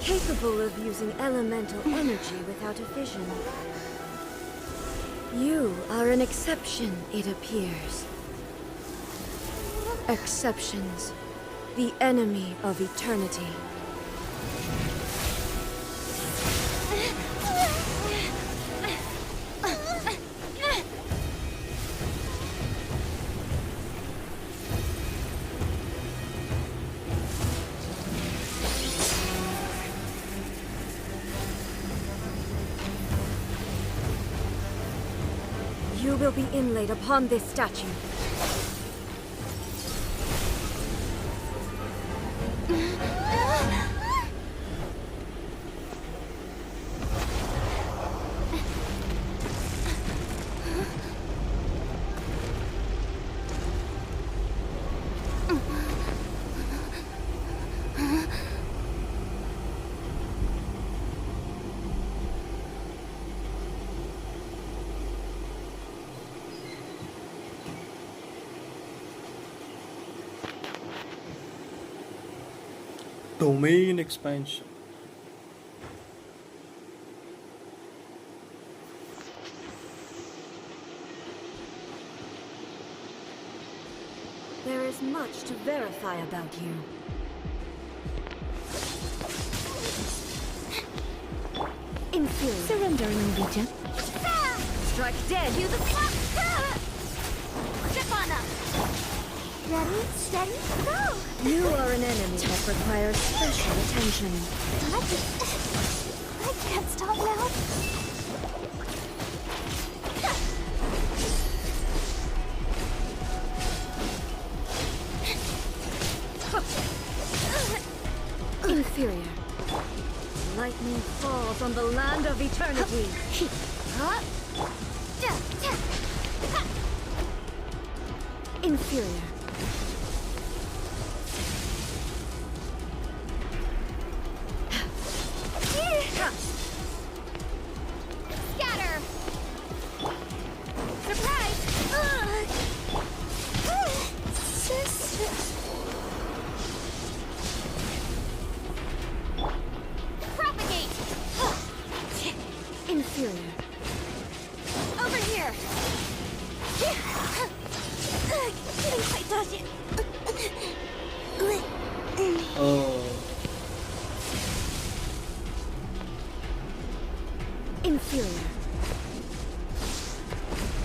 Capable of using elemental energy without a vision. You are an exception, it appears. Exceptions. The enemy of eternity. You will be inlaid upon this statue. Domain expansion. There is much to verify about you. Inferior. Surrendering Legion. Strike dead. You the fuck! Step on up! Ready, steady, go! You are an enemy that requires special attention. I can't stop now. Inferior. Lightning falls on the land of eternity. Inferior. Scatter! Surprise! Propagate! Inferior. Over here! Didn't quite touch it. Oh. Inferior.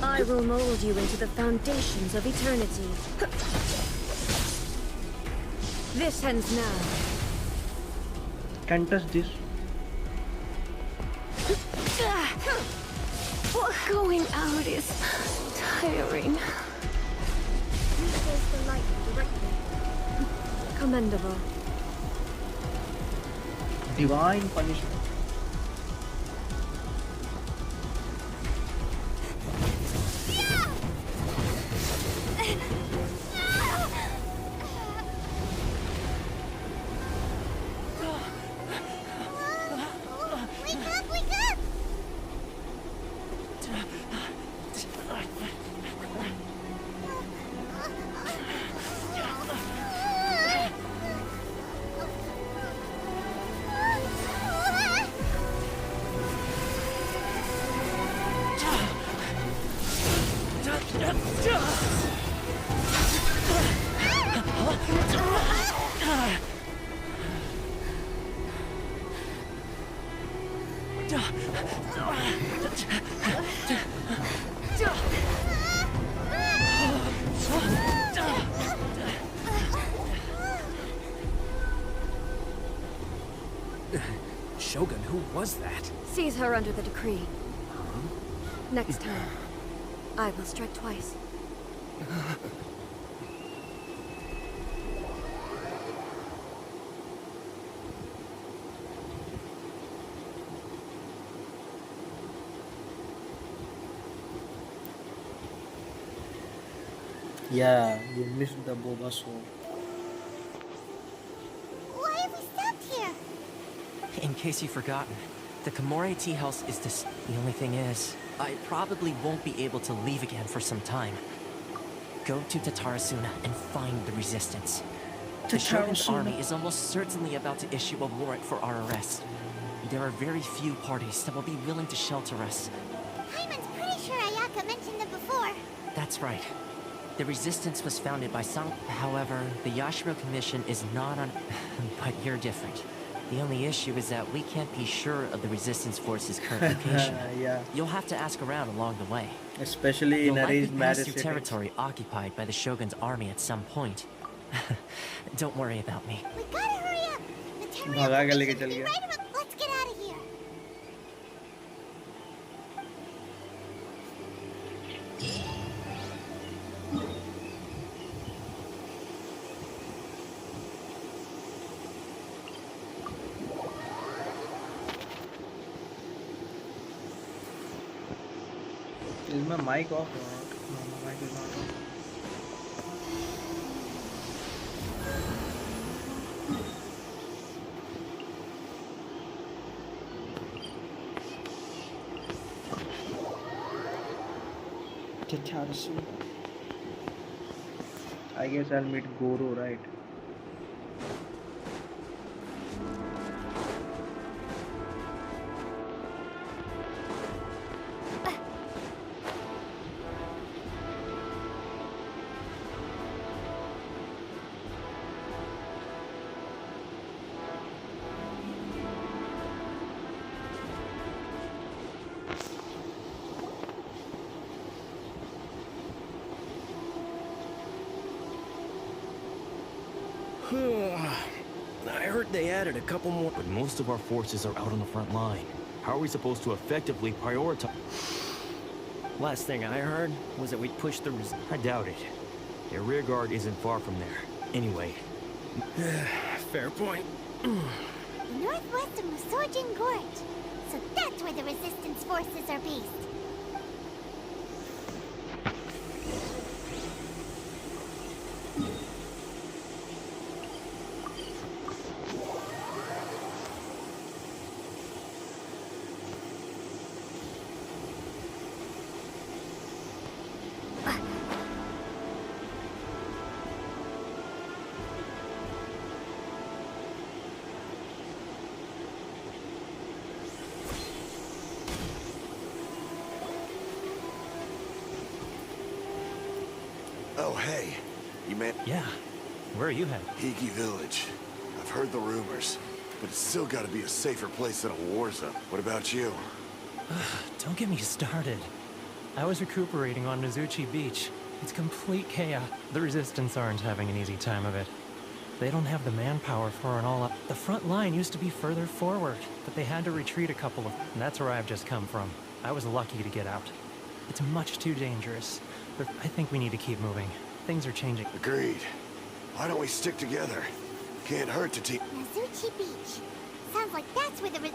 I will mold you into the foundations of eternity. This ends now. Can't touch this. Going out is tiring. You face the light directly. Commendable. Divine punishment. Shogun, who was that? Seize her under the decree. Next time, I will strike twice. Yeah, you missed the boba sword. Why have we stopped here? In case you've forgotten, the Komore tea house is this. The only thing is, I probably won't be able to leave again for some time. Go to Tatarasuna and find the resistance. The Shogun's army is almost certainly about to issue a warrant for our arrest. There are very few parties that will be willing to shelter us. Hyman's pretty sure Ayaka mentioned them before. That's right. The resistance was founded by some. However, the Yashiro Commission is not on. But you're different. The only issue is that we can't be sure of the resistance force's current location. Yeah. You'll have to ask around along the way. Especially in arranged marriage through territory occupied by the Shogun's army at some point. Don't worry about me. We gotta hurry up. The भगा के लेके चल Tenryou गया. right about. Let's get out of here. Is my mic off or not? No, my mic is not off. I guess I'll meet Goro, right? I heard they added a couple more. But most of our forces are out on the front line. How are we supposed to effectively prioritize? Last thing I heard was that we'd push the I doubt it. Their rear guard isn't far from there. Anyway. Fair point. Northwest of Musorjin Gorge. So that's where the resistance forces are based. Oh, hey. You met? Yeah. Where are you headed? Higi Village. I've heard the rumors, but it's still got to be a safer place than a war zone. What about you? Don't get me started. I was recuperating on Nozuchi Beach. It's complete chaos. The Resistance aren't having an easy time of it. They don't have the manpower for an all-up. The front line used to be further forward, but they had to retreat a couple of... And that's where I've just come from. I was lucky to get out. It's much too dangerous, but I think we need to keep moving. Things are changing. Agreed. Why don't we stick together? Can't hurt to team. Nazuchi Beach. Sounds like that's where the...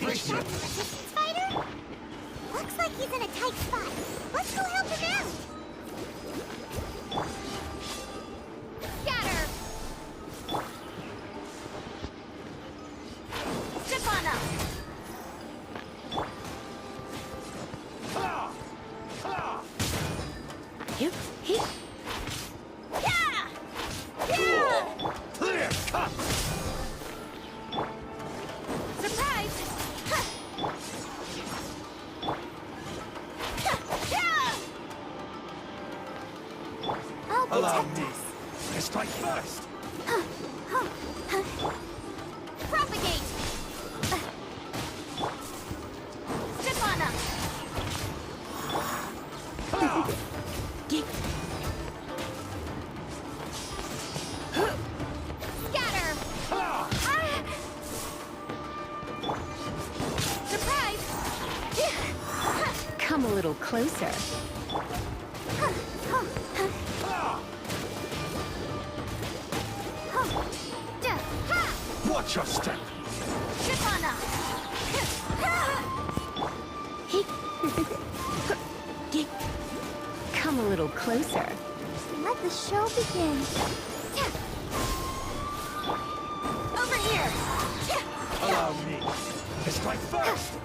Resistance fighter? Looks like he's in a tight spot. Let's go help him out. Scatter. Step on up. Yep. He. Yeah. Yeah. Clear cut. Surprise. Allow me. I strike first. Propagate. Step on up. Scatter. Surprise. Come a little closer. Watch your step. Step on up. Come a little closer. Let the show begin. Over here. Allow me. I strike first.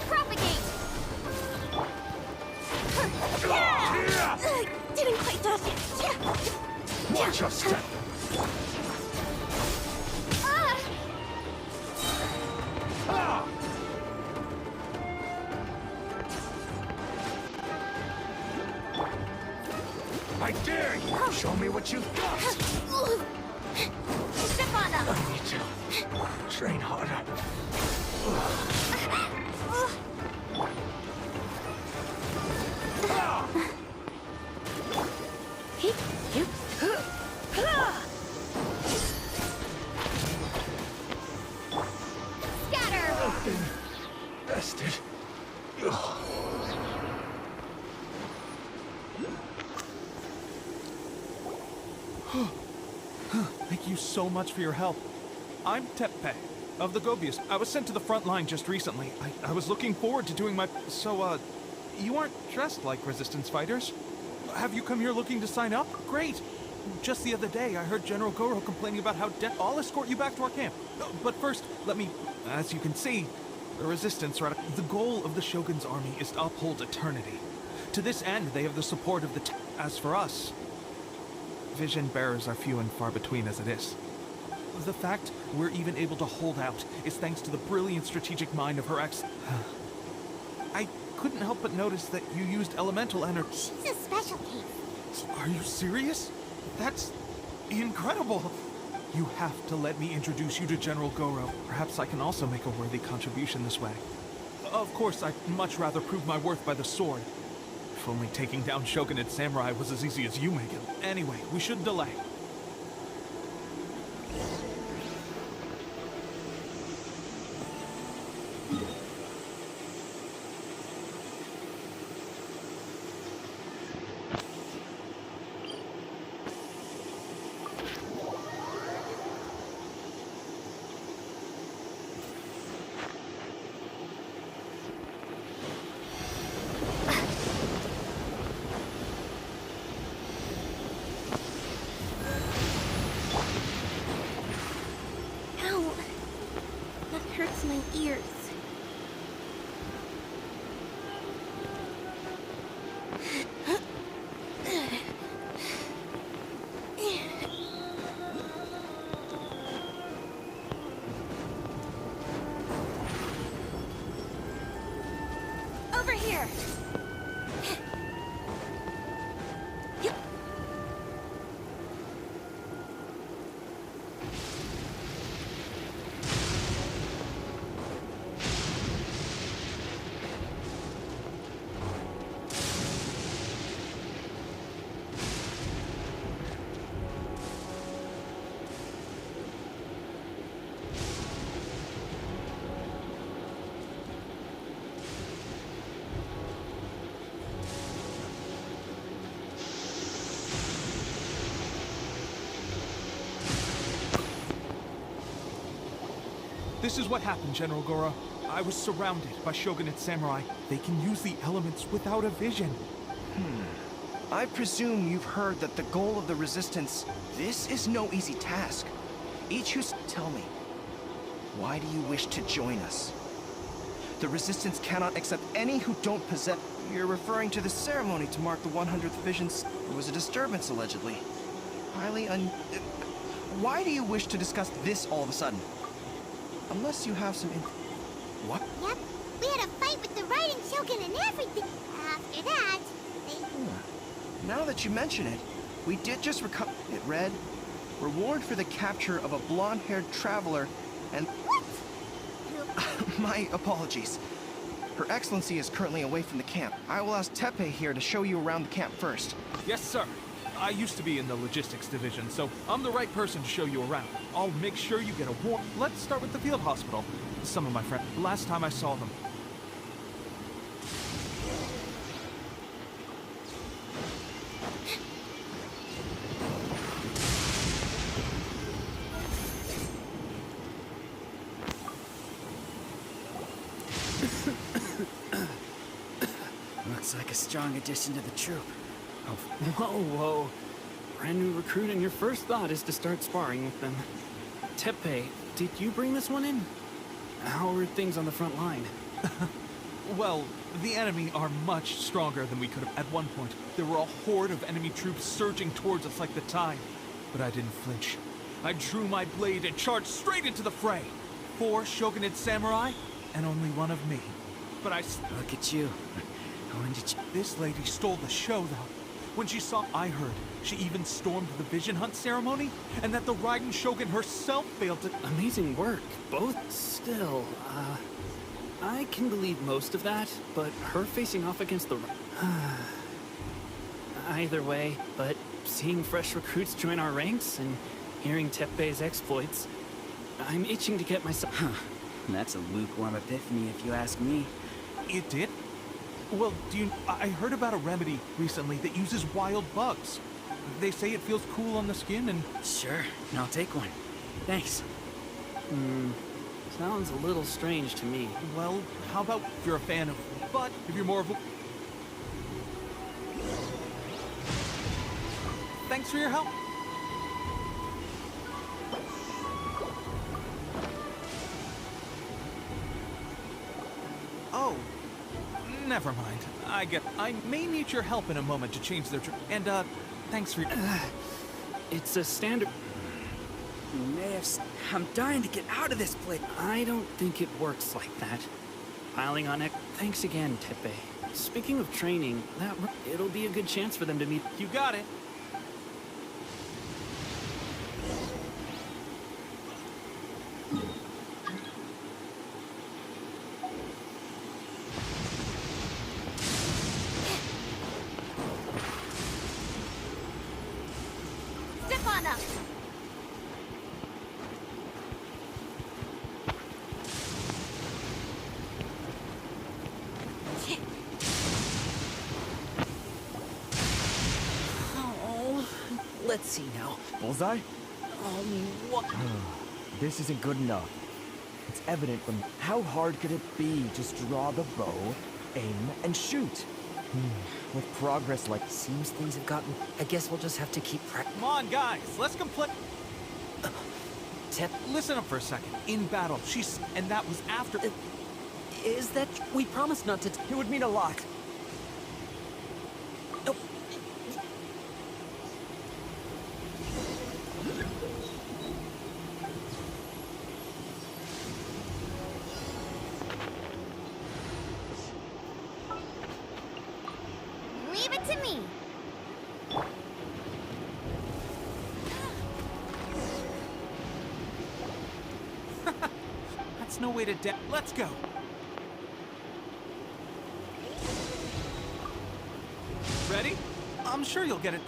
Propagate. Didn't quite touch it. Watch your step. I dare you! Show me what you've got! Step on up! I need to train harder. Scatter! Bested. Thank you so much for your help. I'm Tepe, of the Gobius. I was sent to the front line just recently. I was looking forward to doing my... So, you aren't dressed like resistance fighters? Have you come here looking to sign up? Great! Just the other day, I heard General Goro complaining about how I'll escort you back to our camp. But first, let me... As you can see, the resistance... The goal of the Shogun's army is to uphold eternity. To this end, they have the support of the... As for us... Vision bearers are few and far between as it is. The fact we're even able to hold out is thanks to the brilliant strategic mind of her ex... I couldn't help but notice that you used elemental energy. She's a special case. Are you serious? That's incredible. You have to let me introduce you to General Goro. Perhaps I can also make a worthy contribution this way. Of course, I'd much rather prove my worth by the sword. If only taking down Shogunate samurai was as easy as you make it. Anyway, we shouldn't delay. my ears. Over here! This is what happened, General Goro. I was surrounded by Shogunate samurai. They can use the elements without a vision. I presume you've heard that the goal of the Resistance, this is no easy task. Tell me, why do you wish to join us? The Resistance cannot accept any who don't possess... You're referring to the ceremony to mark the 100th Vision's... There was a disturbance, allegedly. Why do you wish to discuss this all of a sudden? Unless you have some What? Yep, we had a fight with the Raiden Shogun and everything. After that, they... Now that you mention it, we did just recover... It read, reward for the capture of a blonde-haired traveler and... What? My apologies. Her Excellency is currently away from the camp. I will ask Teppei here to show you around the camp first. Yes, sir. I used to be in the logistics division, so I'm the right person to show you around. I'll make sure you get a warm... Let's start with the field hospital. Some of my friends... Last time I saw them... Looks like a strong addition to the troop. Oh, whoa. Brand new recruit, and your first thought is to start sparring with them. Teppei, did you bring this one in? How are things on the front line? Well, the enemy are much stronger than we could have. At one point, there were a horde of enemy troops surging towards us like the tide. But I didn't flinch. I drew my blade and charged straight into the fray. 4 Shogunate samurai, and only one of me. But Look at you. When did you... This lady stole the show, though. When she saw... I heard she even stormed the Vision Hunt ceremony, and that the Raiden Shogun herself failed to... Amazing work. Both still, I can believe most of that, but her facing off against the... Either way, but seeing fresh recruits join our ranks and hearing Teppei's exploits, I'm itching to get myself... That's a lukewarm epiphany, if you ask me. It did? Well, I heard about a remedy recently that uses wild bugs. They say it feels cool on the skin and... Sure, I'll take one. Thanks. Sounds a little strange to me. Well, how about if you're a fan of... But if you're more of a... Thanks for your help. Oh. Never mind. I may need your help in a moment to change their and, thanks for It's a standard... You may have... I'm dying to get out of this place. I don't think it works like that. Piling on it... Thanks again, Teppei. Speaking of training, it'll be a good chance for them to meet... You got it. Let's see now. Bullseye? What? This isn't good enough. It's evident from how hard could it be? Just draw the bow, aim, and shoot. With progress like... Seems things have gotten... I guess we'll just have to keep Come on, guys. Let's complete... Listen up for a second. In battle, and that was after... Is that... We promised not to... It would mean a lot. Oh. Leave it to me. That's no way to Let's go. Ready? I'm sure you'll get it.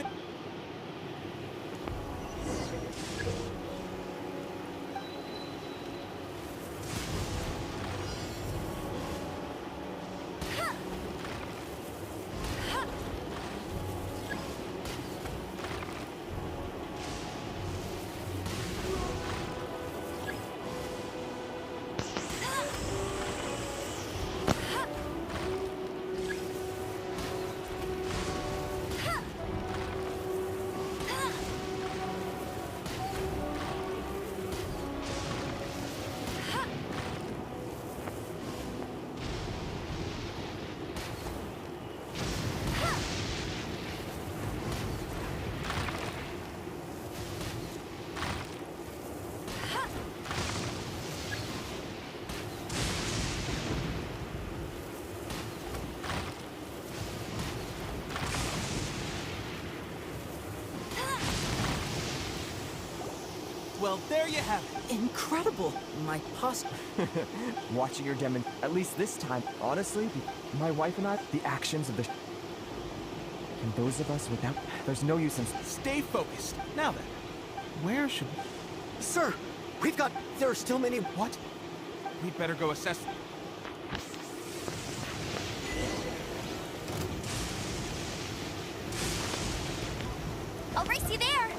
Well, there you have it. Incredible! My Watching your demo, at least this time, honestly, my wife and I, the actions of the... And those of us without... There's no use in... Stay focused. Now then, where should we... Sir, we've got... There are still many... What? We'd better go assess... I'll race you there.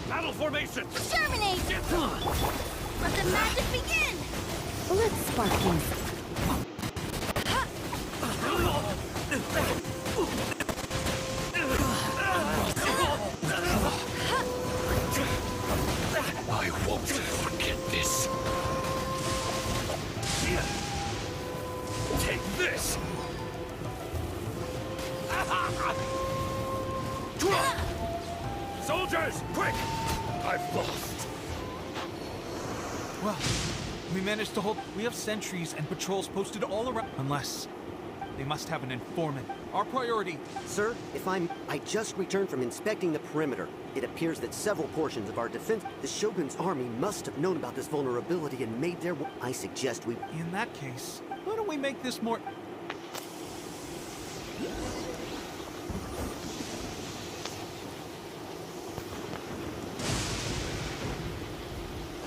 Battle formation! Terminate! Let the magic begin! Let's spark things. I won't forget this. Take this! Soldiers, quick! I've lost. Well, we managed to hold... We have sentries and patrols posted all around... Unless... They must have an informant. Our priority... Sir, if I just returned from inspecting the perimeter. It appears that several portions of our defense... The Shogun's army must have known about this vulnerability and made their... I suggest we... In that case, why don't we make this more...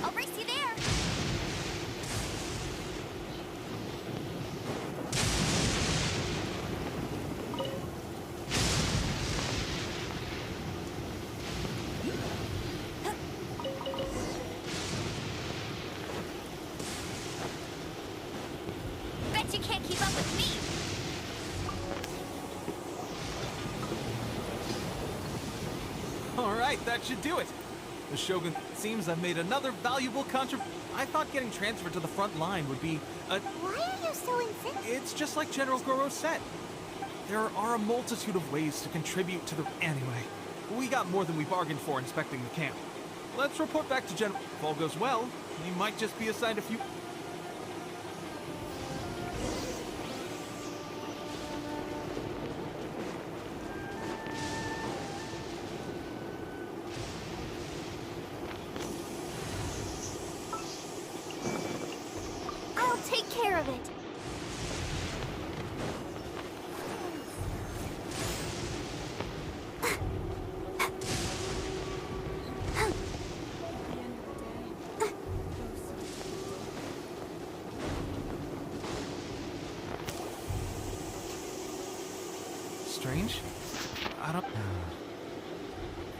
I'll race you there. Bet you can't keep up with me. All right, that should do it. The Shogun seems I've made another valuable contribution. I thought getting transferred to the front line would be a... Why are you so insistent? It's just like General Goro said. There are a multitude of ways to contribute to the... Anyway, we got more than we bargained for inspecting the camp. Let's report back to General... If all goes well, we might just be assigned a few... I'll take care of it. Strange? I don't...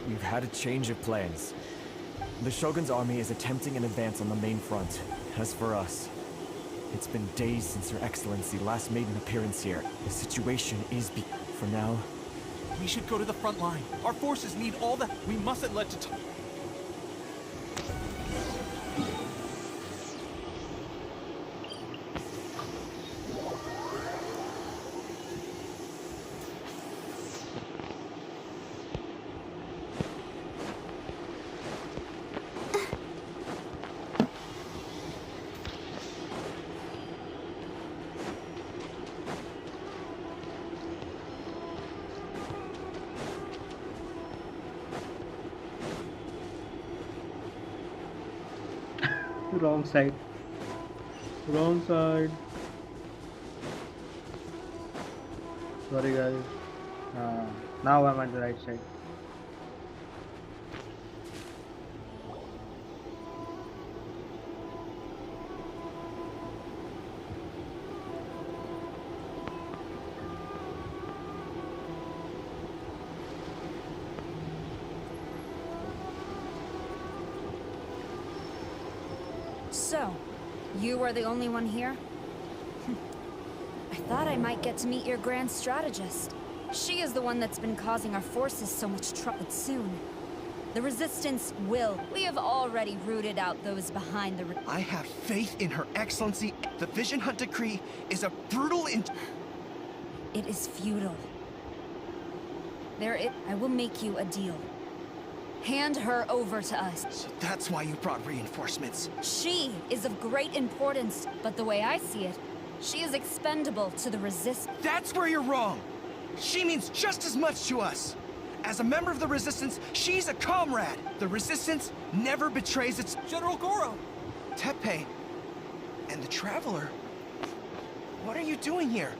We've had a change of plans. The Shogun's army is attempting an advance on the main front. As for us, it's been days since Your Excellency last made an appearance here. The situation is for now... We should go to the front line. Our forces need all the... We mustn't let Wrong side. Wrong side. Sorry guys. Now I'm at the right side. So, you are the only one here? I thought I might get to meet your grand strategist. She is the one that's been causing our forces so much trouble. But soon, the Resistance will. We have already rooted out those behind the... I have faith in Her Excellency. The Vision Hunt Decree is a brutal It is futile. I will make you a deal. Hand her over to us. So that's why you brought reinforcements. She is of great importance, but the way I see it, she is expendable to the Resistance. That's where you're wrong. She means just as much to us. As a member of the Resistance, she's a comrade. The Resistance never betrays its... General Goro! Tepe and the Traveler. What are you doing here?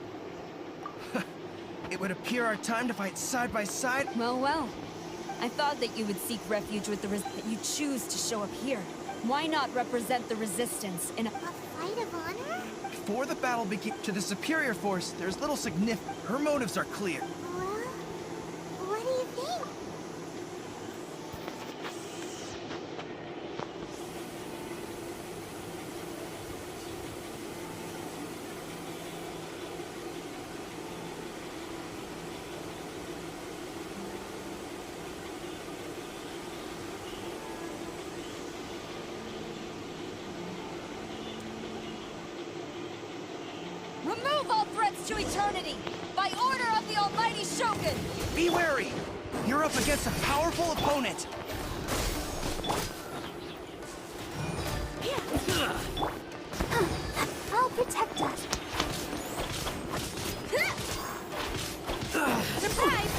It would appear our time to fight side by side. Well. I thought that you would seek refuge with the that you choose to show up here. Why not represent the Resistance in a fight of honor? Before the battle begins, to the superior force, there's little significance. Her motives are clear. Well, what do you think? remove all threats to eternity by order of the Almighty Shogun. Be wary. You're up against a powerful opponent. I'll protect us. Surprise!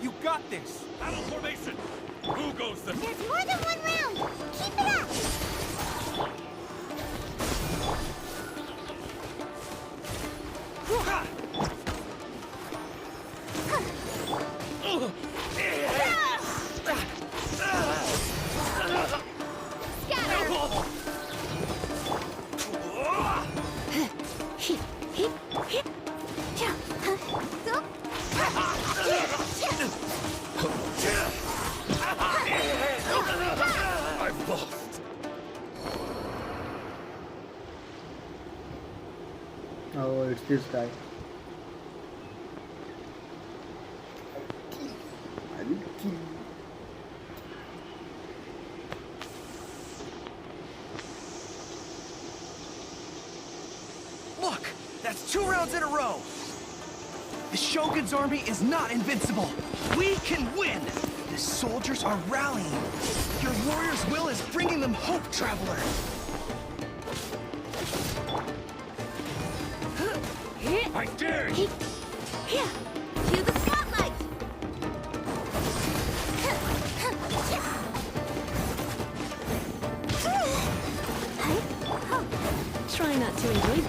You got this! Battle formation! Who goes the... There's more than one round. Keep it up. I've lost. Oh, it's this guy. Look! That's 2 rounds in a row! The Shogun's army is not invincible! We can win! The soldiers are rallying! Your warrior's will is bringing them hope, Traveler! I dare you! Here, cue the spotlight. Try not to engage.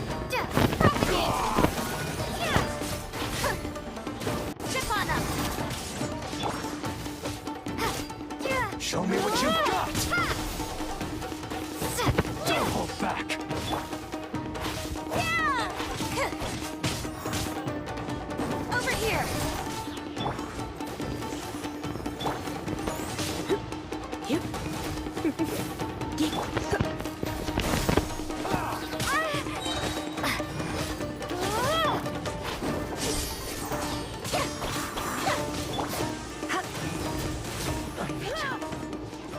Chip on them. Show me what you've got! Don't hold back! Over here.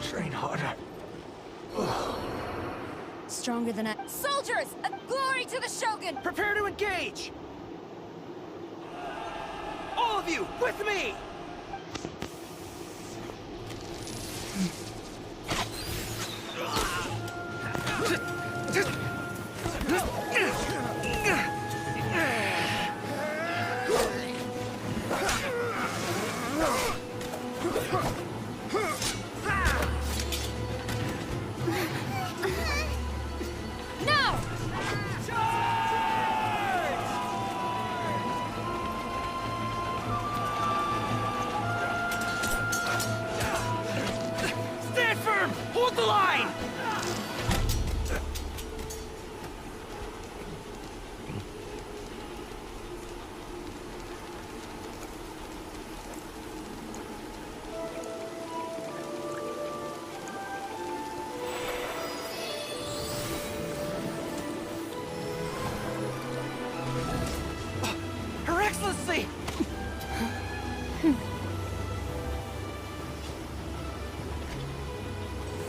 Train harder. Stronger than I... Soldiers! A glory to the Shogun! Prepare to engage! All of you, with me! Stand firm! Hold the line! Her Excellency!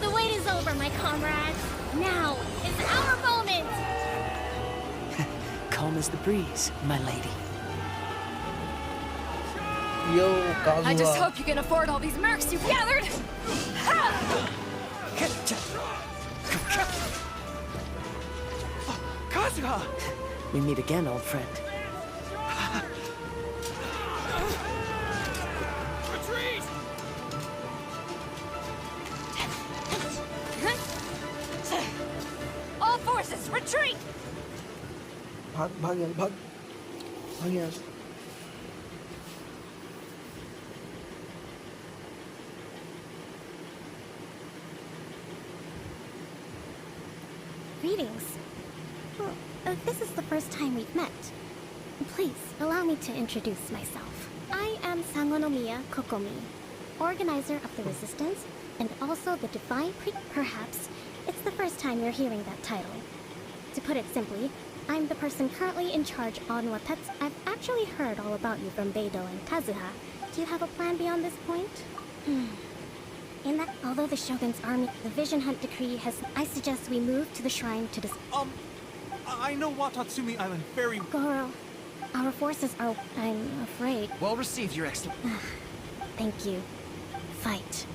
The wait is over, my comrades. Now is our moment. Calm as the breeze, my lady. Yo, Kazuha. I just hope you can afford all these mercs you've gathered! Kazuha! We meet again, old friend. All forces, retreat! भाग यहाँ भाग यहाँ से। Greetings. Well, this is the first time we've met. Please, allow me to introduce myself. I am Sangonomiya Kokomi, organizer of the Resistance, and also the Divine Perhaps it's the first time you're hearing that title. To put it simply, I'm the person currently in charge on Watetsu. I've actually heard all about you from Beidou and Kazuha. Do you have a plan beyond this point? In that, although the Shogun's army, the Vision Hunt decree has, I suggest we move to the shrine to I know Watatsumi Island very... Goro, our forces are, I'm afraid... Well received, Your Excellency. Thank you. Fight.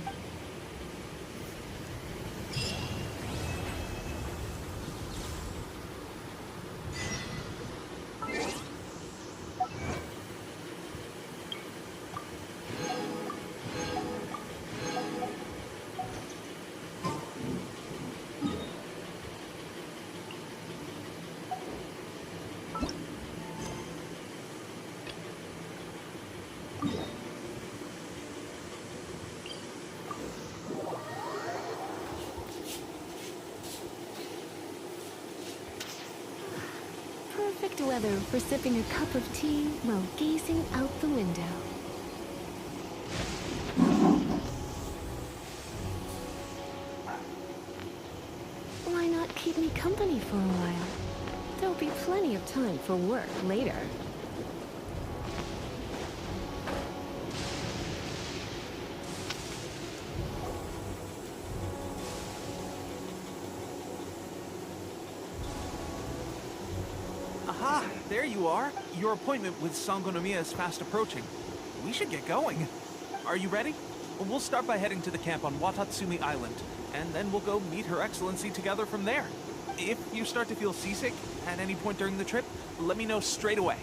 Perfect weather for sipping a cup of tea while gazing out the window. Why not keep me company for a while? There'll be plenty of time for work later. Aha! There you are. Your appointment with Sangonomiya is fast approaching. We should get going. Are you ready? We'll start by heading to the camp on Watatsumi Island, and then we'll go meet Her Excellency together from there. If you start to feel seasick at any point during the trip, let me know straight away.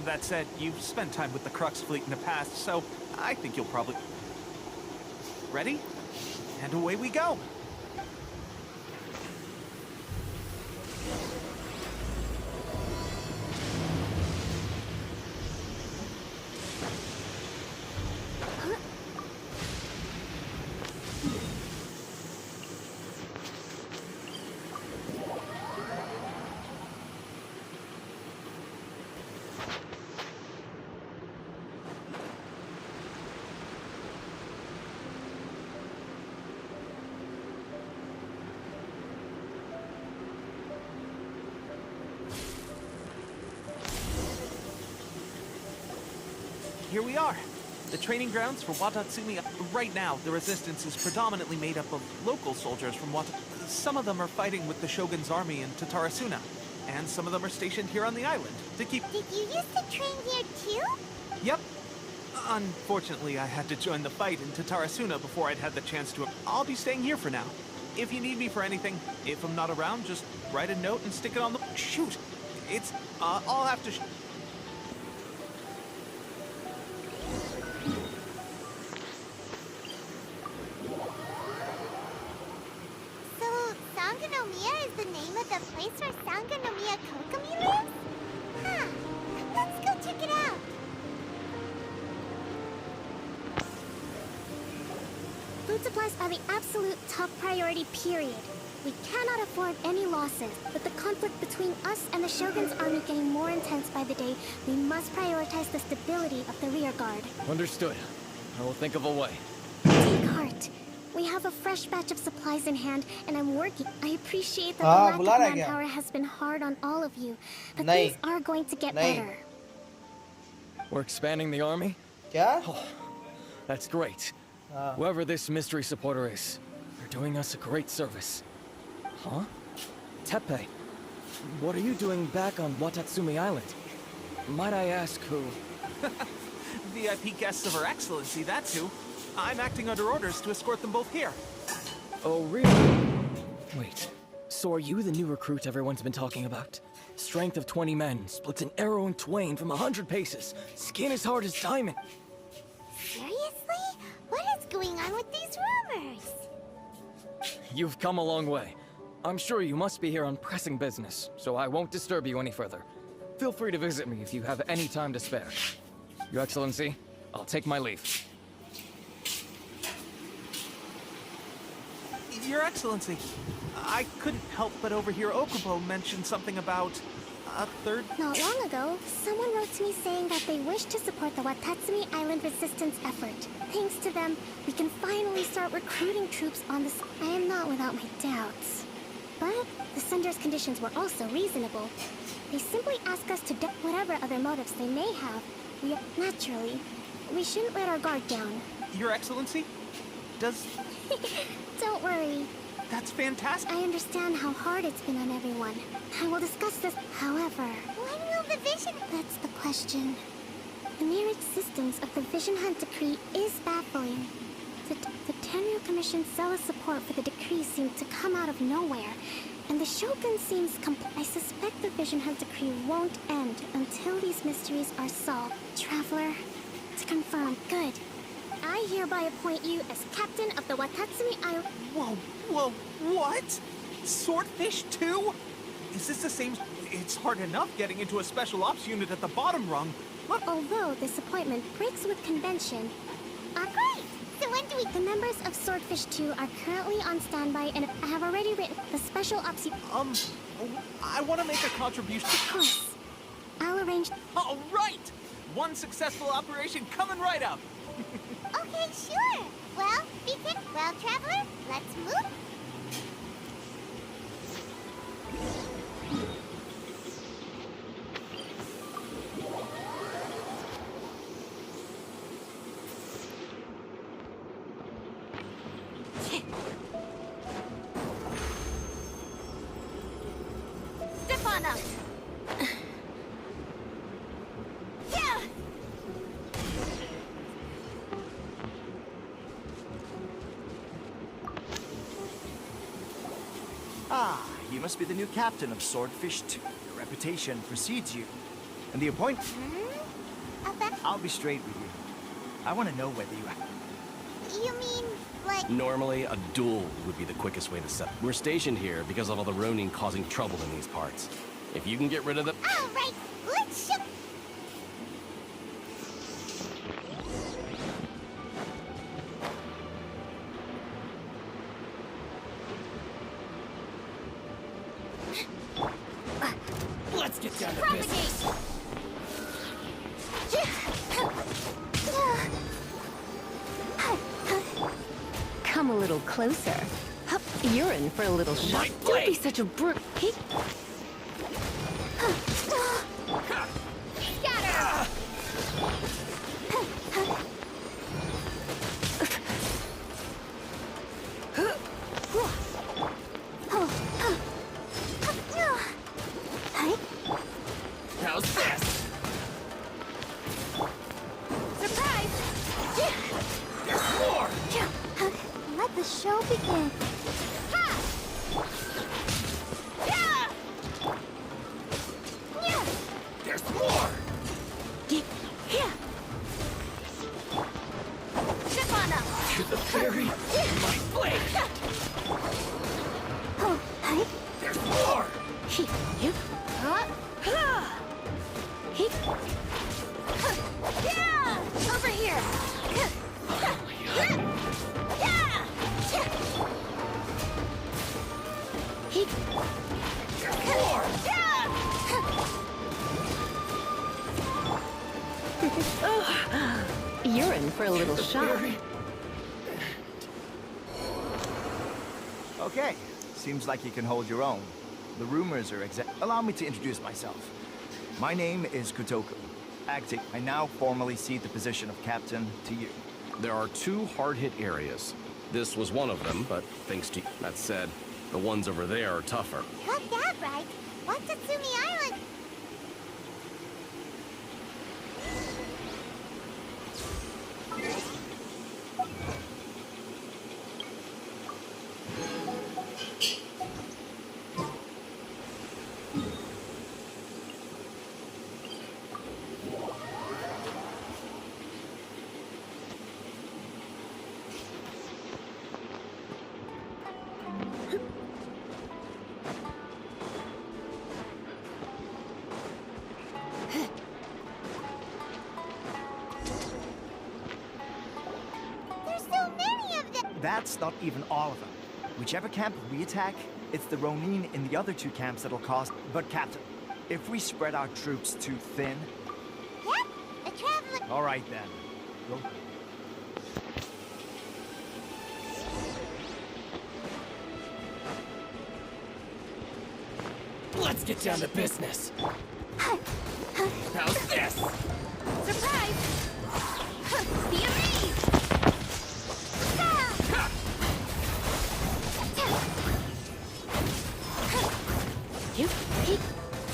That said, you've spent time with the Crux fleet in the past, so I think you'll probably... Ready? And away we go! Here we are, the training grounds for Watatsumi. Right now, the Resistance is predominantly made up of local soldiers from Some of them are fighting with the Shogun's army in Tatarasuna, and some of them are stationed here on the island to keep... Did you used to train here too? Yep. Unfortunately, I had to join the fight in Tatarasuna before I'd had the chance to... I'll be staying here for now. If you need me for anything, if I'm not around, just write a note and stick it on the... Shoot! It's... I'll have to... So, Sangonomiya is the name of the place where Sangonomiya Kokomi lives? Huh. Let's go check it out. Food supplies are the absolute top priority, period. We cannot afford any losses. With the conflict between us and the Shogun's army getting more intense by the day, we must prioritize the stability of the rear guard. Understood. I will think of a way. Take heart. We have a fresh batch of supplies in hand, and I'm working. I appreciate that the बुला lack रहा of है क्या? manpower has been hard on all of you, but नहीं. things are going to get नहीं. better. We're expanding the army? क्या? Oh, that's great. Whoever this mystery supporter is, they're doing us a great service. Huh? Teppei, what are you doing back on Watatsumi Island? Might I ask who? VIP guests of Her Excellency, that's who. I'm acting under orders to escort them both here. Oh, really? Wait, so are you the new recruit everyone's been talking about? Strength of 20 men, splits an arrow in twain from 100 paces, skin as hard as diamond. Seriously? What is going on with these rumors? You've come a long way. I'm sure you must be here on pressing business, so I won't disturb you any further. Feel free to visit me if you have any time to spare. Your Excellency, I'll take my leave. Your Excellency, I couldn't help but overhear Okubo mention something about a third... Not long ago, someone wrote to me saying that they wish to support the Watatsumi Island resistance effort. Thanks to them, we can finally start recruiting troops on this. I am not without my doubts. But the sender's conditions were also reasonable. They simply ask us to do whatever other motives they may have. Naturally, we shouldn't let our guard down. Your Excellency? Does... Don't worry. That's fantastic. I understand how hard it's been on everyone. I will discuss this. However, when will the vision... That's the question. The mere existence of the Vision Hunt Decree is baffling. The Tenryu Commission's zealous support for the decree seemed to come out of nowhere, and the Shogun seems I suspect the Vision Hunt Decree won't end until these mysteries are solved. Traveler, to confirm, good. I hereby appoint you as captain of the Watatsumi Island. Whoa, what? Swordfish too? Is this the same... It's hard enough getting into a special ops unit at the bottom rung. Look. Although this appointment breaks with convention... Great! So when do we... The members of Swordfish 2 are currently on standby and I have already written the special ops... I want to make a contribution. Of course. I'll arrange... All right! One successful operation coming right up. Okay, sure. Well, Beacon, well, Traveler, let's move. Step on out. You must be the new captain of Swordfish 2. Your reputation precedes you. And the appointment... I'll be straight with you. I want to know whether you... You mean, like... Normally, a duel would be the quickest way to settle. We're stationed here because of all the Ronin causing trouble in these parts. If you can get rid of them... All right, let's show... Let's get down to business. Come a little closer. Hup, you're in for a little shock. Don't be such a brute. Hey. Scatter! How's this? show begin. There's more! Zip on up! To the fairy, my blade! Oh, hi. There's more! Over here! You're in for a little shock. Okay, seems like you can hold your own. The rumors are Allow me to introduce myself. My name is Kutoku. Acting, I now formally cede the position of captain to you. There are 2 hard-hit areas. This was one of them, but thanks to you. That said, the ones over there are tougher. Got that right. What's Tatsumi Island? That's not even all of them. Whichever camp we attack, it's the Ronin in the other 2 camps that'll cost. But Captain, if we spread our troops too thin... Yep, the traveler... All right then. Go. Let's get down to business. How's this? Surprise! Be amazed!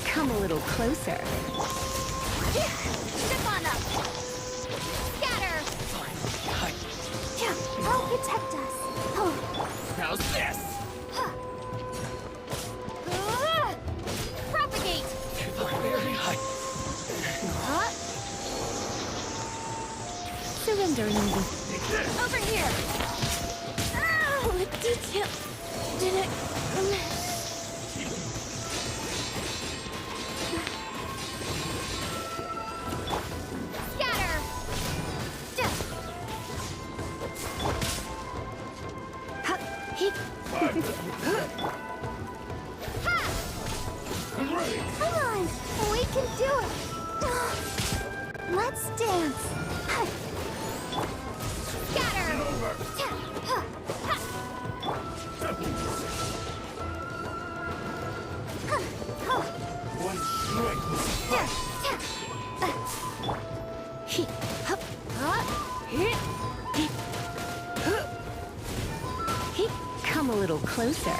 Come a little closer. Zip on up! Scatter! Help protect us. Oh. How's this? Propagate! Very high. Surrender easy. Over here! Oh, detail. Did it miss? Scatter! Come on, we can do it. Let's dance. Scatter! One strike was Come a little closer.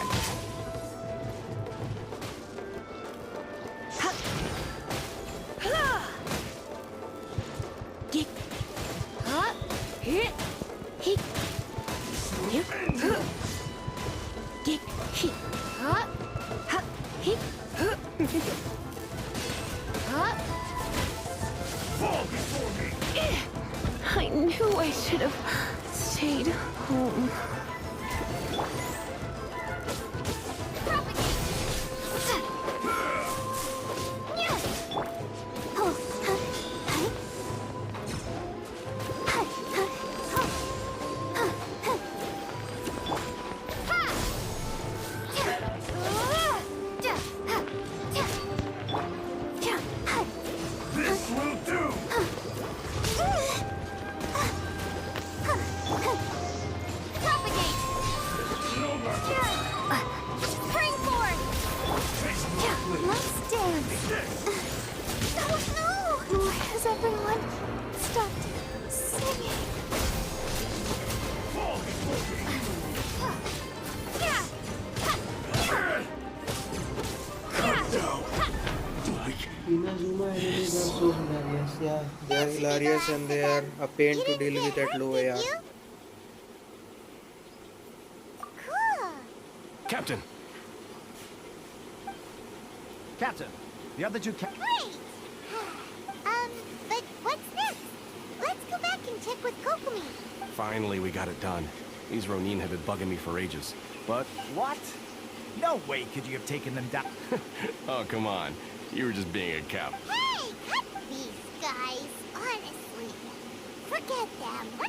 I knew I should have stayed home. This will do! Propagate! Spring forward! Let's dance. Oh no! Why has everyone stopped singing? Inazuma enemies are so hilarious. Yeah, they are hilarious and they are a pain to deal with at low AR. Captain. Captain, the other two Great! But what's next? Let's go back and check with Kokomi. Finally, we got it done. These Ronin have been bugging me for ages, but... What? No way could you have taken them down. Oh, come on. You were just being a cap. Hey, cut these guys. Honestly, forget them.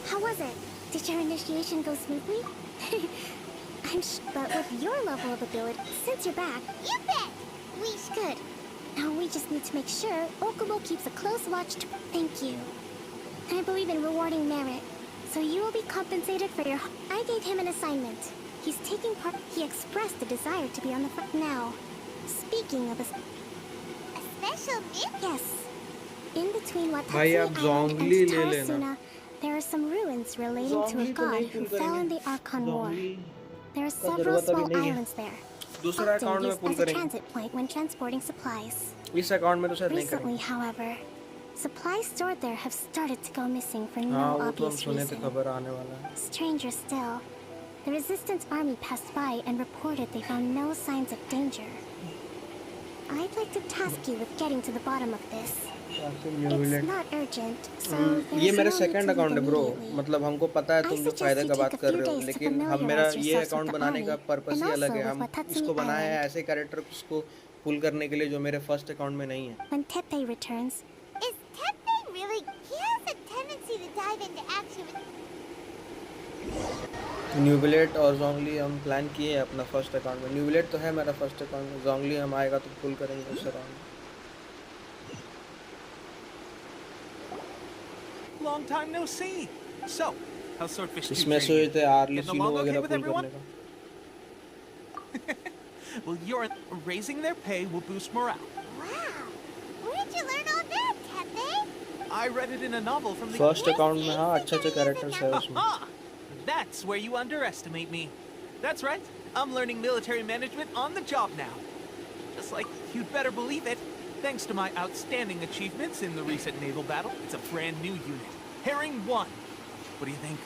How was it? Did your initiation go smoothly? But with your level of ability, since you're back... You bet! We's good. Now we just need to make sure Okubo keeps a close watch to... Thank you. I believe in rewarding merit, so you will be compensated for your... I gave him an assignment. He's taking part... He expressed the desire to be on the front now. Speaking of a special mission? Yes. In between भाई आप Watatsumi Island and जोंगली ले लेना Tarasuna, there are some ruins relating to a जोंगली तो god नहीं who fill fell in करेंगे the Archon War. जोंगली There are का several जरूरत अभी small नहीं है islands there, दूसरा often अकाउंट में used पुल as a करेंगे transit point when transporting supplies. इस अकाउंट में तो शायद नहीं Recently, करेंगे however, supplies stored there have started to go missing for हाँ no वो तो हम obvious सुने थे reason. खबर आने वाला है Stranger still, the Resistance army passed by and reported they found no signs of danger. I'd like to task you with getting to the bottom of this. It's not urgent, so there's ये मेरा no need second to account है leave bro immediately. मतलब हमको पता है तुम जो फायदे का बात कर रहे हो लेकिन हम मेरा ये अकाउंट बनाने का पर्पस ही अलग है हम इसको बनाया है ऐसे कैरेक्टर को पुल करने के लिए जो मेरे फर्स्ट अकाउंट में नहीं है When Teppei returns, Is Teppei really... He has a tendency to dive into action with... न्यूबिलेट और जोंगली हम प्लान किए हैं अपना फर्स्ट अकाउंट में न्यूबिलेट तो है मेरा फर्स्ट अकाउंट में जोंगली हम आएगा तो पुल करेंगे उस अकाउंट में Long time no see. So, how's Swordfish 2 इसमें treating सोए you? थे आर्ली Getting सीनो along okay वगैरह with पुल everyone? करने का Well, your raising their pay will boost morale. Wow! Where'd you learn all that, Teppei? I read it in a novel from the... first account में हाँ अच्छे अच्छे characters है उसमें Aha! That's where you underestimate me. That's right. I'm learning military management on the job now. Just like you'd better believe it. Thanks to my outstanding achievements in the recent naval battle, it's a brand new unit. Herring 1. What do you think?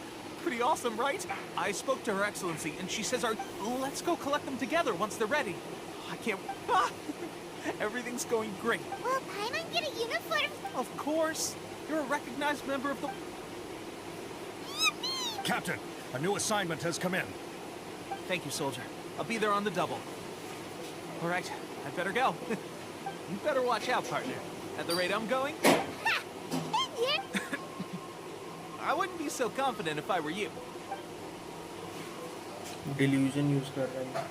Pretty awesome, right? I spoke to Her Excellency, and she says let's go collect them together once they're ready. I can't... Ah! Everything's going great. Will Paimon get a uniform? Of course. You're a recognized member of the... Captain, a new assignment has come in. Thank you, soldier. I'll be there on the double. All right, I'd better go. You better watch out, partner. At the rate I'm going... I wouldn't be so confident if I were you. Delusion use कर रहा है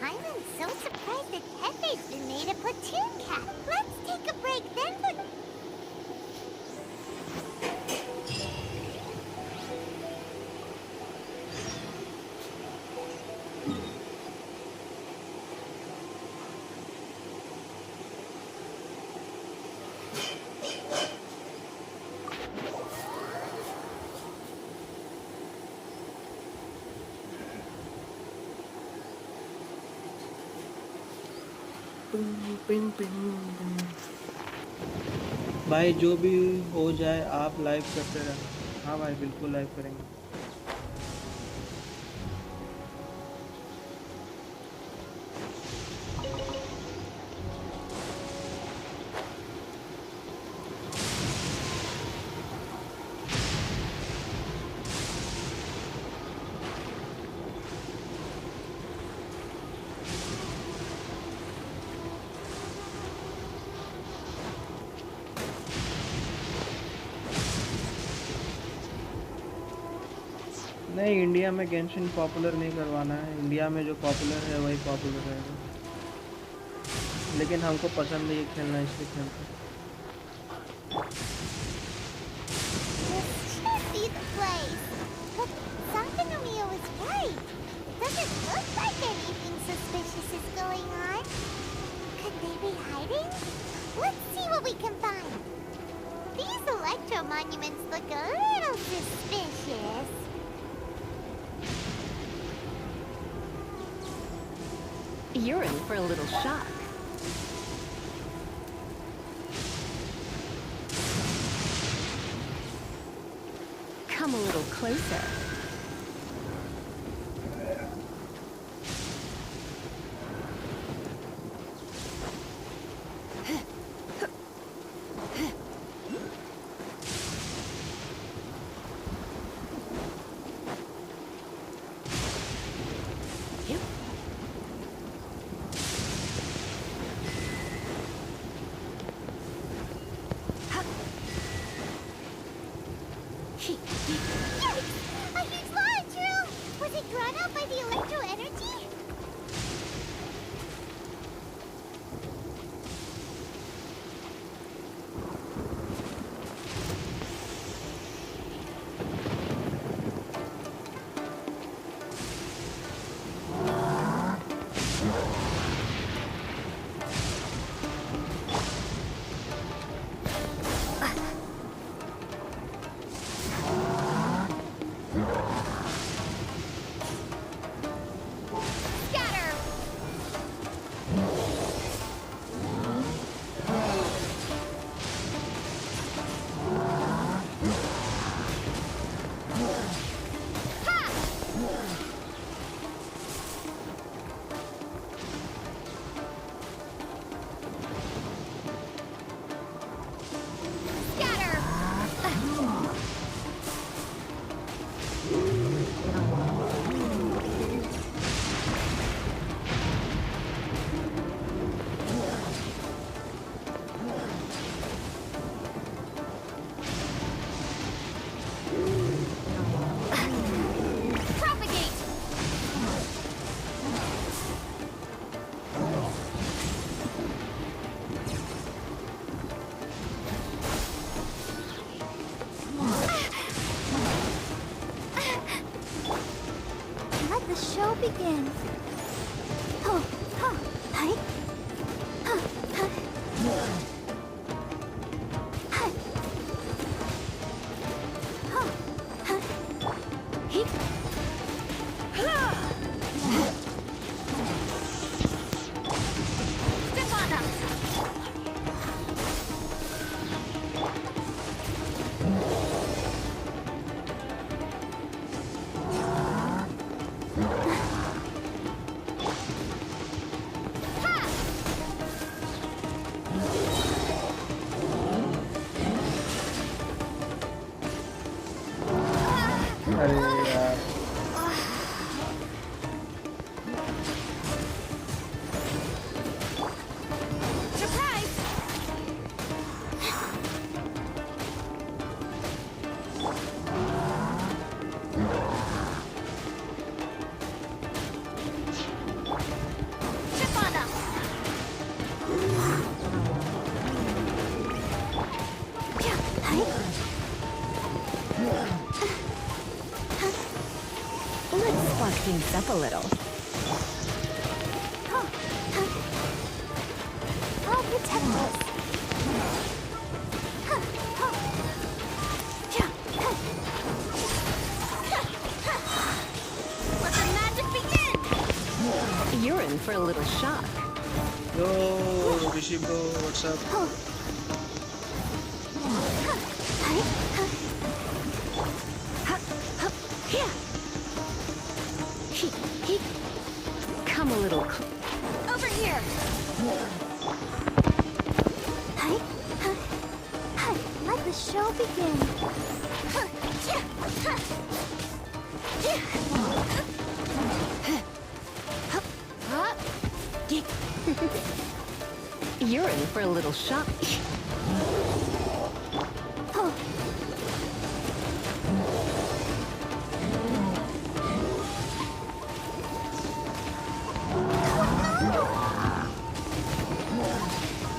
Paimon's so surprised that Teppei's been made a platoon cap. Let's take a break then, but... भाई जो भी हो जाए आप live करते रहना हाँ भाई बिल्कुल लाइव करेंगे नहीं इंडिया में गेंशिन पॉपुलर नहीं करवाना है इंडिया में जो पॉपुलर है वही पॉपुलर रहेगा लेकिन हमको पसंद नहीं है खेलना इसलिए खेलते place. But Sankanomiya was right. Doesn't look like anything suspicious is going on. Could they be hiding? Let's see what we can find. These electro monuments look a little suspicious. You're in for a little shock. Come a little closer. Yikes! A huge launch drill! Was it drawn out by the electro energy? Begin. Oh, huh, hi. Huh, huh. Hi. Huh, huh. He. Step on up. अरे यार Let's spark things up a little. I'll protect us. Let the magic begin! You're in for a little shock. Yo, Rishi bro, what's up? Come a little over here. Hi. Hi. Let the show begin. You're in for a little shock.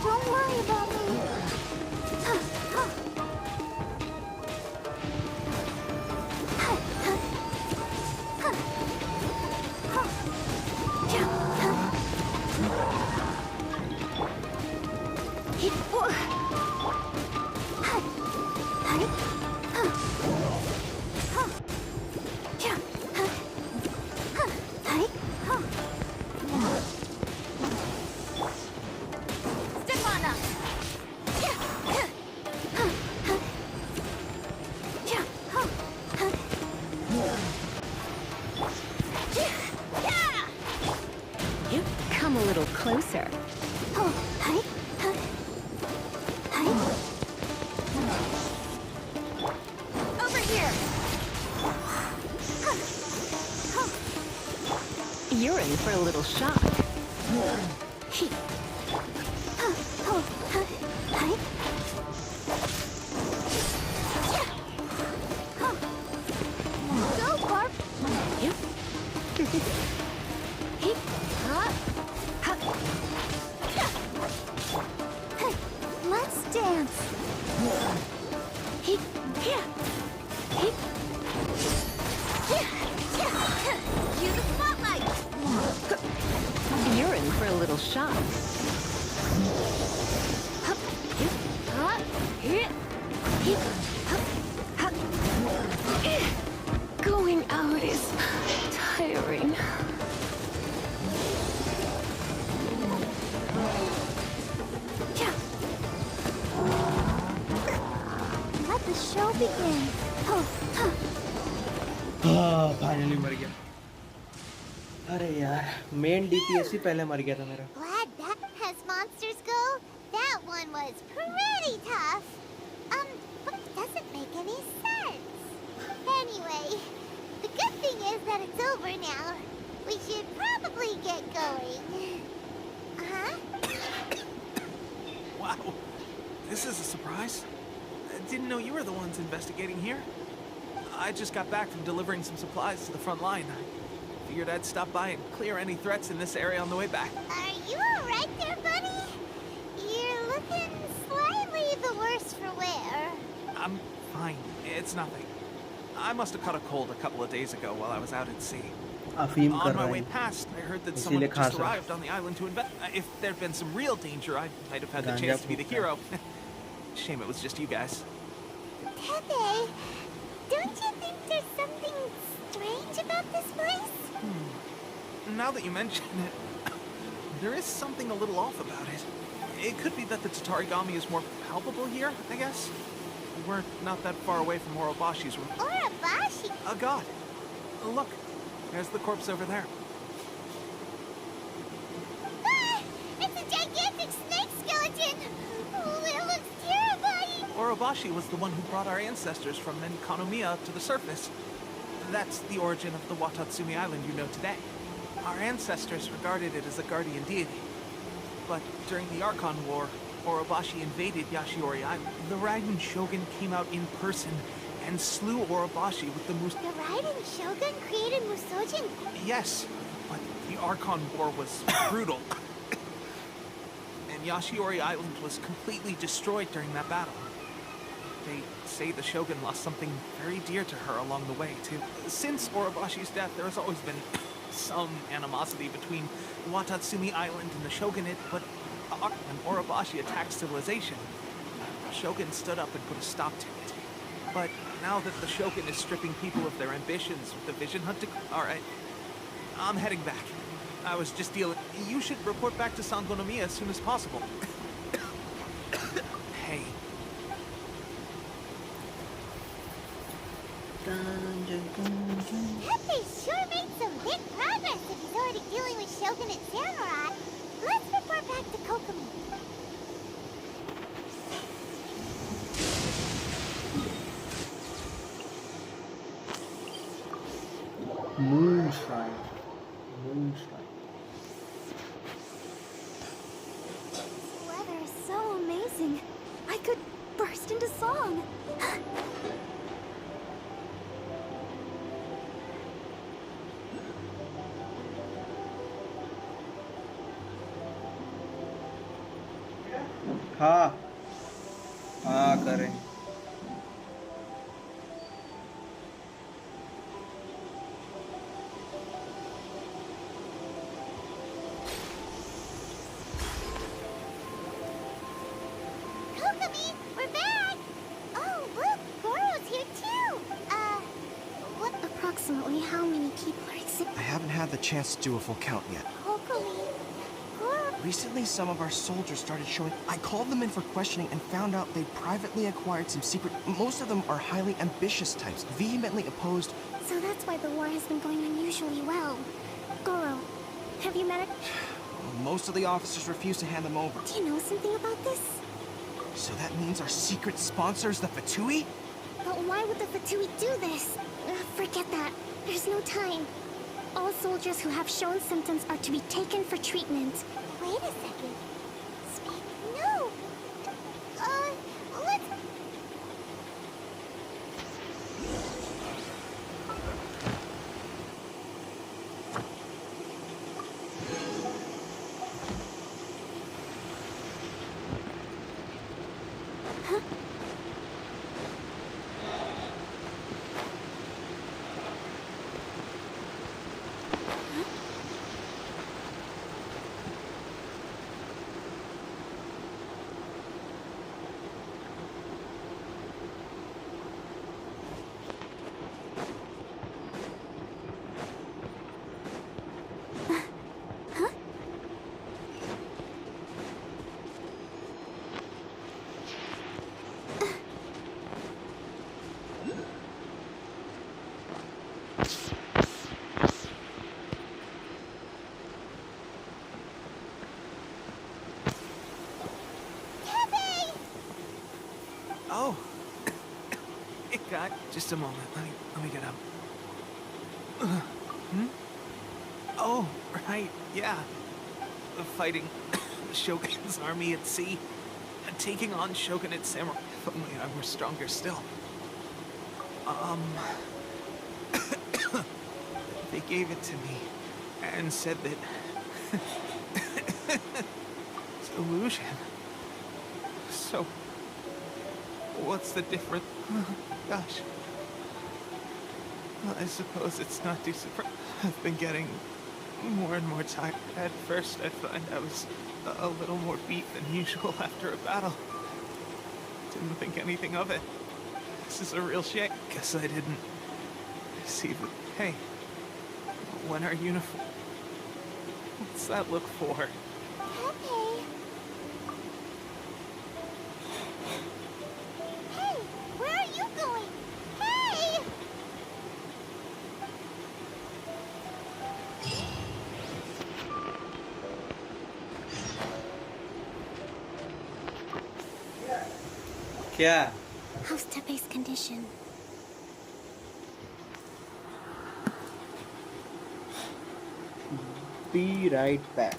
Don't worry about me. Come a little closer. Oh, hi. Hi. Over here! You're in for a little shock. Hi. Go, Barb! Yep. Let's dance! Cue the spotlight! You're in for a little shock. Going out is tiring. Let the show begin. Finally मर गया. अरे यार, main DPS ही पहले मर गया था मेरा. Glad that as monsters go, that one was pretty tough. But it doesn't make any sense. Anyway, the good thing is that it's over now. We should probably get going. Uh-huh. Wow, this is a surprise. I didn't know you were the ones investigating here. I just got back from delivering some supplies to the front line. I figured I'd stop by and clear any threats in this area on the way back. Are you alright there, buddy? You're looking slightly the worse for wear. I'm fine. It's nothing. I must have caught a cold a couple of days ago while I was out at sea. On my way past, I heard that someone had just arrived on the island to invest. If there'd been some real danger, I might have had the chance to be the hero. Shame it was just you guys. Pepe, don't you think there's something strange about this place? Now that you mention it, there is something a little off about it. It could be that the Tatarigami is more palpable here, I guess. We're not that far away from Orobashi's room. Orobashi? A god. Look, there's the corpse over there. Ah, it's a gigantic snake skeleton! Oh, it looks terrifying! Orobashi was the one who brought our ancestors from Menkanomiya to the surface. That's the origin of the Watatsumi Island you know today. Our ancestors regarded it as a guardian deity. But during the Archon War, Orobashi invaded Yashiori Island. The Raiden Shogun came out in person and slew Orobashi with the Mus- The Raiden Shogun created Musojin? Yes, but the Archon War was brutal. And Yashiori Island was completely destroyed during that battle. They say the Shogun lost something very dear to her along the way, too. Since Orobashi's death, there has always been some animosity between Watatsumi Island and the Shogunate, but when Orobashi attacked civilization, the Shogun stood up and put a stop to it. But now that the Shogun is stripping people of their ambitions with the Vision Hunt alright, I'm heading back. I was just dealing... You should report back to Sangonomiya as soon as possible. Hey. Pepe sure made some big progress if he's already dealing with Shogunate samurai. Let's report back to Kokomi. Moonshine. Moonshine. This weather is so amazing. I could burst into song. हाँ हाँ करें. Kokomi, we're back! Oh, look, Goro's here too! What? Approximately how many people are exhibiting? I haven't had the chance to do a full count yet. Kokomi, Goro... Recently, some of our soldiers started showing... I called them in for questioning and found out they privately acquired some secret... Most of them are highly ambitious types, vehemently opposed... So that's why the war has been going unusually well. Goro, have you met it? Most of the officers refuse to hand them over. Do you know something about this? So that means our secret sponsor is the Fatui? But why would the Fatui do this? Forget that. There's no time. All soldiers who have shown symptoms are to be taken for treatment. Wait a second. No! Let's... Oh. God, just a moment. Let me get up. Oh, right, yeah. Fighting Shogun's army at sea. Taking on Shogunate samurai. If only I were stronger still. They gave it to me and said that it's illusion. So, what's the difference? Gosh. Well, I suppose it's not too surprising. I've been getting more and more tired. At first, I find I was a little more beat than usual after a battle. Didn't think anything of it. This is a real shame. Guess I didn't see the... Hey, when our uniform... What's that look for? Pepe! Hey, where are you going? Hey! क्या? How's Tepe's condition? Be right back.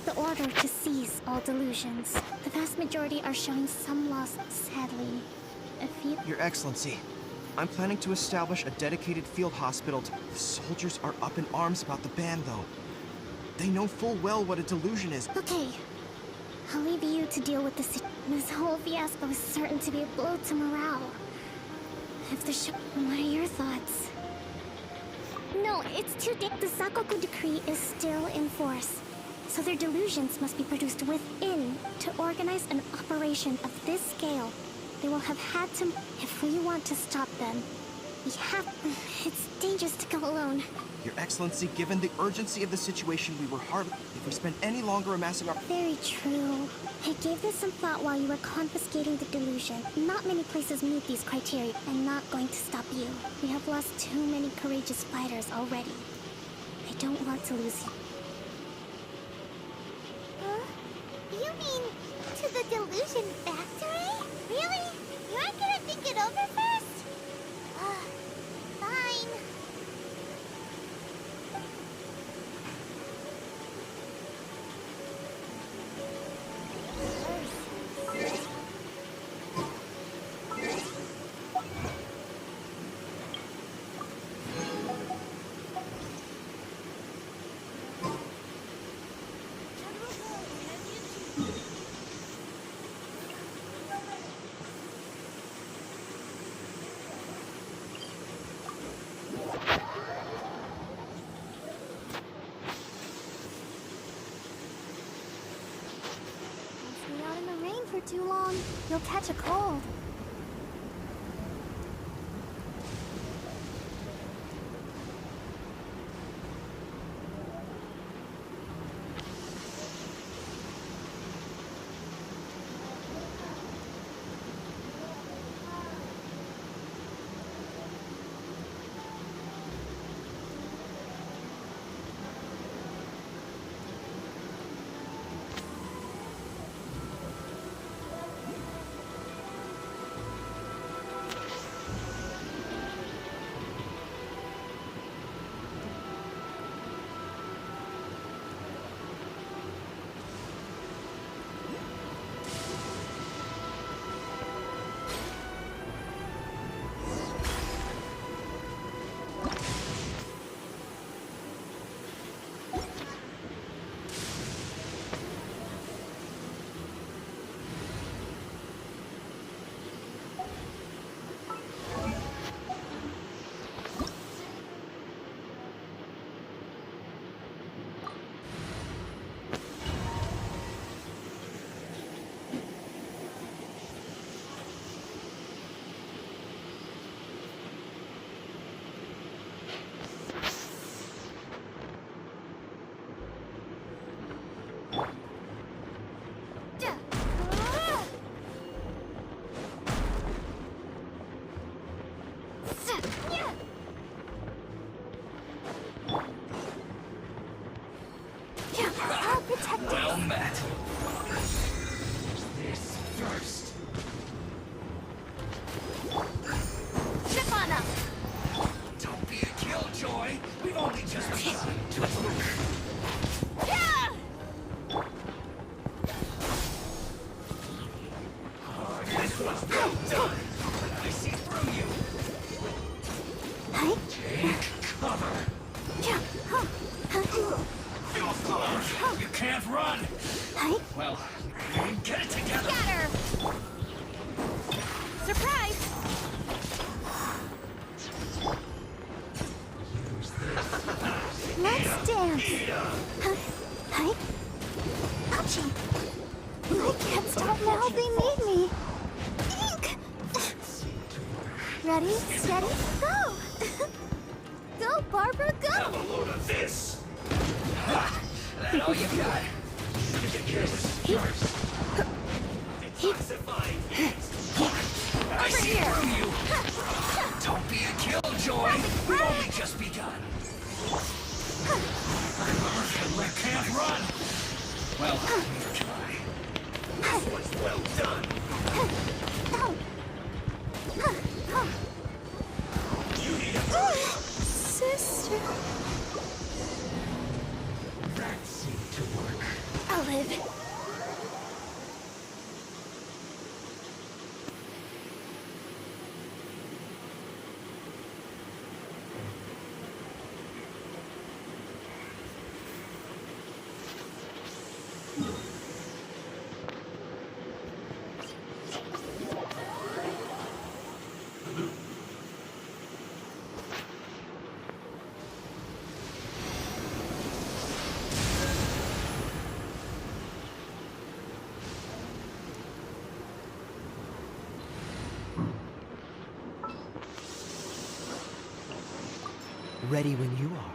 the order to seize all delusions. The vast majority are showing some loss, sadly. A few... Your Excellency, I'm planning to establish a dedicated field hospital. The soldiers are up in arms about the ban, though. They know full well what a delusion is. Okay. I'll leave you to deal with this. This whole fiasco is certain to be a blow to morale. If the what are your thoughts? No, it's too The Sakoku decree is still in force. So their delusions must be produced within to organize an operation of this scale. They will have had to... If we want to stop them, we have... It's dangerous to go alone. Your Excellency, given the urgency of the situation, we were hardly... If we spend any longer amassing our... Very true. I gave this some thought while you were confiscating the delusion. Not many places meet these criteria. I'm not going to stop you. We have lost too many courageous fighters already. I don't want to lose you. Huh? You mean to the delusion factory? Really? You aren't gonna think it over first? Fine. Stay out in the rain for too long. You'll catch a cold. Well met. This first. Chip on up! Don't be a killjoy. We've only just begun to look. Yeah! This was well done. I see through you. Hi? Take cover. Yeah. You can't run. Hi? Well, get it together. Got her! Surprise! Let's dance. Hi? Ouchie! I can't stop now. They need me. Ink! Ready, steady, go! Go, Barbara, go! Have a load of this. Ha! That all you got? Detoxifying. I see through you. Don't be a killjoy. We've only just begun. I can't run. Well, neither can I. This was well done. You need a Sister. That seemed to work. Oh, it. Ready when you are.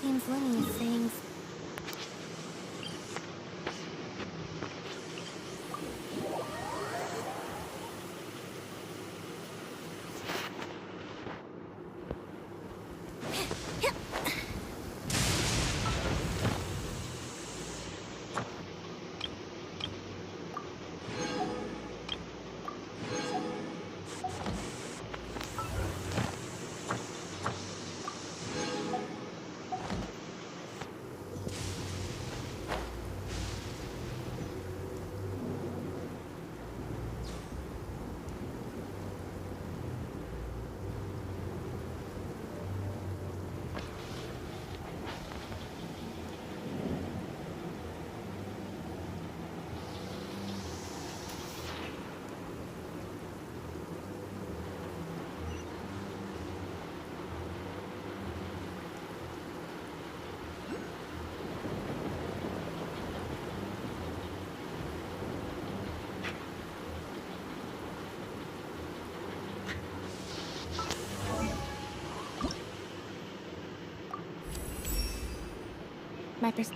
Seems Lenny is saying... My pers-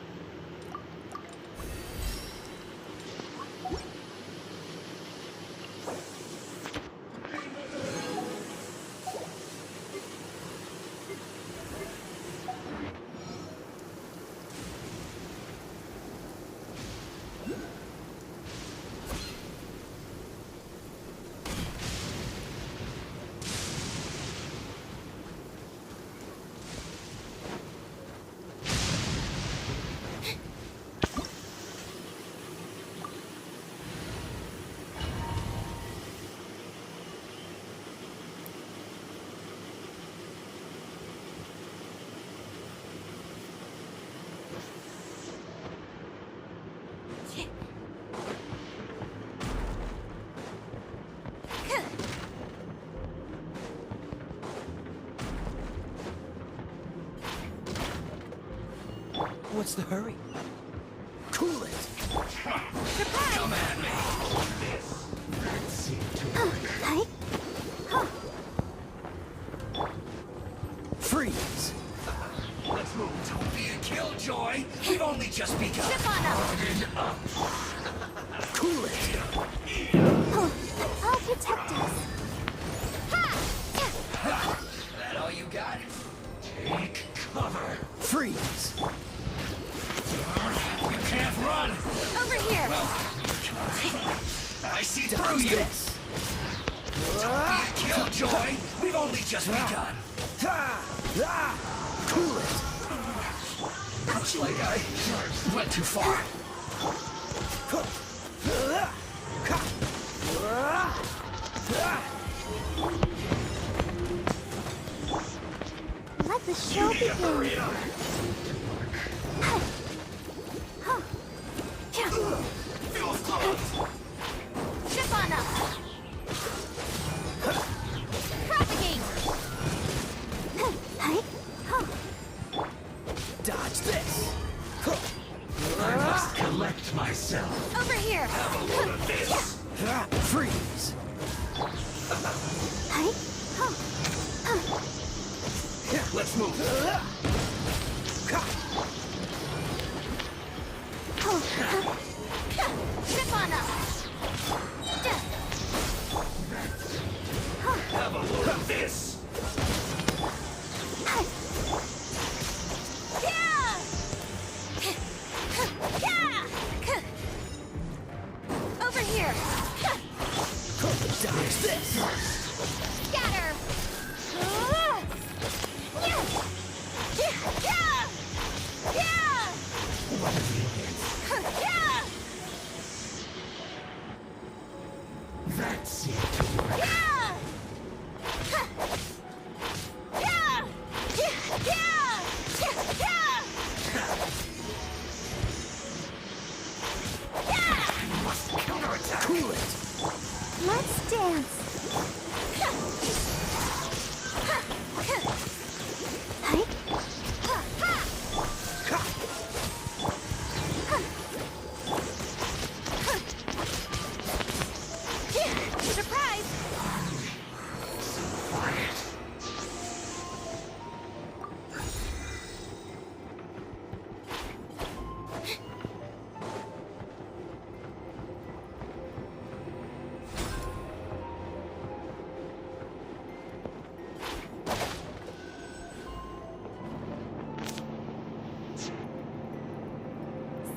What's the hurry? Cool it! Come at me! Freeze! Let's move. Don't be a killjoy! We've only just begun! Step on up! Cool it! I'll protect us. That all you got? Take cover! Freeze! You can't run! Over here! Well, I see through you! Don't be a killjoy! We've only just begun! Cool it! Looks like I went too far. Let the show begin. Ship on up! Propagate! Dodge this! I must collect myself. Over here! Have a load of this! Freeze! Let's move. Ship on up! Have a load of this! Over here! Dodge this! Scatter! That seemed to must counterattack! Cool it! Let's dance. Surprise!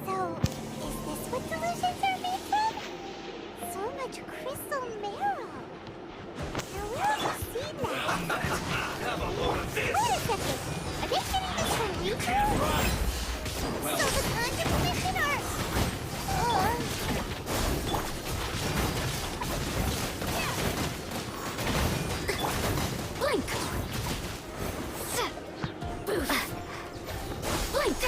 So, is this what delusions are made from? So much crystal marrow. Now where have you seen that? Have a load of this! Wait a second. Are they getting this from you? Can't run! So the Conjure Commission are... Blink! Boof! Blink!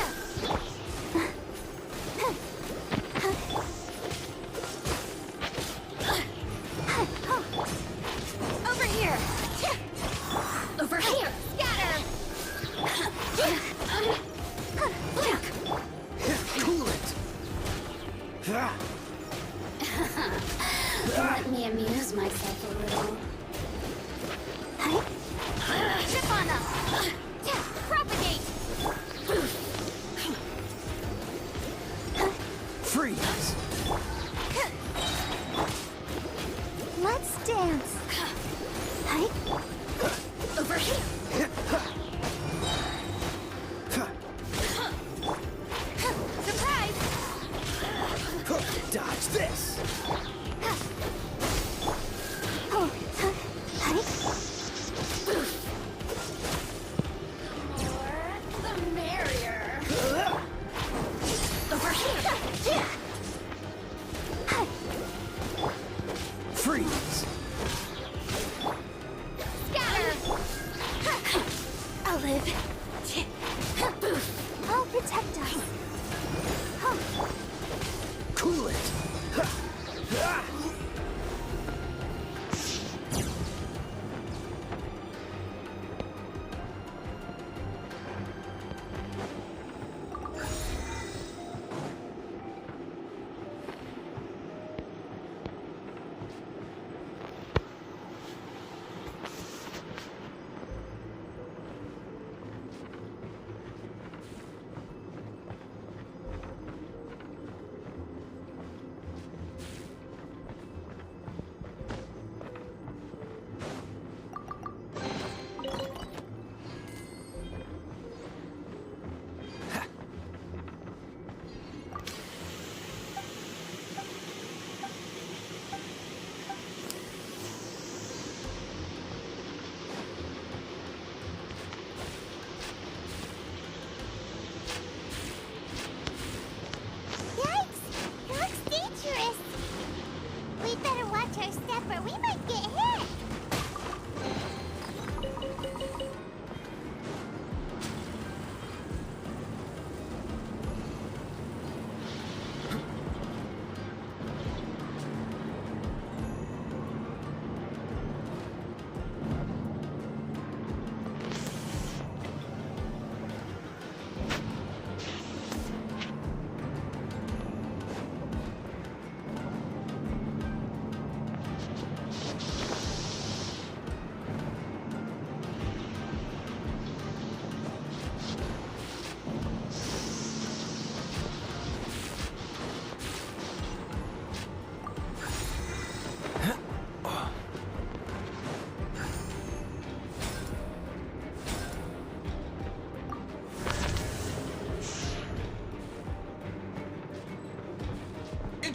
Over here! Over here! Scatter! Blink! Cool it! Let me amuse myself a little. Ship on up! Propagate! Freeze! Let's dance. Over here! Surprise! Dodge this! Oh,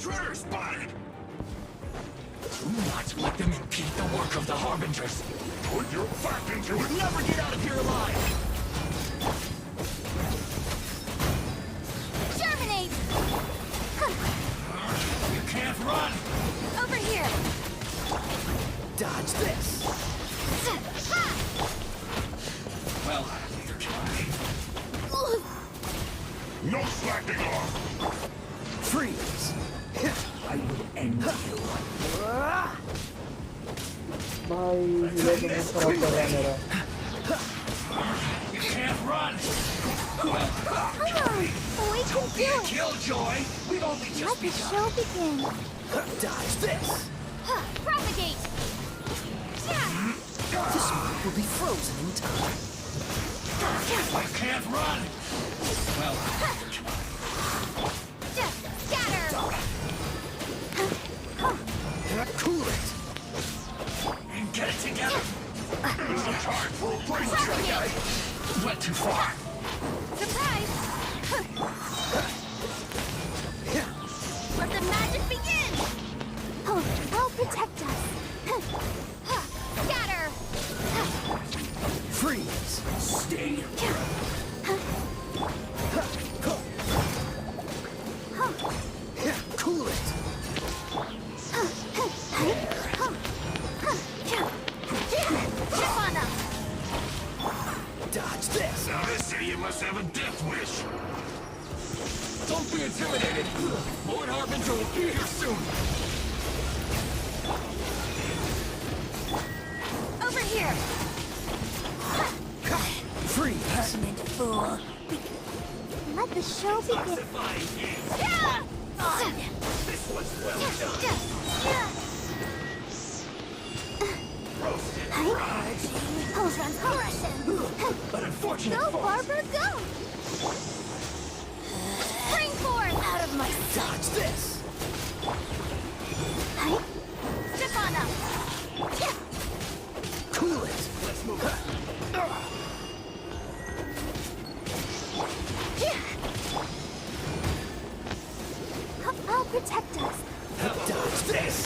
intruder spotted! Do not let them impede the work of the Harbingers. Put your back into it! We'll never get out of here alive! Germinate! You can't run! Over here! Dodge this! Well, you're trying. No slacking off! Freeze! I will end you. भाई ये तो बहुत खराब कर रहा है मेरा. You can't run! Come on, we can do it. Killjoy! We've only just Let the begun. show begin. Dodge this! Propagate! This one will be frozen in time. I can't run! Well, Scatter! Cool it! and get it together! It's time for a break! Went too far! Surprise! Let the magic begin! I'll protect us. Scatter! Freeze! Stay! Cool it! Chip on them! Dodge this! Now they say you must have a death wish! Don't be intimidated! Lord Harbinger will be here soon! Over here! Freeze! Permanent fool! Let the show begin. This was well done! But unfortunate Go, Barber, go! Spring forth! Out of my Dodge this! Step on them! Cool it! Let's move I'll protect us. Dodge this!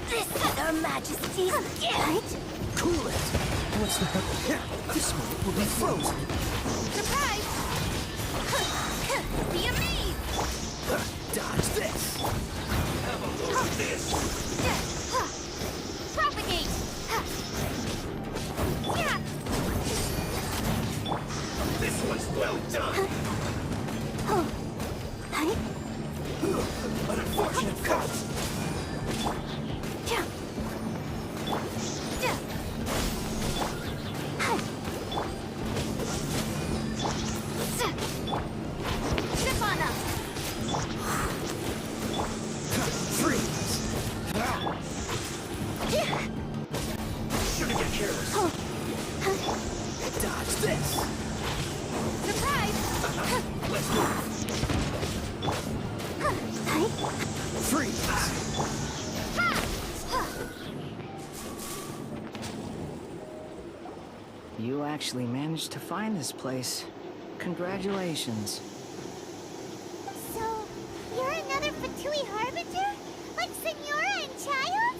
This is Her Majesty's gift! Cool it! What's the heck? This one will be frozen. Surprise! Be amazed! Dodge this! Have a look at this! Propagate! This one's well done! An unfortunate cut! Step on them! Freeze! Shouldn't get careless! Dodge this! Surprise! Let's move! Freeze! You actually managed to find this place. Congratulations. So, you're another Fatui Harbinger? Like Senora and Child?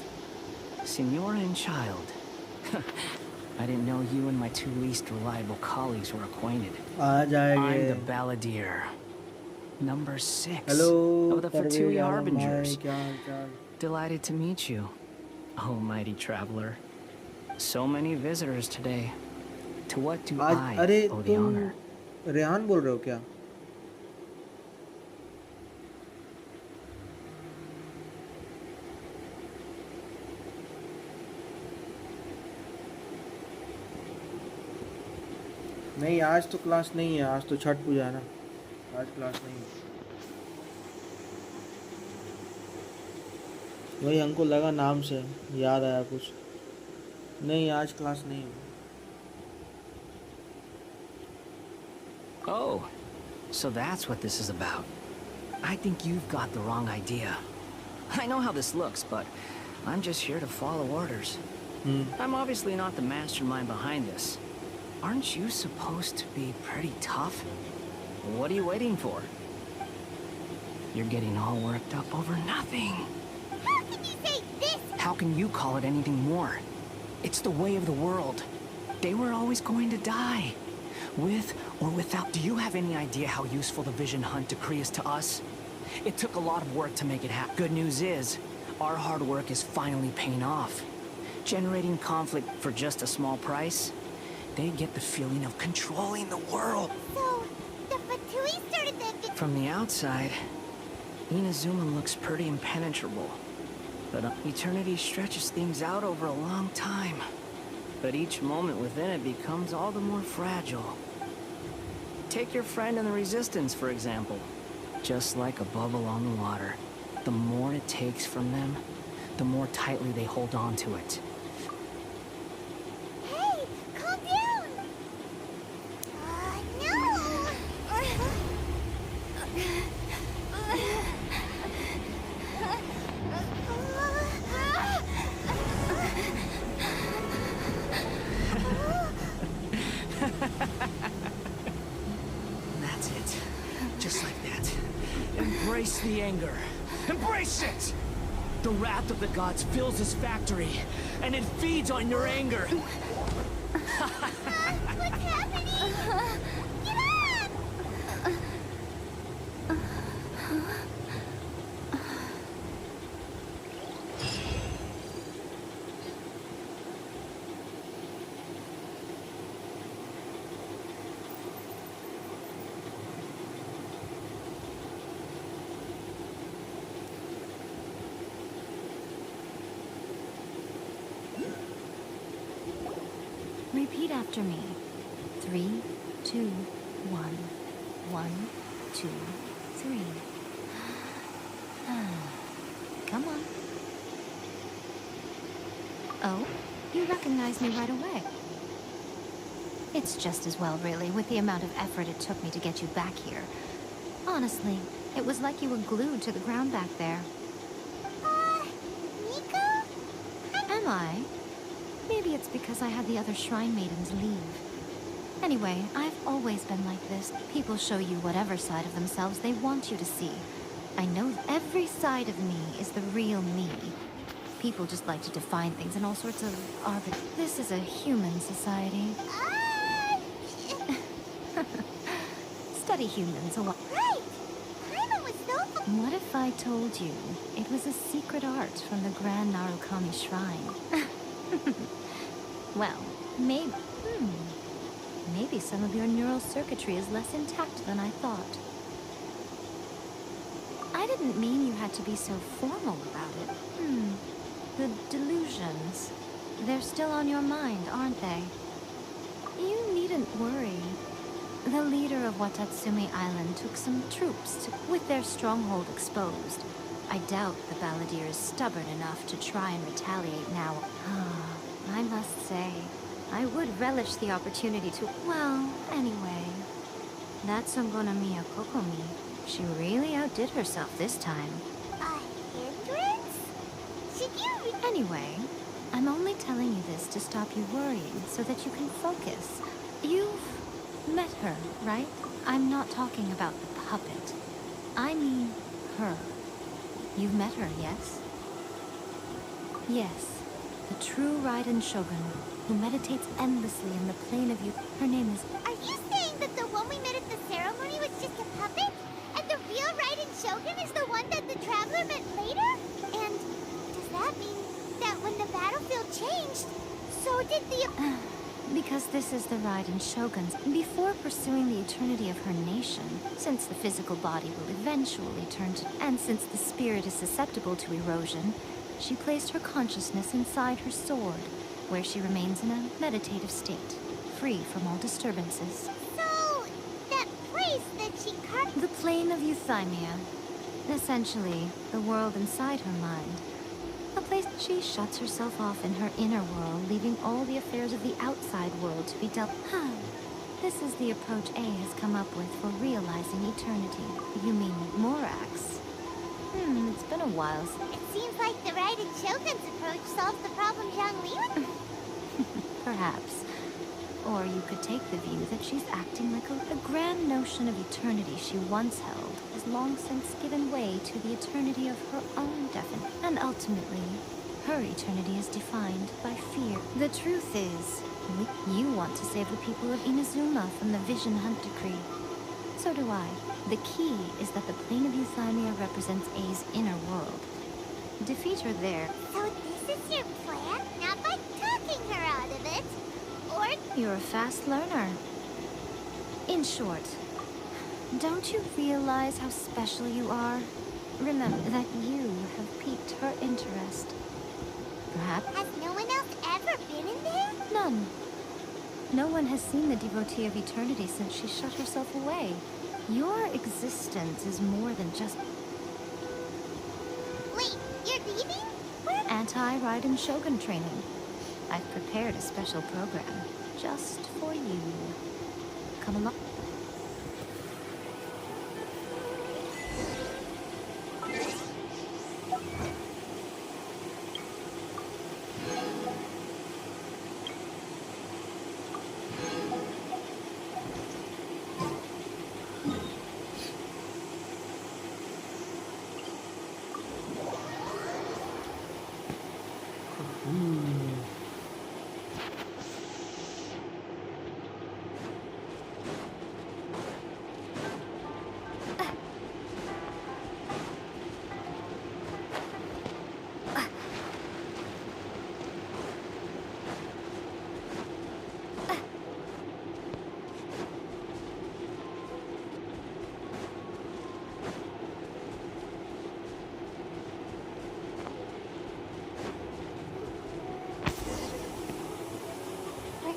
Senora and Child. I didn't know you and my two least reliable colleagues were acquainted. I'm the Balladeer. Number 6 Hello, of the Fatui Tarve, Harbingers. क्या हाल चाल? Delighted to meet you, almighty traveler. So many visitors today. To what do आज I अरे owe the तुम honor? Rehan बोल रहे हो क्या? नहीं आज तो क्लास नहीं है, आज तो छठ पूजा है ना, आज क्लास नहीं है। वही हमको लगा नाम से याद आया कुछ। नहीं आज क्लास नहीं है। Oh, so that's what this is about. I think you've got the wrong idea. I know how this looks, but I'm just here to follow orders. I'm obviously not the mastermind behind this. Aren't you supposed to be pretty tough? What are you waiting for? You're getting all worked up over nothing. How can you say this? How can you call it anything more? It's the way of the world. They were always going to die. With or without. Do you have any idea how useful the Vision Hunt decree is to us? It took a lot of work to make it happen. Good news is, our hard work is finally paying off. Generating conflict for just a small price, they get the feeling of controlling the world. So, the Fatui started the... From the outside, Inazuma looks pretty impenetrable. But eternity stretches things out over a long time. But each moment within it becomes all the more fragile. Take your friend in the Resistance, for example. Just like a bubble on the water, the more it takes from them, the more tightly they hold on to it. Hey, calm down! No! That's it. Just like that. Embrace the anger. Embrace it! The wrath of the gods fills this factory, and it feeds on your anger. What's happening? Get up! Repeat after me. 3, 2, 1. 1, 2, 3. Come on. Oh, you recognize me right away. It's just as well, really, with the amount of effort it took me to get you back here. Honestly, it was like you were glued to the ground back there. Nico? Am I? Maybe it's because I had the other Shrine Maidens leave. Anyway, I've always been like this. People show you whatever side of themselves they want you to see. I know every side of me is the real me. People just like to define things in all sorts of This is a human society. Study humans a while. Right! Paimon was so... What if I told you it was a secret art from the Grand Narukami Shrine? Well, maybe... Maybe some of your neural circuitry is less intact than I thought. I didn't mean you had to be so formal about it. The delusions. They're still on your mind, aren't they? You needn't worry. The leader of Watatsumi Island took some troops with their stronghold exposed. I doubt the Balladeer is stubborn enough to try and retaliate now. I must say, I would relish the opportunity to... Well, anyway. That's Miya Kokomi. She really outdid herself this time. A hindrance? Should you... Anyway, I'm only telling you this to stop you worrying so that you can focus. You've met her, right? I'm not talking about the puppet. I mean her. You've met her, yes? Yes. The true Raiden Shogun, who meditates endlessly in the plane of youth. Her name is... Are you saying that the one we met at the ceremony was just a puppet? And the real Raiden Shogun is the one that the Traveler met later? And does that mean that when the battlefield changed, so did the... Because this is the Raiden Shogun's. Before pursuing the eternity of her nation, since the physical body will eventually turn to... And since the spirit is susceptible to erosion, she placed her consciousness inside her sword, where she remains in a meditative state, free from all disturbances. So, that place that she carved... The plane of Euthymia. Essentially, the world inside her mind. A place she shuts herself off in her inner world, leaving all the affairs of the outside world to be dealt... This is the approach A has come up with for realizing eternity. You mean Morax? It's been a while. It seems like the Raiden Shogun's approach solves the problem Zhang Li would... Perhaps. Or you could take the view that she's acting like a grand notion of eternity she once held has long since given way to the eternity of her own definition. And ultimately, her eternity is defined by fear. The truth is, you want to save the people of Inazuma from the Vision Hunt Decree. So do I. The key is that the plane of Euthymia represents A's inner world. Defeat her there. So this is your plan? Not by talking her out of it? Or... You're a fast learner. In short, don't you realize how special you are? Remember that you have piqued her interest. Perhaps... Has no one else ever been in there? None. No one has seen the devotee of eternity since she shut herself away. Your existence is more than just... Wait, you're leaving? Anti-Raiden Shogun training. I've prepared a special program just for you. Come along.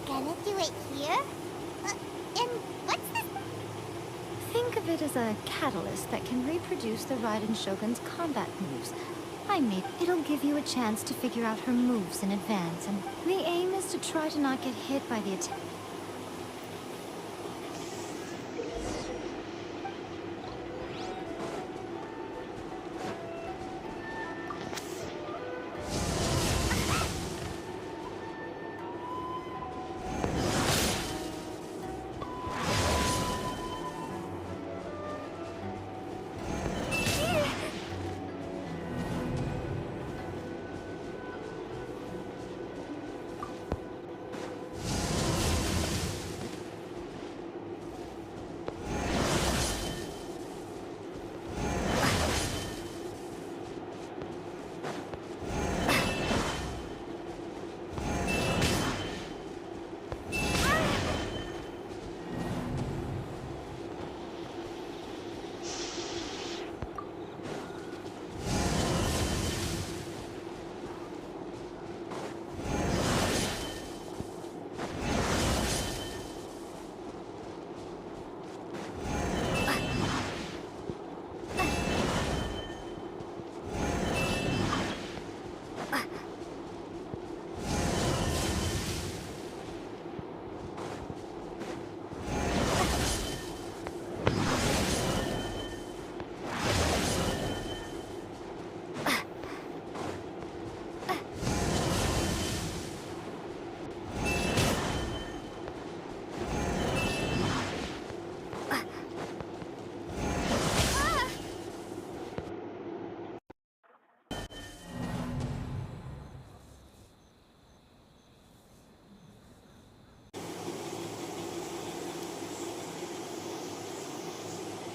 Gonna do it here? And what's this? Think of it as a catalyst that can reproduce the Raiden Shogun's combat moves. It'll give you a chance to figure out her moves in advance, and the aim is to try to not get hit by the attack.